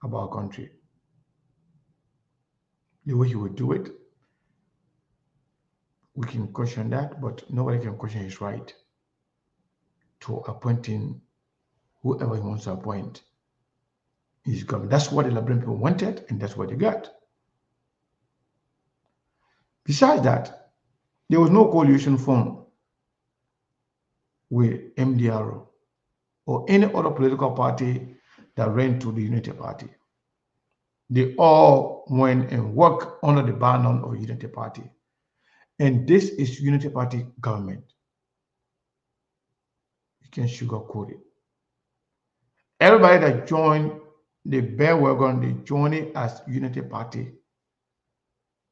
S1: about our country. The way he would do it, we can question that, but nobody can question his right to appointing whoever he wants to appoint in his government. That's what the Liberian people wanted, and that's what they got. Besides that, there was no coalition formed with MDRO or any other political party that ran to the Unity Party. They all went and worked under the banner of the Unity Party. And this is Unity Party government. You can't sugarcoat it. Everybody that joined the bandwagon, they joined it as Unity Party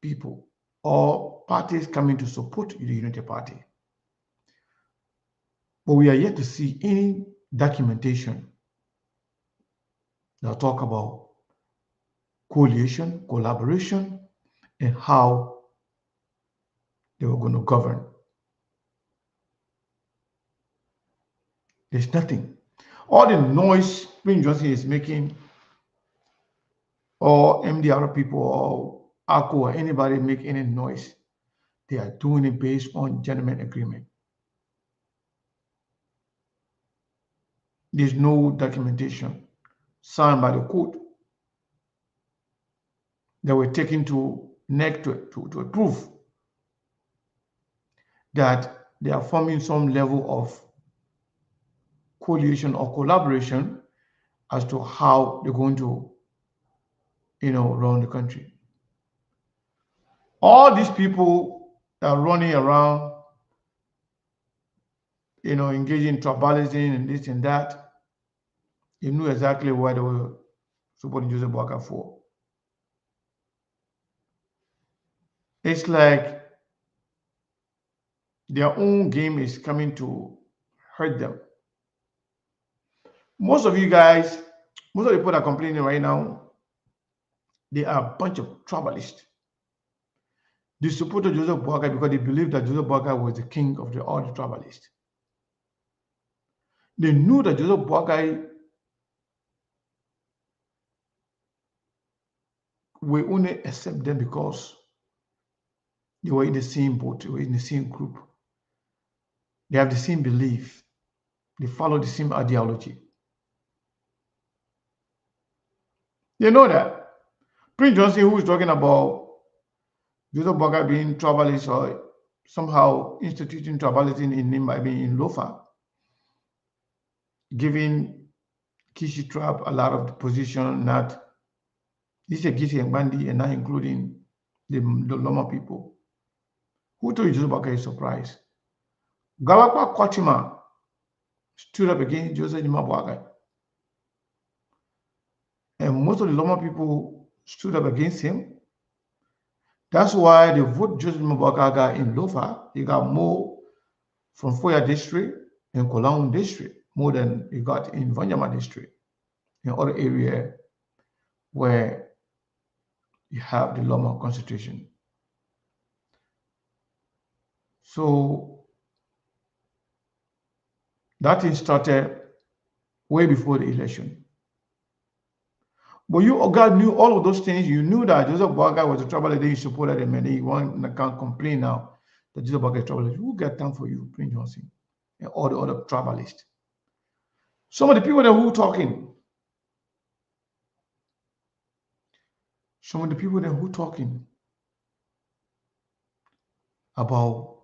S1: people or parties coming to support the Unity Party. But we are yet to see any documentation that talk about coalition, collaboration, and how they were going to govern. There's nothing. All the noise Prince Johnson is making, or MDR people, or ACO, or anybody make any noise, they are doing it based on gentleman agreement. There's no documentation signed by the court that were taken to NEC to approve that they are forming some level of coalition or collaboration as to how they're going to, run the country. All these people that are running around, engaging in tribalism and this and that, they knew exactly what they were supporting Joseph Boakai for. It's like their own game is coming to hurt them. Most of you guys, most of the people that are complaining right now, they are a bunch of tribalists. They supported Joseph Boakai because they believed that Joseph Boakai was the king of all the tribalists. They knew that Joseph Boakai will only accept them because they were in the same boat, they were in the same group. They have the same belief. They follow the same ideology. They know that. Prince Johnson, who is talking about Joseph Boakai being tribalist or somehow instituting tribalism in Nimba, in Lofa, giving Kishi tribe a lot of the position, not this is Gisi and Bandi, and not including the Loma people. Who told you Joseph Boakai is surprised? Galakwa Kwatima stood up against Joseph Boakai. And most of the Loma people stood up against him. That's why the vote Joseph Boakai got in Lofa, he got more from Foya district and Kolaun district, more than he got in Vanyama district, in other area where you have the Loma concentration. So that thing started way before the election. But you, God, knew all of those things. You knew that Joseph Boakai was a trouble that you supported him, and you can't complain now that Joseph Boakai is trouble. Who got time for you, Prince Johnson, and all the other tribalists? Some of the people that who talking. Some of the people that who talking about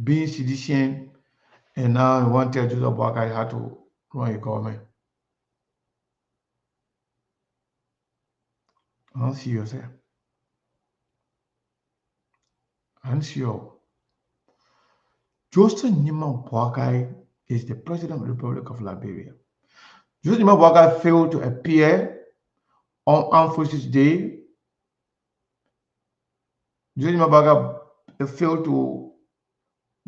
S1: being sedition, and now you want to tell Joseph Boakai how to run a government. I don't see yourself. I don't see you. Joseph Nima Boakai is the president of the Republic of Liberia. Joseph Nima Boakai failed to appear on Armed Forces Day. Joseph Nima Boakai failed to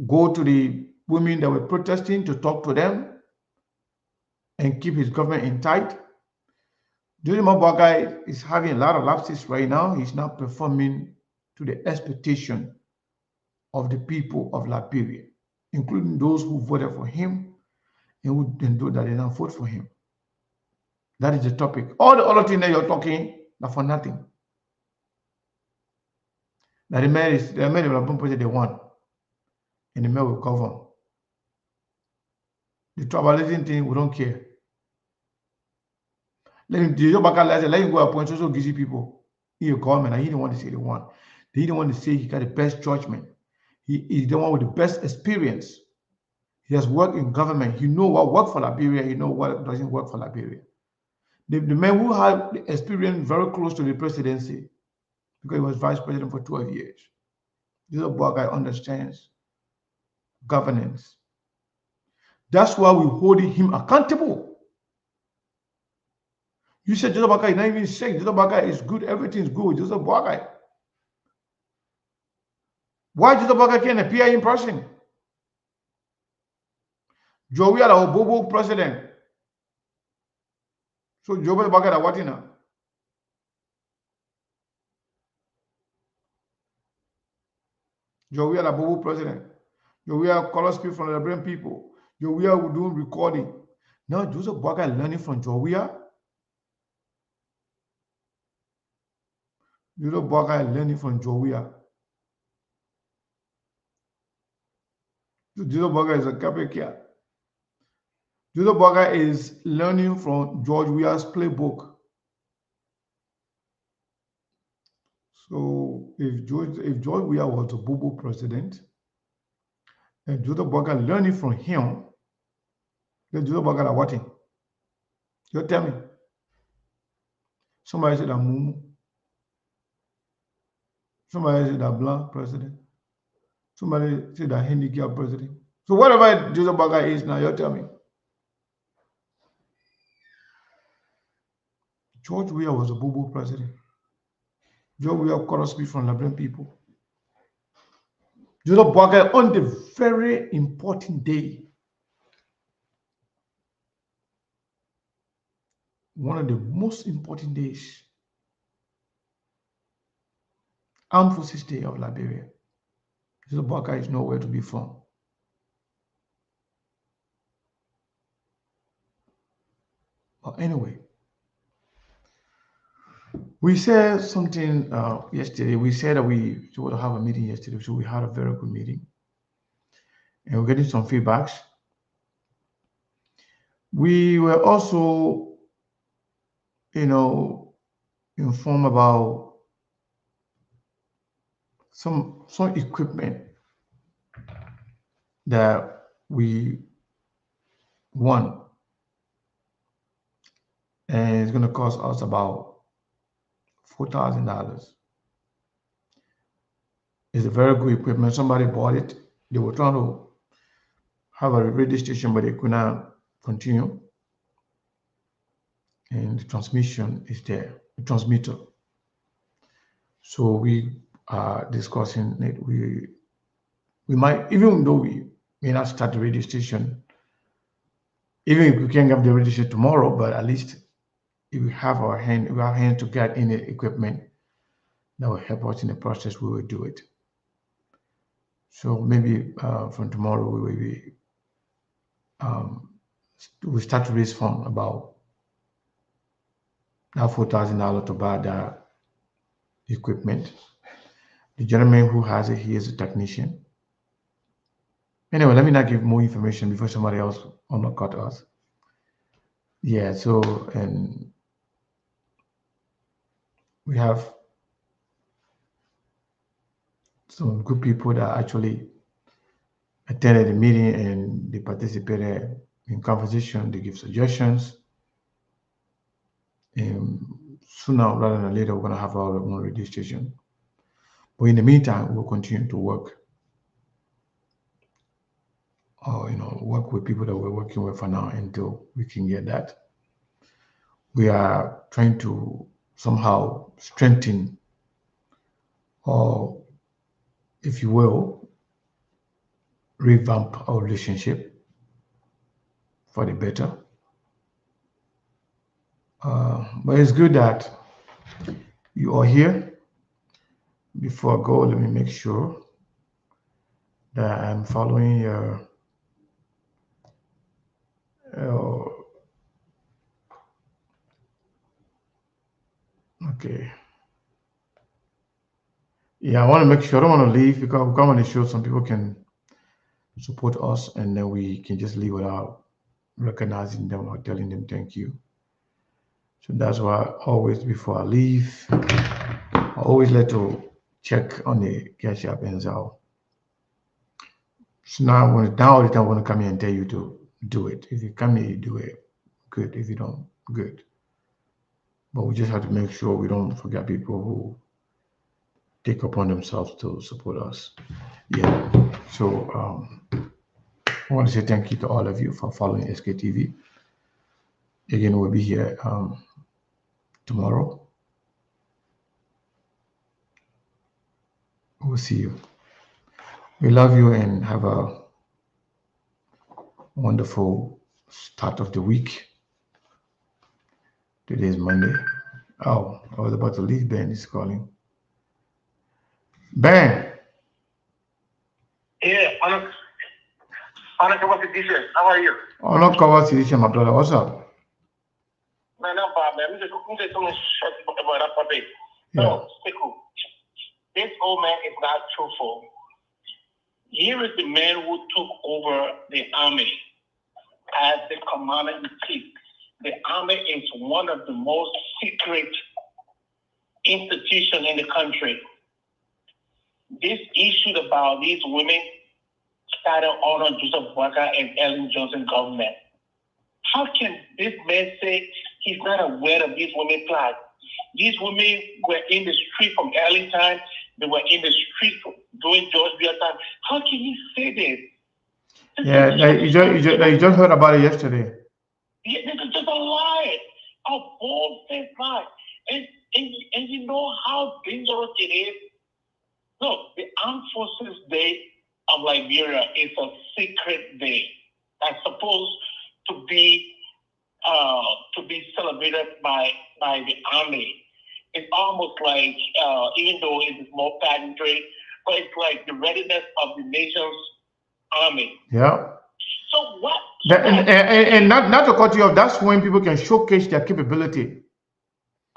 S1: go to the women that were protesting to talk to them and keep his government in tight. Joseph Nima Boakai is having a lot of lapses right now. He's not performing to the expectation of the people of Liberia, including those who voted for him and those that did not vote for him. That is the topic. All the other things that you're talking are for nothing. Now the man development project they want, and the man will govern. The tribalism thing, we don't care. Let him go appoint so busy people in your government, and he didn't want to say the one. He didn't want to say he got the best judgment. He is the one with the best experience. He has worked in government. He knows what worked for Liberia. He knows what doesn't work for Liberia. The man who had the experience very close to the presidency, because he was vice president for 12 years. This guy understands governance. That's why we're holding him accountable. You said Joseph Boakai is not even sick. Joseph Boakai is good. Everything's good. Joseph Boakai. Why Joseph Boakai can't appear in person? Joey are our Bobo president. So Joseph Boakai are what now? Joey are the Bobo president. Joey are color speak from the Liberian people. Joey are doing recording. Now Joseph Boakai learning from Joey. Joseph Boakai learning from Joey. Joseph Boakai is a capital. Joseph Boakai is learning from George Weah's playbook. So if George Weah was a Bobo president, and Joseph Boakai learning from him, then Joseph Boakai are watching. You tell me. Somebody said that Mumu. Somebody said that Blanc president. Somebody said that handicapped president. So whatever Joseph Boakai is now, you tell me. George Weah was a Bobo president. George Weah cut us speech from Liberian people. Joseph Boakai on the very important day, one of the most important days, Armed Forces Day of Liberia. Joseph Boakai is nowhere to be found. But anyway, we said something yesterday. We said that we would have a meeting yesterday, so we had a very good meeting. And we're getting some feedbacks. We were also, informed about some equipment that we want. And it's going to cost us about $4,000. It's a very good equipment. Somebody bought it. They were trying to have a radio station, but they could not continue. And the transmission is there, the transmitter. So we are discussing it. We might, even though we may not start the radio station, even if we can't have the radio station tomorrow, but at least if we have our hand to get in the equipment that will help us in the process, we will do it. So maybe from tomorrow we will be we start to raise funds about that $4,000 to buy that equipment. The gentleman who has it, he is a technician. Anyway, let me not give more information before somebody else undercut us. Yeah, so, and we have some good people that actually attended the meeting and they participated in conversation, they give suggestions. And sooner rather than later, we're going to have our own radio station. But in the meantime, we'll continue to work, or work with people that we're working with for now until we can get that. We are trying to somehow strengthen, or if you will, revamp our relationship for the better. But it's good that you are here. Before I go, let me make sure that I'm following your okay. Yeah, I want to make sure I don't want to leave because we come on the show. Some people can support us, and then we can just leave without recognizing them or telling them thank you. So that's why always before I leave, I always like to check on the Cash App and Zelle. So now all the time I want to come here and tell you to do it. If you come here, you do it. Good. If you don't, good. But we just have to make sure we don't forget people who take upon themselves to support us. Yeah. So I want to say thank you to all of you for following SKTV. Again, we'll be here tomorrow. We'll see you. We love you and have a wonderful start of the week. Today is Monday. Oh, I was about to leave. Ben is calling. Ben.
S16: Yeah, on a conversation. How are you?
S1: On a conversation, my brother. What's up?
S16: Man, no problem. I'm just going to shut about that topic.
S1: Yeah.
S16: So, stay cool. This old man is not truthful. Here is the man who took over the army as the commander in chief. The army is one of the most secret institutions in the country. This issue about these women started under Joseph Walker and Ellen Johnson government. How can this man say he's not aware of these women plight? These women were in the street from early time. They were in the street during George Bush time. How can you say this?
S1: Yeah, you just heard about it yesterday.
S16: Yeah, this is just a lie, a bold-faced lie. And you know how dangerous it is? Look, the Armed Forces Day of Liberia is a secret day that's supposed to be celebrated by the army. It's almost like, even though it's more pageantry, but it's like the readiness of the nation's army.
S1: Yeah.
S16: So what?
S1: And not to cut you off, that's when people can showcase their capability.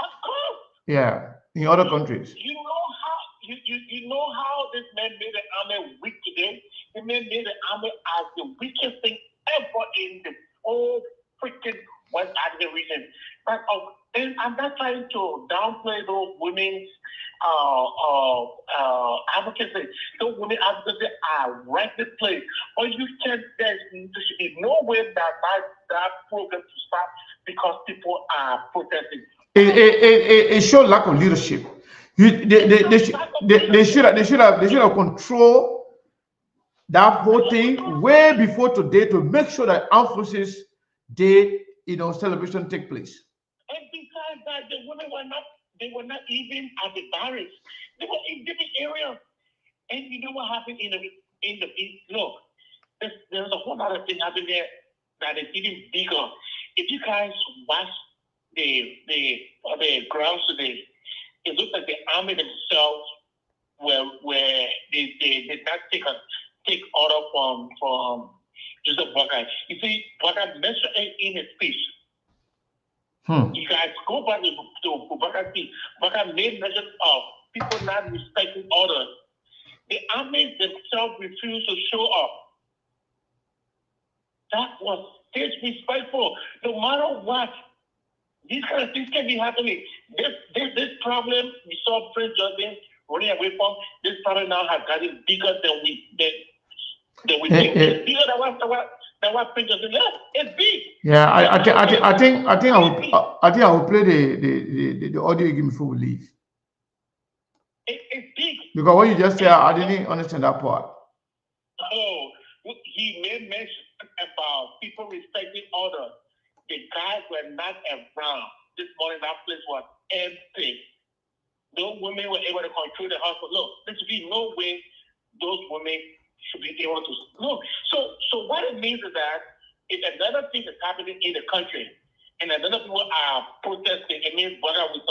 S16: Of course.
S1: Yeah, in other countries.
S16: You know how this man made the army weak today? He made the army as the weakest thing ever in the whole freaking West African region. And I'm not trying to downplay those women's advocacy. Those women advocacy are right in place. But there should be no way that program to stop because people are protesting.
S1: It shows lack of leadership. They should have controlled that whole thing way before today to make sure that Armed Forces Day, celebration take place.
S16: And besides that, the women were not even at the barracks. They were in different areas. And you know what happened in the look, there's a whole other thing happening there that is even bigger. If you guys watch the grounds today, it looks like the army themselves where they did not take order from Joseph Walker. You see, Walker mentioned in his speech. You guys go back to Walker's speech. Walker made mention of people not respecting orders. The army themselves refused to show up. That was disrespectful. No matter what, these kind of things can be happening. This problem we saw Prince Justin running away from, this problem now has gotten bigger than we think. It's bigger than what Prince Justin left. It's big.
S1: Yeah, I think I will play the audio you give me before we leave.
S16: It's big.
S1: Because what you just said, I didn't understand that part.
S16: Oh, he made mention about people respecting order. The guys were not around. This morning, that place was empty. No women were able to control the house. Look, there should be no way those women should be able to look. So what it means is that if another thing is happening in the country and another people are protesting, it means whether we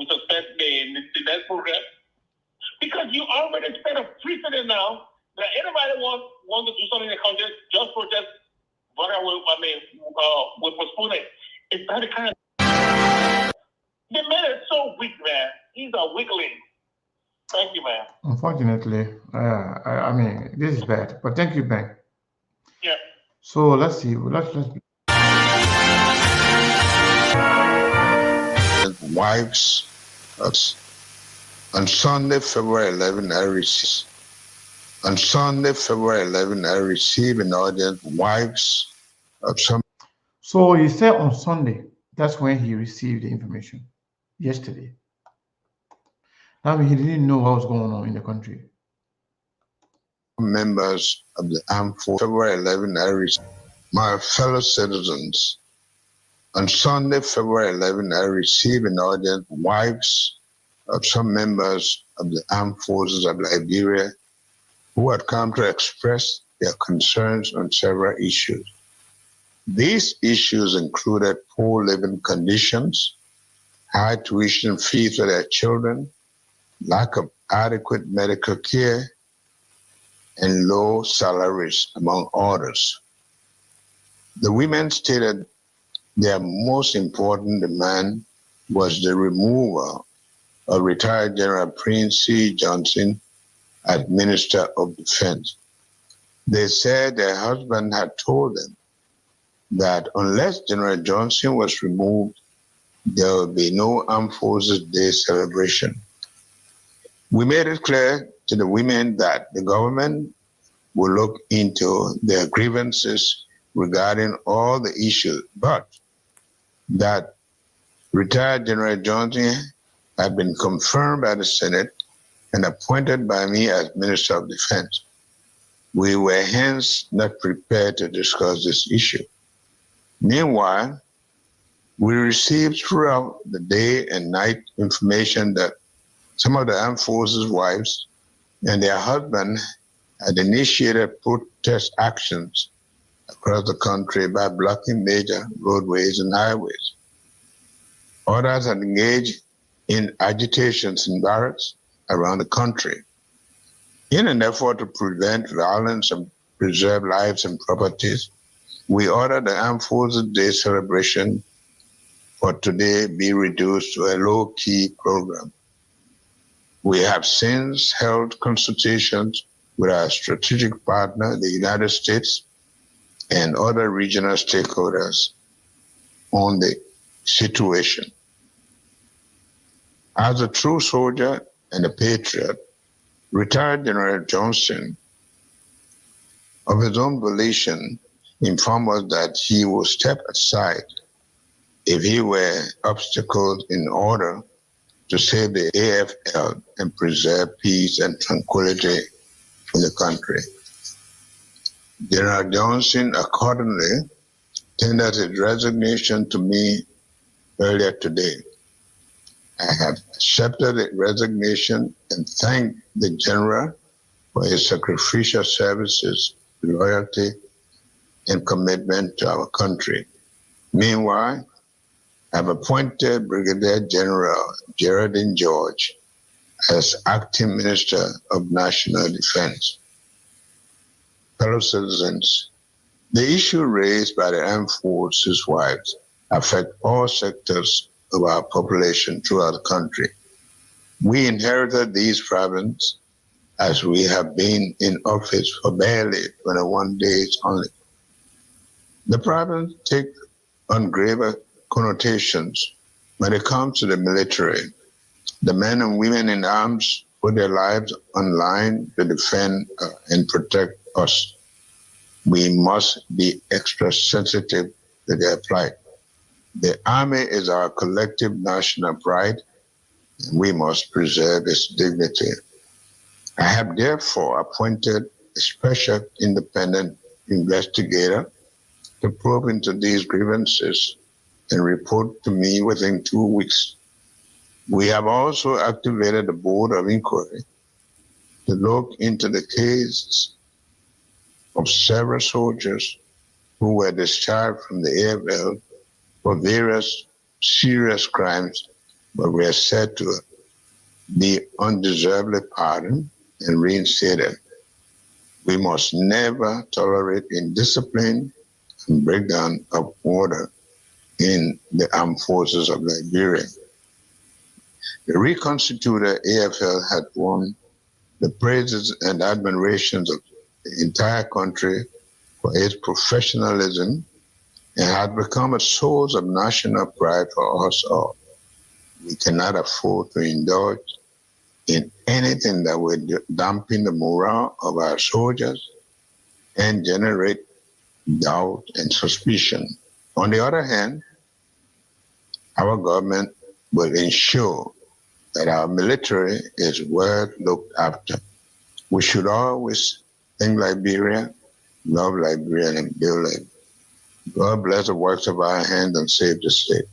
S16: suspend the next program. Because you already set a precedent now that anybody wants to do something in the country, just protest. Whether we postpone it. It's not the kind of. The man is so weak, man. He's a weakling. Thank you, man.
S1: Unfortunately, I mean, this is bad. But thank you, Ben.
S16: Yeah.
S1: So let's see. Let's
S13: wives. On Sunday, February 11, I received an audience wives of some.
S1: So he said on Sunday, that's when he received the information. Yesterday. I mean, he didn't know what was going on in the country.
S13: Members of the armed forces. February 11, I received my fellow citizens. On Sunday, February 11, I received an audience wives of some members of the armed forces of Liberia who had come to express their concerns on several issues. These issues included poor living conditions, high tuition fees for their children, lack of adequate medical care, and low salaries, among others. The women stated their most important demand was the removal of retired General Prince C. Johnson as Minister of Defense. They said their husband had told them that unless General Johnson was removed, there would be no Armed Forces Day celebration. We made it clear to the women that the government will look into their grievances regarding all the issues, but that retired General Johnson had been confirmed by the Senate and appointed by me as Minister of Defense. We were hence not prepared to discuss this issue. Meanwhile, we received throughout the day and night information that some of the armed forces' wives and their husbands had initiated protest actions across the country by blocking major roadways and highways. Others had engaged in agitations in barracks around the country. In an effort to prevent violence and preserve lives and properties, we ordered the Armed Forces Day celebration for today be reduced to a low-key program. We have since held consultations with our strategic partner, the United States, and other regional stakeholders on the situation. As a true soldier and a patriot, retired General Johnson, of his own volition, informed us that he would step aside if he were obstacled in order to save the AFL and preserve peace and tranquility in the country. General Johnson accordingly tendered his resignation to me earlier today. I have accepted the resignation and thank the General for his sacrificial services, loyalty, and commitment to our country. Meanwhile, I have appointed Brigadier General Geraldine George as Acting Minister of National Defense. Fellow citizens, the issue raised by the armed forces wives affect all sectors of our population throughout the country. We inherited these problems as we have been in office for barely 21 days only. The problems take on graver connotations when it comes to the military. The men and women in arms put their lives on line to defend and protect us. We must be extra sensitive to their plight. The Army is our collective national pride, and we must preserve its dignity. I have therefore appointed a special independent investigator to probe into these grievances and report to me within 2 weeks. We have also activated a board of inquiry to look into the case of several soldiers who were discharged from the AFL for various serious crimes, but were said to be undeservedly pardoned and reinstated. We must never tolerate indiscipline and breakdown of order in the armed forces of Liberia. The reconstituted AFL had won the praises and admirations of the entire country for its professionalism and had become a source of national pride for us all. We cannot afford to indulge in anything that would dampen the morale of our soldiers and generate doubt and suspicion. On the other hand, our government will ensure that our military is well looked after. We should always think Liberia, love Liberia, and build it. God bless the works of our hands and save the state.